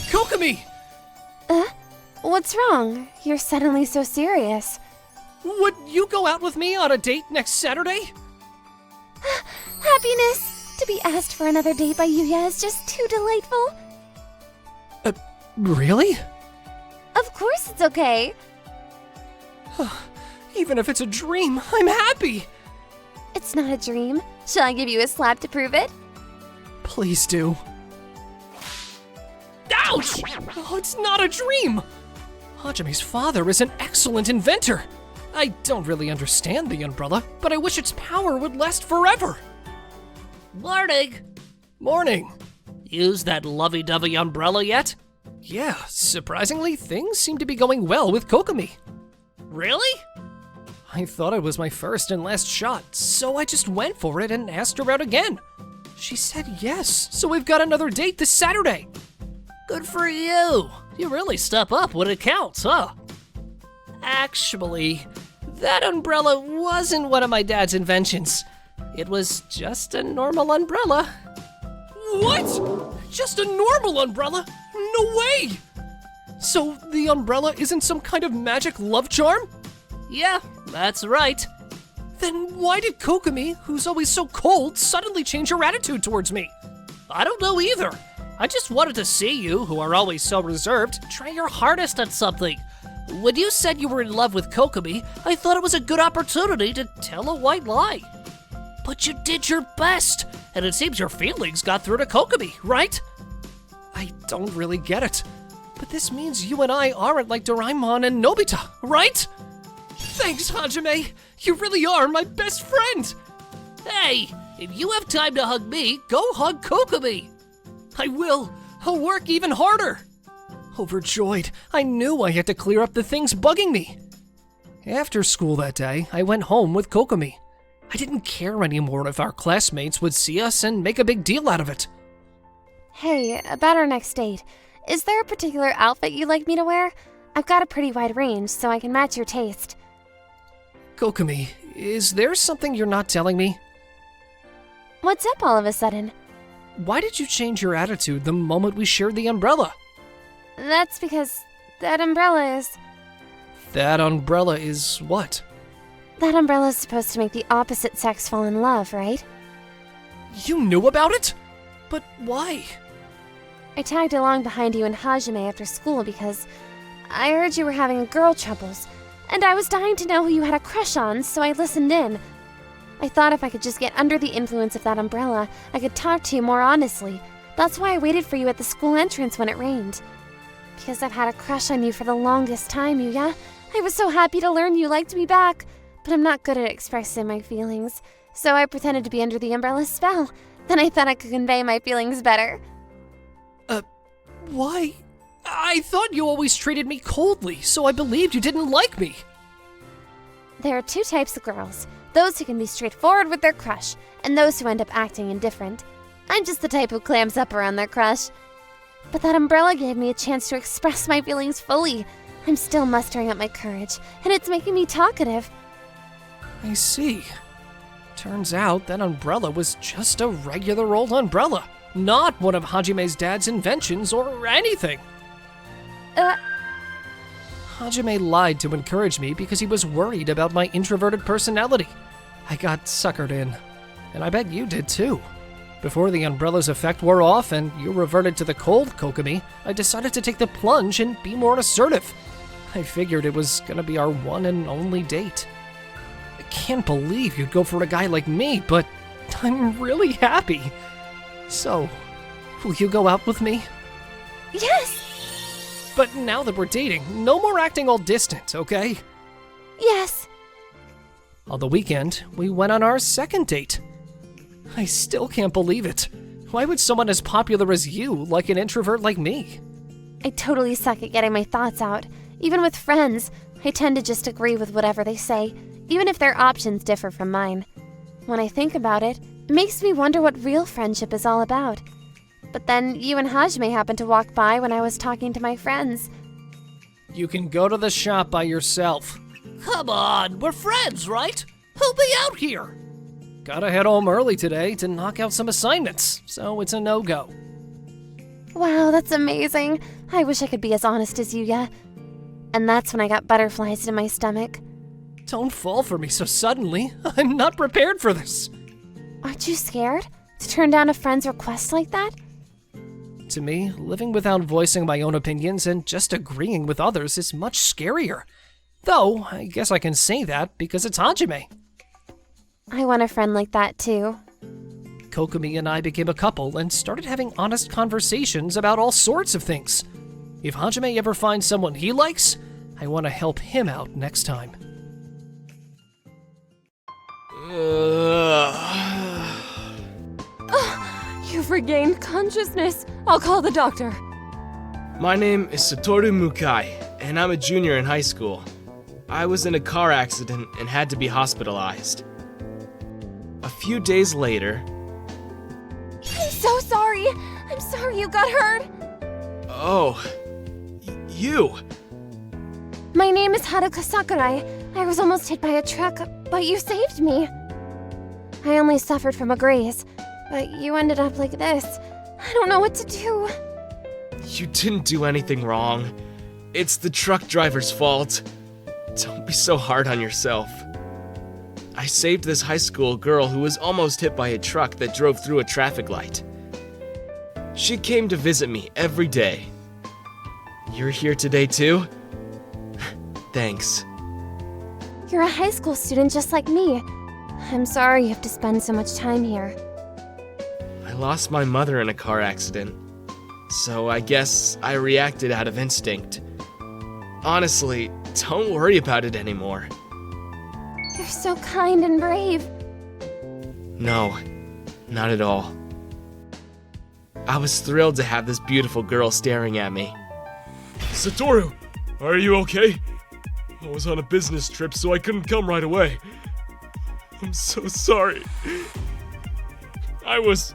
Kokomi! What's wrong? You're suddenly so serious. Would you go out with me on a date next Saturday? Happiness! To be asked for another date by Yuya is just too delightful. Really? Of course it's okay. Even if it's a dream, I'm happy. It's not a dream. Shall I give you a slap to prove it? Please do. Ouch! Oh, it's not a dream! Hajame's father is an excellent inventor. I don't really understand the umbrella, but I wish its power would last forever. Morning. Morning. Use that lovey-dovey umbrella yet? Yeah, surprisingly, things seem to be going well with Kokomi. Really? I thought it was my first and last shot, so I just went for it and asked her out again. She said yes, so we've got another date this Saturday. Good for you. You really step up when it counts, huh? Actually, that umbrella wasn't one of my dad's inventions. It was just a normal umbrella. What? Just a normal umbrella? No way! So the umbrella isn't some kind of magic love charm? Yeah, that's right. Then why did Kokomi, who's always so cold, suddenly change her attitude towards me? I don't know either. I just wanted to see you, who are always so reserved, try your hardest at something. When you said you were in love with Kokomi, I thought it was a good opportunity to tell a white lie. But you did your best, and it seems your feelings got through to Kokomi, right? I don't really get it. But this means you and I aren't like Doraemon and Nobita, right? Thanks, Hajime. You really are my best friend. Hey, if you have time to hug me, go hug Kokomi. I will. I'll work even harder. Overjoyed, I knew I had to clear up the things bugging me. After school that day, I went home with Kokomi. I didn't care anymore if our classmates would see us and make a big deal out of it. Hey, about our next date. Is there a particular outfit you'd like me to wear? I've got a pretty wide range, so I can match your taste. Kokomi, is there something you're not telling me? What's up all of a sudden? Why did you change your attitude the moment we shared the umbrella? That's because that umbrella is... That umbrella is what? That umbrella is supposed to make the opposite sex fall in love, right? You knew about it? But why? I tagged along behind you and Hajime after school because I heard you were having girl troubles, and I was dying to know who you had a crush on, so I listened in. I thought if I could just get under the influence of that umbrella, I could talk to you more honestly. That's why I waited for you at the school entrance when it rained. Because I've had a crush on you for the longest time, Yuya. I was so happy to learn you liked me back, but I'm not good at expressing my feelings, so I pretended to be under the umbrella's spell. Then I thought I could convey my feelings better. Why? I thought you always treated me coldly, so I believed you didn't like me. There are two types of girls. Those who can be straightforward with their crush, and those who end up acting indifferent. I'm just the type who clams up around their crush. But that umbrella gave me a chance to express my feelings fully. I'm still mustering up my courage, and it's making me talkative. I see. Turns out that umbrella was just a regular old umbrella, not one of Hajime's dad's inventions or anything. Hajime lied to encourage me because he was worried about my introverted personality. I got suckered in, and I bet you did too. Before the umbrella's effect wore off and you reverted to the cold Kokomi, I decided to take the plunge and be more assertive. I figured it was gonna be our one and only date. I can't believe you'd go for a guy like me, but I'm really happy. So, will you go out with me? Yes! But now that we're dating, no more acting all distant, okay? Yes! On the weekend, we went on our second date. I still can't believe it. Why would someone as popular as you like an introvert like me? I totally suck at getting my thoughts out. Even with friends, I tend to just agree with whatever they say, even if their options differ from mine. When I think about it, it makes me wonder what real friendship is all about. But then you and Hajime happened to walk by when I was talking to my friends. You can go to the shop by yourself. Come on, we're friends, right? Help me out here. Gotta head home early today to knock out some assignments, so it's a no-go. Wow, that's amazing. I wish I could be as honest as Yuya. And that's when I got butterflies in my stomach. Don't fall for me so suddenly. I'm not prepared for this. Aren't you scared to turn down a friend's request like that? To me, living without voicing my own opinions and just agreeing with others is much scarier. Though, I guess I can say that because it's Hajime. I want a friend like that too. Kokumi and I became a couple and started having honest conversations about all sorts of things. If Hajime ever finds someone he likes, I want to help him out next time. You've regained consciousness. I'll call the doctor. My name is Satoru Mukai, and I'm a junior in high school. I was in a car accident and had to be hospitalized. A few days later... I'm so sorry. I'm sorry you got hurt. Oh, you. My name is Haruka Sakurai. I was almost hit by a truck, but you saved me. I only suffered from a graze, but you ended up like this. I don't know what to do. You didn't do anything wrong. It's the truck driver's fault. Don't be so hard on yourself. I saved this high school girl who was almost hit by a truck that drove through a traffic light. She came to visit me every day. You're here today too? Thanks. You're a high school student just like me. I'm sorry you have to spend so much time here. I lost my mother in a car accident, so I guess I reacted out of instinct. Honestly, don't worry about it anymore. You're so kind and brave. No, not at all. I was thrilled to have this beautiful girl staring at me. Satoru, are you okay? I was on a business trip, so I couldn't come right away. I'm so sorry. I was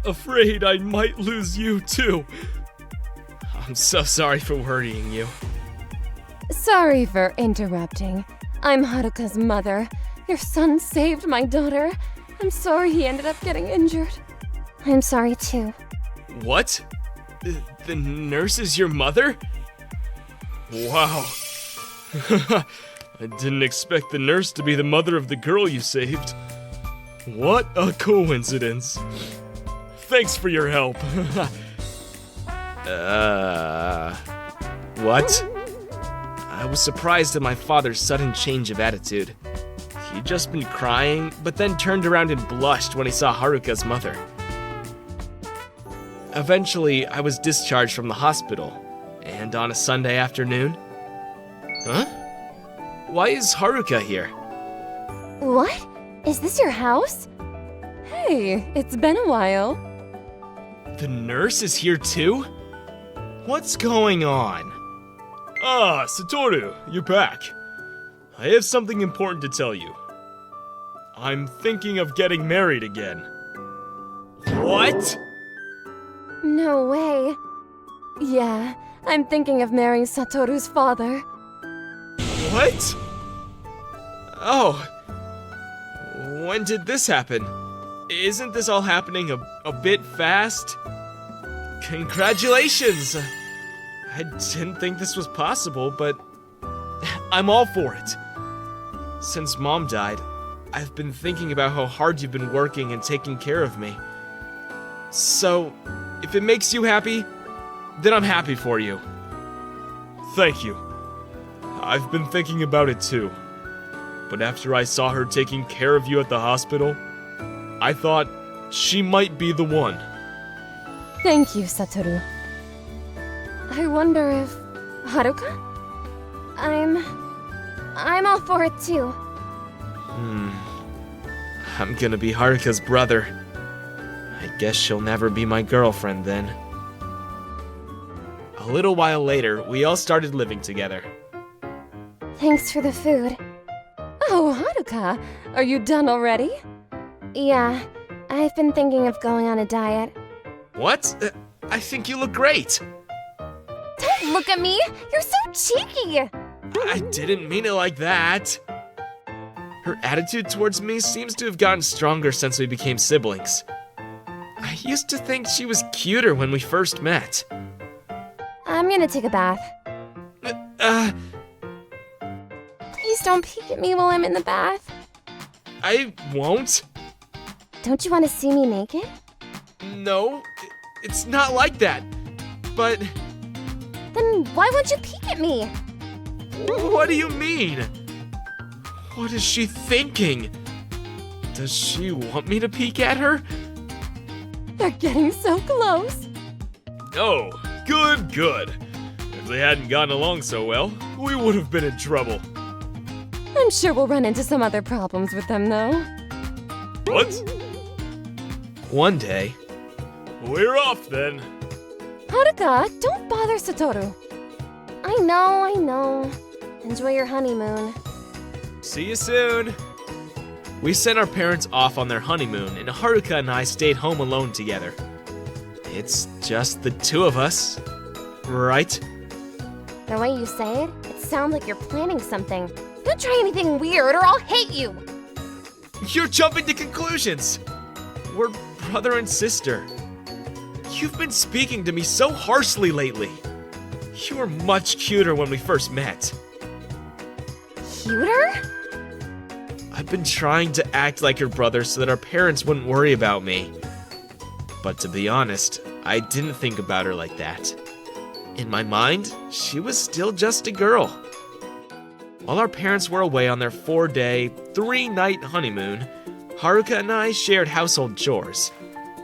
afraid I might lose you too. I'm so sorry for worrying you. Sorry for interrupting. I'm Haruka's mother. Your son saved my daughter. I'm sorry he ended up getting injured. I'm sorry too. What? The nurse is your mother? Wow. I didn't expect the nurse to be the mother of the girl you saved. What a coincidence. Thanks for your help. What? I was surprised at my father's sudden change of attitude. He'd just been crying, but then turned around and blushed when he saw Haruka's mother. Eventually, I was discharged from the hospital, and on a Sunday afternoon... Huh? Why is Haruka here? What? Is this your house? Hey, it's been a while. The nurse is here too? What's going on? Ah, Satoru, you're back. I have something important to tell you. I'm thinking of getting married again. What? No way. Yeah, I'm thinking of marrying Satoru's father. What? Oh. When did this happen? Isn't this all happening a bit fast? Congratulations! I didn't think this was possible, but I'm all for it. Since Mom died, I've been thinking about how hard you've been working and taking care of me. So, if it makes you happy, then I'm happy for you. Thank you. I've been thinking about it too. But after I saw her taking care of you at the hospital, I thought she might be the one. Thank you, Satoru. I wonder if... Haruka? I'm all for it too. I'm gonna be Haruka's brother. I guess she'll never be my girlfriend then. A little while later, we all started living together. Thanks for the food. Oh, Haruka, are you done already? Yeah, I've been thinking of going on a diet. What? I think you look great. Don't look at me! You're so cheeky! I didn't mean it like that. Her attitude towards me seems to have gotten stronger since we became siblings. I used to think she was cuter when we first met. I'm gonna take a bath. Please Please don't peek at me while I'm in the bath. I won't. Don't you want to see me naked? No, it's not like that. But Then why won't you peek at me? what do you mean? What is she thinking? Does she want me to peek at her? They're getting so close. Oh, good. If they hadn't gotten along so well, we would have been in trouble. I'm sure we'll run into some other problems with them, though. What? One day, we're off then. Haruka, don't bother Satoru. I know. Enjoy your honeymoon. See you soon. We sent our parents off on their honeymoon, and Haruka and I stayed home alone together. It's just the two of us, right? The way you say it sounds like you're planning something. Don't try anything weird or I'll hate you. You're jumping to conclusions. We're brother and sister. You've been speaking to me so harshly lately. You were much cuter when we first met. Cuter? I've been trying to act like your brother so that our parents wouldn't worry about me. But to be honest, I didn't think about her like that. In my mind, she was still just a girl. While our parents were away on their 4-day, 3-night honeymoon, Haruka and I shared household chores.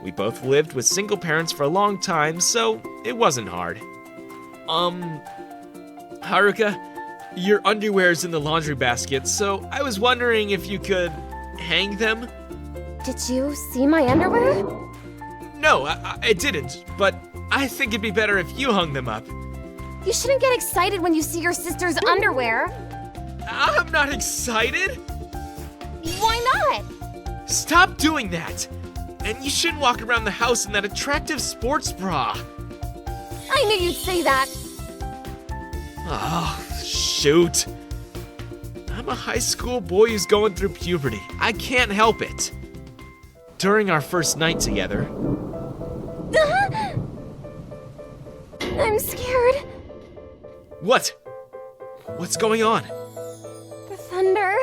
We both lived with single parents for a long time, so it wasn't hard. Haruka, your underwear's in the laundry basket, so I was wondering if you could hang them? Did you see my underwear? No, I didn't, but I think it'd be better if you hung them up. You shouldn't get excited when you see your sister's underwear. I'm not excited. Why not? Stop doing that. And you shouldn't walk around the house in that attractive sports bra. I knew you'd say that. Oh, shoot. I'm a high school boy who's going through puberty. I can't help it. During our first night together, I'm scared. What? What's going on? The thunder.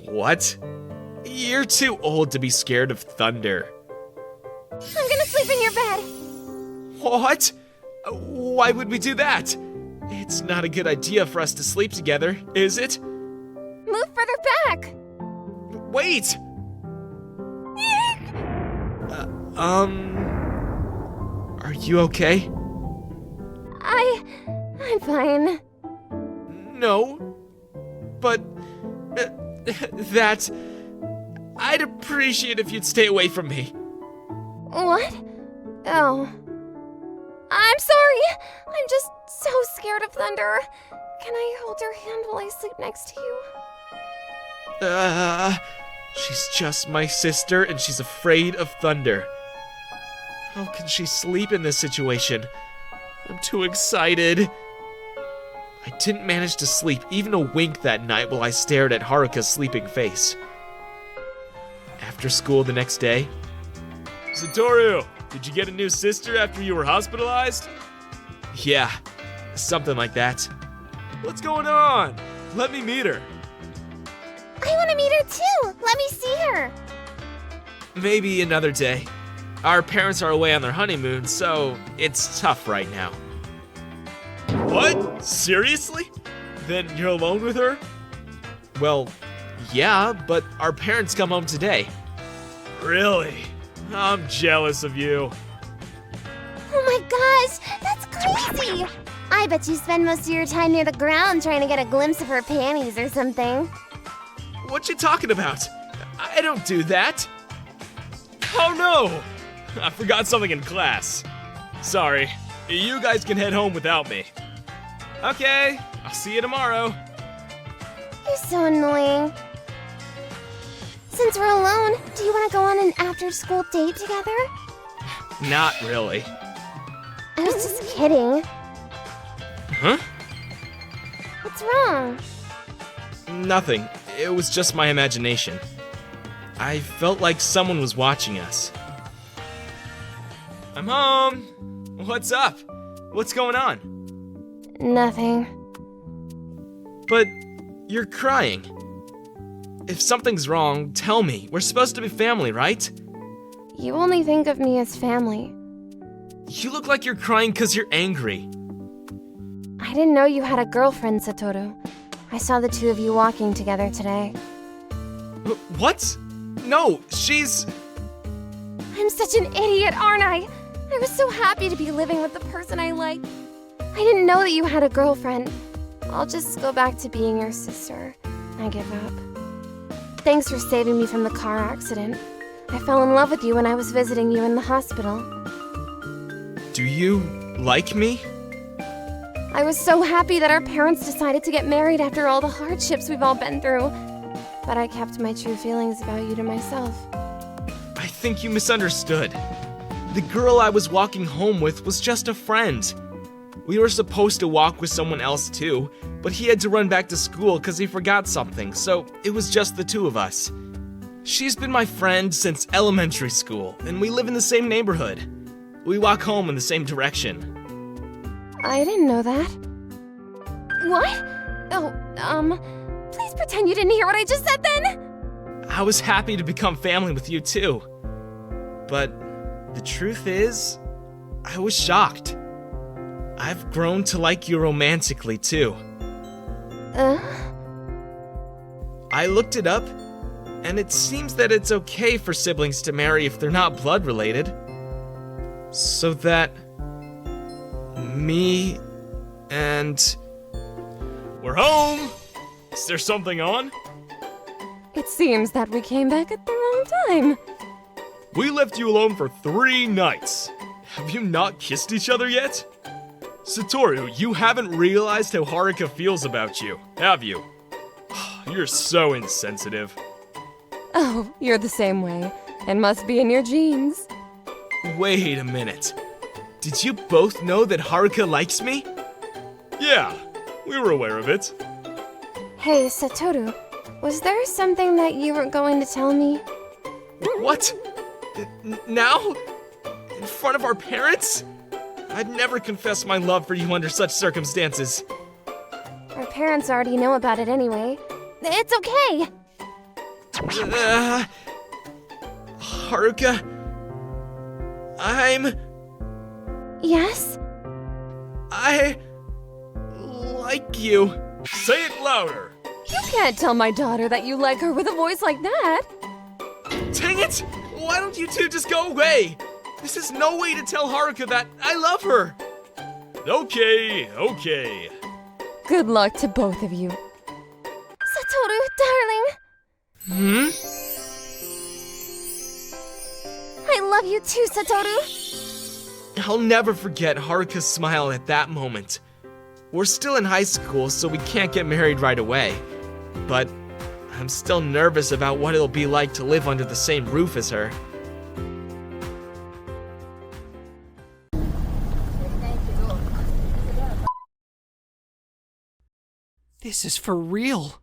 What? You're too old to be scared of thunder. I'm gonna sleep in your bed. What? Why would we do that? It's not a good idea for us to sleep together, is it? Move further back. Wait! Are you okay? I'm fine. No. But, that... I'd appreciate if you'd stay away from me. What? Oh. I'm sorry. I'm just so scared of thunder. Can I hold your hand while I sleep next to you? She's just my sister and she's afraid of thunder. How can she sleep in this situation? I'm too excited. I didn't manage to sleep even a wink that night while I stared at Haruka's sleeping face. After school the next day, Satoru, did you get a new sister after you were hospitalized? Yeah, something like that. What's going on? Let me meet her. I want to meet her too. Let me see her. Maybe another day. Our parents are away on their honeymoon, so it's tough right now. What? Seriously? Then you're alone with her? Well, yeah, but our parents come home today. Really? I'm jealous of you. Oh my gosh, that's crazy. I bet you spend most of your time near the ground trying to get a glimpse of her panties or something. What you talking about? I don't do that. Oh no! I forgot something in class. Sorry. You guys can head home without me. Okay, I'll see you tomorrow. You're so annoying. Since we're alone, do you want to go on an after-school date together? Not really. I was just kidding. Huh? What's wrong? Nothing. It was just my imagination. I felt like someone was watching us. I'm home. What's up? What's going on? Nothing. But You're crying. If something's wrong, tell me. We're supposed to be family, right? You only think of me as family. You look like you're crying because you're angry. I didn't know you had a girlfriend, Satoru. I saw the two of you walking together today. What? No, she's... I'm such an idiot, aren't I? I was so happy to be living with the person I like. I didn't know that you had a girlfriend. I'll just go back to being your sister. I give up. Thanks for saving me from the car accident. I fell in love with you when I was visiting you in the hospital. Do you like me? I was so happy that our parents decided to get married after all the hardships we've all been through. But I kept my true feelings about you to myself. I think you misunderstood. The girl I was walking home with was just a friend. We were supposed to walk with someone else too, but he had to run back to school because he forgot something, so it was just the two of us. She's been my friend since elementary school, and we live in the same neighborhood. We walk home in the same direction. I didn't know that. What? Oh, please pretend you didn't hear what I just said then! I was happy to become family with you too. But the truth is, I was shocked. I've grown to like you romantically too. I looked it up, and it seems that it's okay for siblings to marry if they're not blood related. So that me and... We're home! Is there something on? It seems that we came back at the wrong time. We left you alone for 3 nights. Have you not kissed each other yet? Satoru, you haven't realized how Haruka feels about you, have you? You're so insensitive. Oh, you're the same way. It must be in your genes. Wait a minute. Did you both know that Haruka likes me? Yeah, we were aware of it. Hey, Satoru, was there something that you were going to tell me? What? Now? In front of our parents? I'd never confess my love for you under such circumstances. Our parents already know about it anyway. It's okay. Haruka, Yes? I like you. Say it louder. You can't tell my daughter that you like her with a voice like that. Dang it! Why don't you two just go away? This is no way to tell Haruka that I love her. Okay. Good luck to both of you. Satoru, darling. I love you too, Satoru. I'll never forget Haruka's smile at that moment. We're still in high school, so we can't get married right away. But I'm still nervous about what it'll be like to live under the same roof as her. This is for real.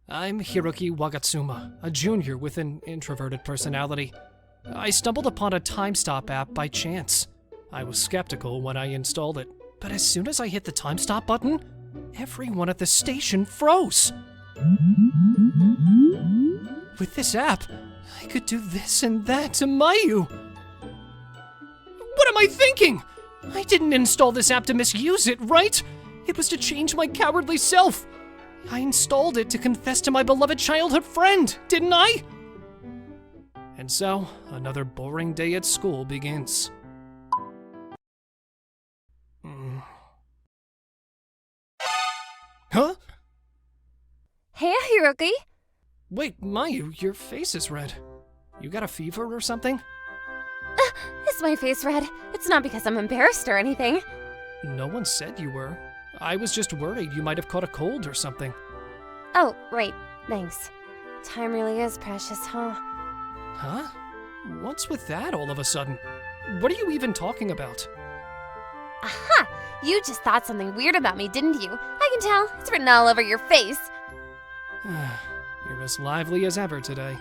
I'm Hiroki Wagatsuma, a junior with an introverted personality. I stumbled upon a time stop app by chance. I was skeptical when I installed it, but as soon as I hit the time stop button, everyone at the station froze. With this app, I could do this and that to Mayu. What am I thinking? I didn't install this app to misuse it, right? It was to change my cowardly self. I installed it to confess to my beloved childhood friend, didn't I? And so, another boring day at school begins. Huh? Hey, Hiroki. Wait, Mayu, your face is red. You got a fever or something? Is my face red? It's not because I'm embarrassed or anything. No one said you were. I was just worried you might have caught a cold or something. Oh, right. Thanks. Time really is precious, huh? Huh? What's with that all of a sudden? What are you even talking about? Aha! You just thought something weird about me, didn't you? I can tell. It's written all over your face. You're as lively as ever today.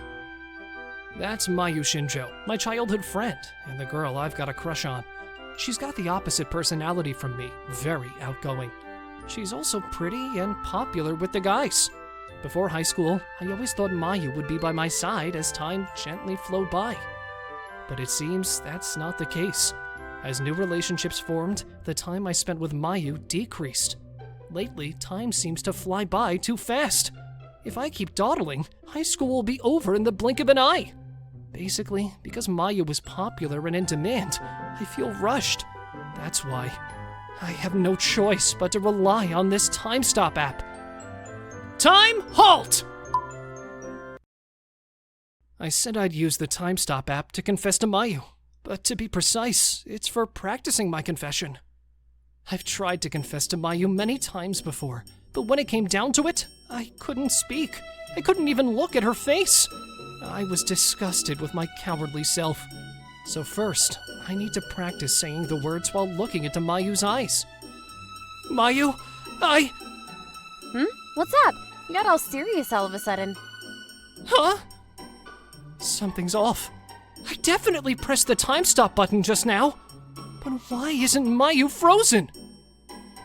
That's Mayu Shinjo, my childhood friend, and the girl I've got a crush on. She's got the opposite personality from me, very outgoing. She's also pretty and popular with the guys. Before high school, I always thought Mayu would be by my side as time gently flowed by. But it seems that's not the case. As new relationships formed, the time I spent with Mayu decreased. Lately, time seems to fly by too fast. If I keep dawdling, high school will be over in the blink of an eye. Basically, because Mayu was popular and in demand, I feel rushed. That's why I have no choice but to rely on this time stop app. Time halt! I said I'd use the time stop app to confess to Mayu, but to be precise, it's for practicing my confession. I've tried to confess to Mayu many times before, but when it came down to it, I couldn't speak. I couldn't even look at her face. I was disgusted with my cowardly self. So first, I need to practice saying the words while looking into Mayu's eyes. Mayu, What's up? You got all serious all of a sudden. Huh? Something's off. I definitely pressed the time stop button just now. But why isn't Mayu frozen?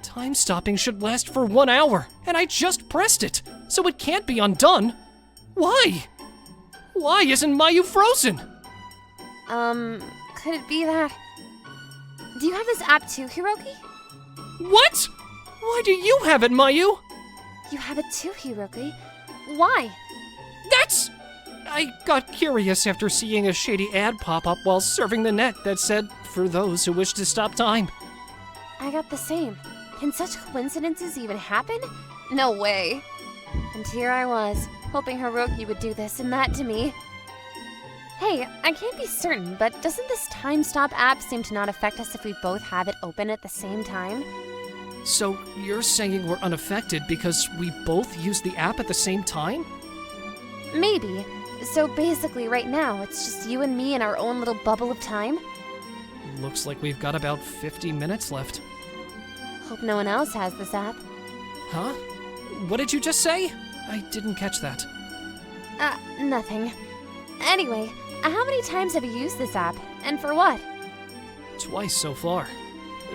Time stopping should last for 1 hour, and I just pressed it, so it can't be undone. Why? Why isn't Mayu frozen? Could it be that... Do you have this app too, Hiroki? What? Why do you have it, Mayu? You have it too, Hiroki. Why? I got curious after seeing a shady ad pop up while surfing the net that said, "For those who wish to stop time." I got the same. Can such coincidences even happen? No way. And here I was, hoping Hiroki would do this and that to me. Hey, I can't be certain, but doesn't this time stop app seem to not affect us if we both have it open at the same time? So you're saying we're unaffected because we both use the app at the same time? Maybe. So basically right now, it's just you and me in our own little bubble of time? Looks like we've got about 50 minutes left. Hope no one else has this app. Huh? What did you just say? I didn't catch that. Nothing. Anyway, how many times have you used this app? And for what? Twice so far.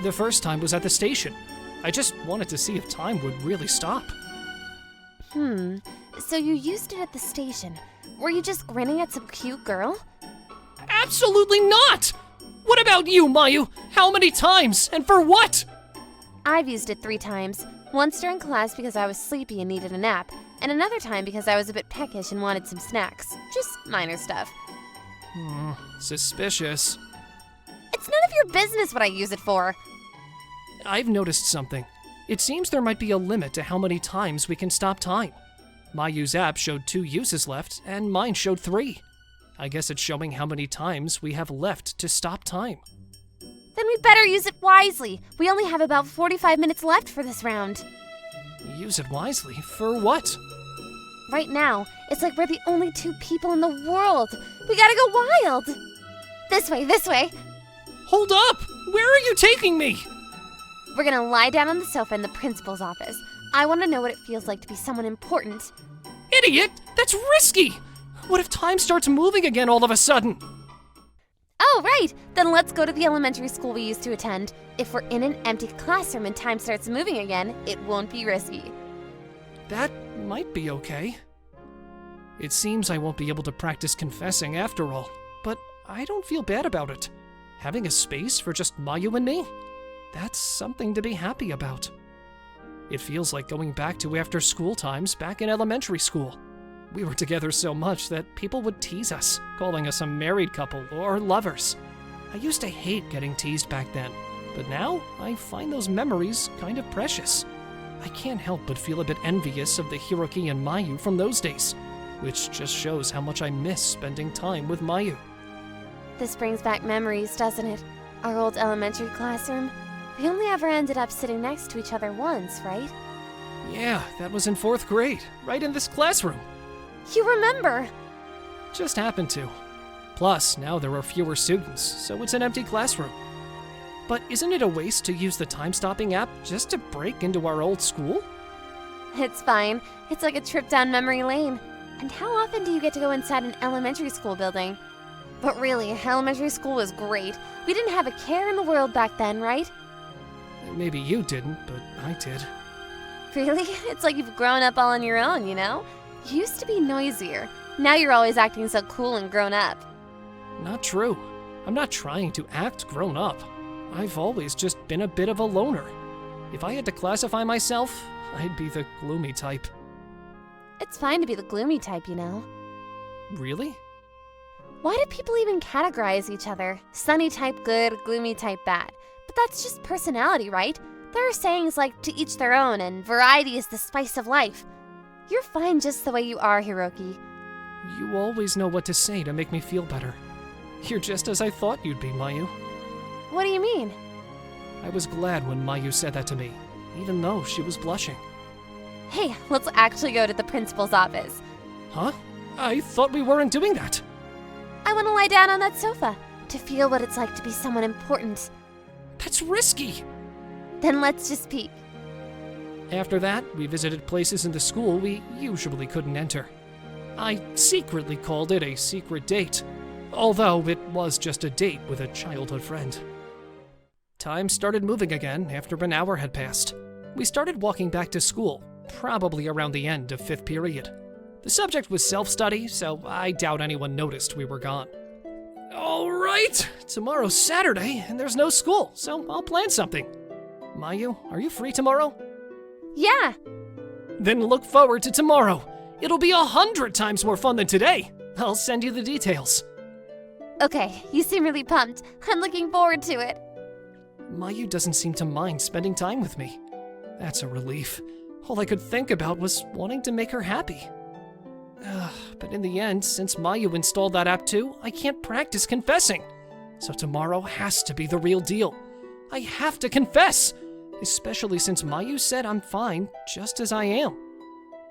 The first time was at the station. I just wanted to see if time would really stop. So you used it at the station. Were you just grinning at some cute girl? Absolutely not! What about you, Mayu? How many times? And for what? I've used it 3 times. Once during class because I was sleepy and needed a nap, and another time because I was a bit peckish and wanted some snacks. Just minor stuff. Suspicious. It's none of your business what I use it for. I've noticed something. It seems there might be a limit to how many times we can stop time. Mayu's app showed 2 uses left, and mine showed 3. I guess it's showing how many times we have left to stop time. Then we better use it wisely. We only have about 45 minutes left for this round. Use it wisely? For what? Right now, it's like we're the only 2 people in the world. We gotta go wild. This way. Hold up! Where are you taking me? We're gonna lie down on the sofa in the principal's office. I want to know what it feels like to be someone important. Idiot! That's risky! What if time starts moving again all of a sudden? Oh, right! Then let's go to the elementary school we used to attend. If we're in an empty classroom and time starts moving again, it won't be risky. That might be okay. It seems I won't be able to practice confessing after all, but I don't feel bad about it. Having a space for just Mayu and me? That's something to be happy about. It feels like going back to after school times back in elementary school. We were together so much that people would tease us, calling us a married couple or lovers. I used to hate getting teased back then, but now I find those memories kind of precious. I can't help but feel a bit envious of the Hiroki and Mayu from those days, which just shows how much I miss spending time with Mayu. This brings back memories, doesn't it? Our old elementary classroom. We only ever ended up sitting next to each other once, right? Yeah, that was in 4th grade, right in this classroom. You remember? Just happened to. Plus, now there are fewer students, so it's an empty classroom. But isn't it a waste to use the time-stopping app just to break into our old school? It's fine. It's like a trip down memory lane. And how often do you get to go inside an elementary school building? But really, elementary school was great. We didn't have a care in the world back then, right? Maybe you didn't, but I did. Really? It's like you've grown up all on your own, you know? You used to be noisier. Now you're always acting so cool and grown up. Not true. I'm not trying to act grown up. I've always just been a bit of a loner. If I had to classify myself, I'd be the gloomy type. It's fine to be the gloomy type, you know. Really? Why do people even categorize each other? Sunny type good, gloomy type bad. But that's just personality, right? There are sayings like to each their own and variety is the spice of life. You're fine just the way you are, Hiroki. You always know what to say to make me feel better. You're just as I thought you'd be, Mayu. What do you mean? I was glad when Mayu said that to me, even though she was blushing. Hey, let's actually go to the principal's office. Huh? I thought we weren't doing that. I want to lie down on that sofa to feel what it's like to be someone important. That's risky. Then let's just peek. After that, we visited places in the school we usually couldn't enter. I secretly called it a secret date, although it was just a date with a childhood friend. Time started moving again after an hour had passed. We started walking back to school, probably around the end of 5th period. The subject was self-study, so I doubt anyone noticed we were gone. All right, tomorrow's Saturday, and there's no school, so I'll plan something. Mayu, are you free tomorrow? Yeah. Then look forward to tomorrow. It'll be 100 times more fun than today. I'll send you the details. Okay, you seem really pumped. I'm looking forward to it. Mayu doesn't seem to mind spending time with me. That's a relief. All I could think about was wanting to make her happy. But in the end, since Mayu installed that app too, I can't practice confessing. So tomorrow has to be the real deal. I have to confess, especially since Mayu said I'm fine just as I am.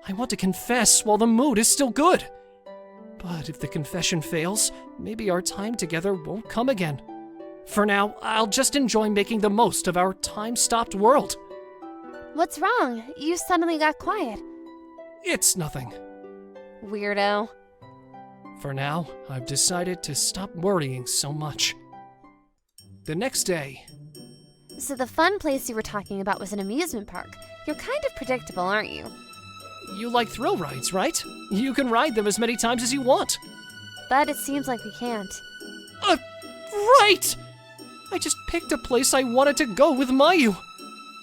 I want to confess while the mood is still good. But if the confession fails, maybe our time together won't come again. For now, I'll just enjoy making the most of our time-stopped world. What's wrong? You suddenly got quiet. It's nothing. Weirdo. For now, I've decided to stop worrying so much. The next day... So the fun place you were talking about was an amusement park. You're kind of predictable, aren't you? You like thrill rides, right? You can ride them as many times as you want. But it seems like we can't. Right! I just picked a place I wanted to go with Mayu.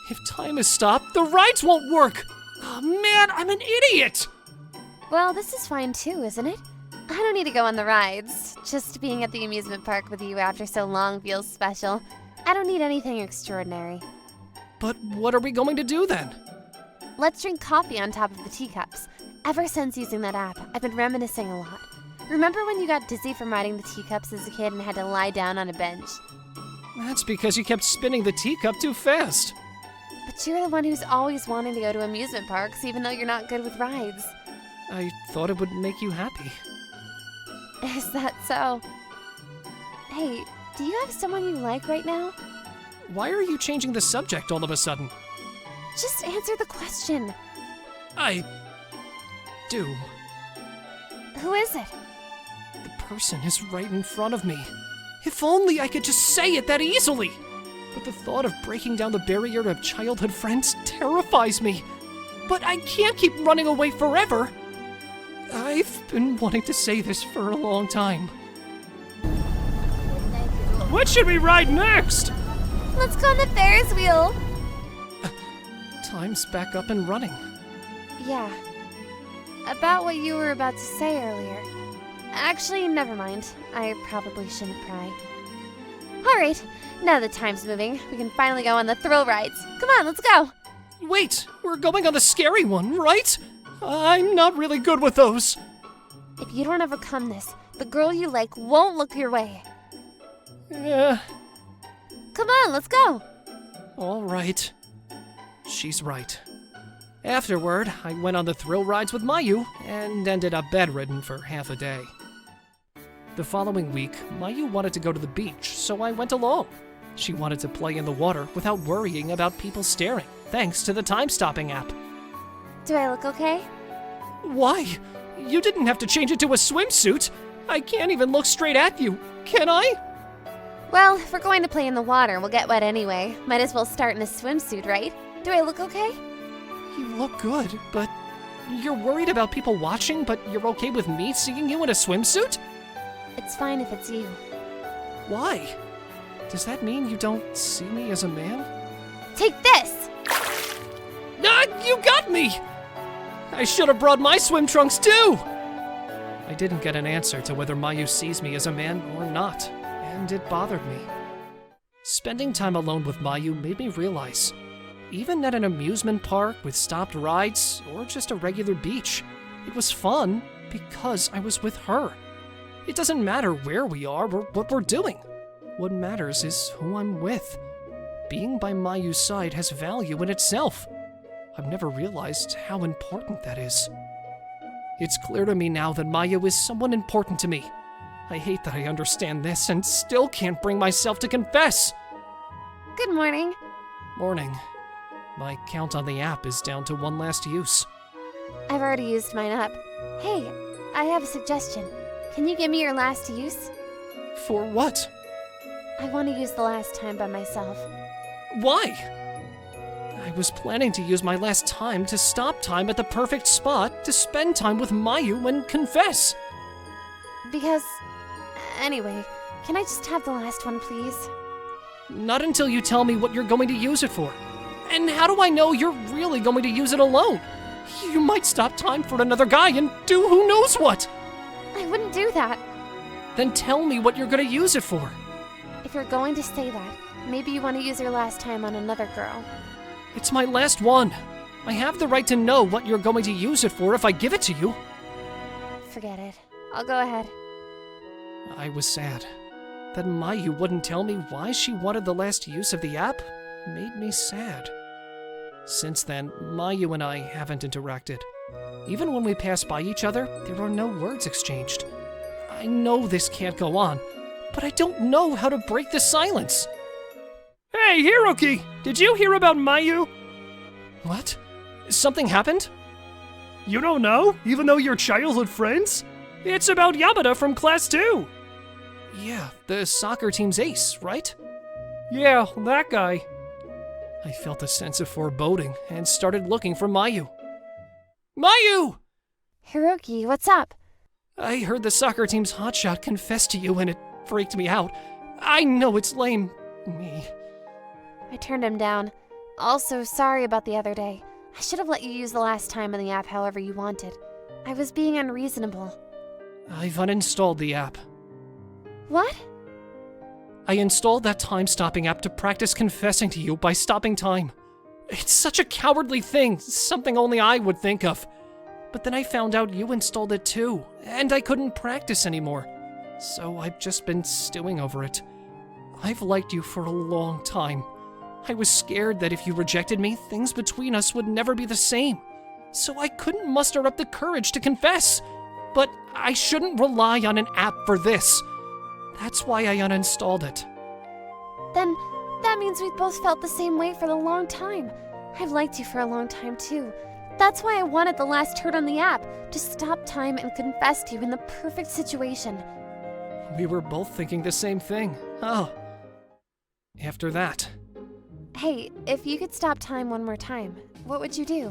If time is stopped, the rides won't work! Oh man, I'm an idiot! Well, this is fine too, isn't it? I don't need to go on the rides. Just being at the amusement park with you after so long feels special. I don't need anything extraordinary. But what are we going to do then? Let's drink coffee on top of the teacups. Ever since using that app, I've been reminiscing a lot. Remember when you got dizzy from riding the teacups as a kid and had to lie down on a bench? That's because you kept spinning the teacup too fast. But you're the one who's always wanting to go to amusement parks, even though you're not good with rides. I thought it would make you happy. Is that so? Hey, do you have someone you like right now? Why are you changing the subject all of a sudden? Just answer the question. I do. Who is it? The person is right in front of me. If only I could just say it that easily! But the thought of breaking down the barrier of childhood friends terrifies me. But I can't keep running away forever. I've been wanting to say this for a long time. What should we ride next? Let's go on the Ferris wheel. Time's back up and running. Yeah. About what you were about to say earlier. Actually, never mind. I probably shouldn't pry. Alright, now the time's moving. We can finally go on the thrill rides. Come on, let's go! Wait, we're going on the scary one, right? I'm not really good with those. If you don't overcome this, the girl you like won't look your way. Come on, let's go! All right. She's right. Afterward, I went on the thrill rides with Mayu and ended up bedridden for half a day. The following week, Mayu wanted to go to the beach, so I went along. She wanted to play in the water without worrying about people staring, thanks to the time-stopping app. Do I look okay? Why? You didn't have to change it to a swimsuit. I can't even look straight at you, can I? Well, if we're going to play in the water, we'll get wet anyway. Might as well start in a swimsuit, right? Do I look okay? You look good, but you're worried about people watching, but you're okay with me seeing you in a swimsuit? It's fine if it's you. Why? Does that mean you don't see me as a man? Take this! Ah, you got me! I should have brought my swim trunks too! I didn't get an answer to whether Mayu sees me as a man or not, and it bothered me. Spending time alone with Mayu made me realize, even at an amusement park with stopped rides or just a regular beach, it was fun because I was with her. It doesn't matter where we are or what we're doing. What matters is who I'm with. Being by Mayu's side has value in itself. I've never realized how important that is. It's clear to me now that Mayu is someone important to me. I hate that I understand this and still can't bring myself to confess. Good morning. Morning. My count on the app is down to one last use. I've already used mine up. Hey, I have a suggestion. Can you give me your last use? For what? I want to use the last time by myself. Why? I was planning to use my last time to stop time at the perfect spot to spend time with Mayu and confess. Because... Anyway, can I just have the last one, please? Not until you tell me what you're going to use it for. And how do I know you're really going to use it alone? You might stop time for another guy and do who knows what. I wouldn't do that. Then tell me what you're going to use it for. If you're going to say that, maybe you want to use your last time on another girl. It's my last one. I have the right to know what you're going to use it for if I give it to you. Forget it. I'll go ahead. I was sad. That Mayu wouldn't tell me why she wanted the last use of the app made me sad. Since then, Mayu and I haven't interacted. Even when we pass by each other, there are no words exchanged. I know this can't go on, but I don't know how to break the silence. Hey, Hiroki! Did you hear about Mayu? What? Something happened? You don't know, even though you're childhood friends? It's about Yamada from Class 2. Yeah, the soccer team's ace, right? Yeah, that guy. I felt a sense of foreboding and started looking for Mayu. Mayu! Hiroki, what's up? I heard the soccer team's hotshot confess to you and it freaked me out. I know it's lame. Me. I turned him down. Also, sorry about the other day. I should have let you use the last time on the app however you wanted. I was being unreasonable. I've uninstalled the app. What? I installed that time-stopping app to practice confessing to you by stopping time. It's such a cowardly thing, something only I would think of. But then I found out you installed it too, and I couldn't practice anymore. So I've just been stewing over it. I've liked you for a long time. I was scared that if you rejected me, things between us would never be the same. So I couldn't muster up the courage to confess. But I shouldn't rely on an app for this. That's why I uninstalled it. Then that means we've both felt the same way for a long time. I've liked you for a long time too. That's why I wanted the last turn on the app, to stop time and confess to you in the perfect situation. We were both thinking the same thing. Oh. After that. Hey, if you could stop time one more time, what would you do?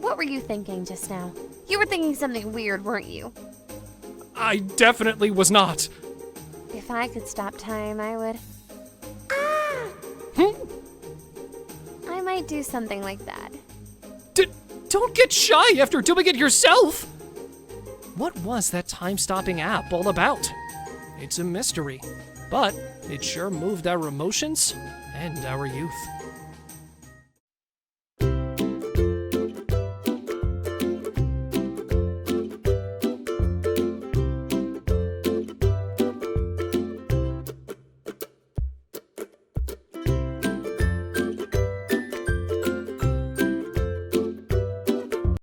What were you thinking just now? You were thinking something weird, weren't you? I definitely was not. If I could stop time, I would... I might do something like that. Don't get shy after doing it yourself! What was that time-stopping app all about? It's a mystery, but it sure moved our emotions and our youth.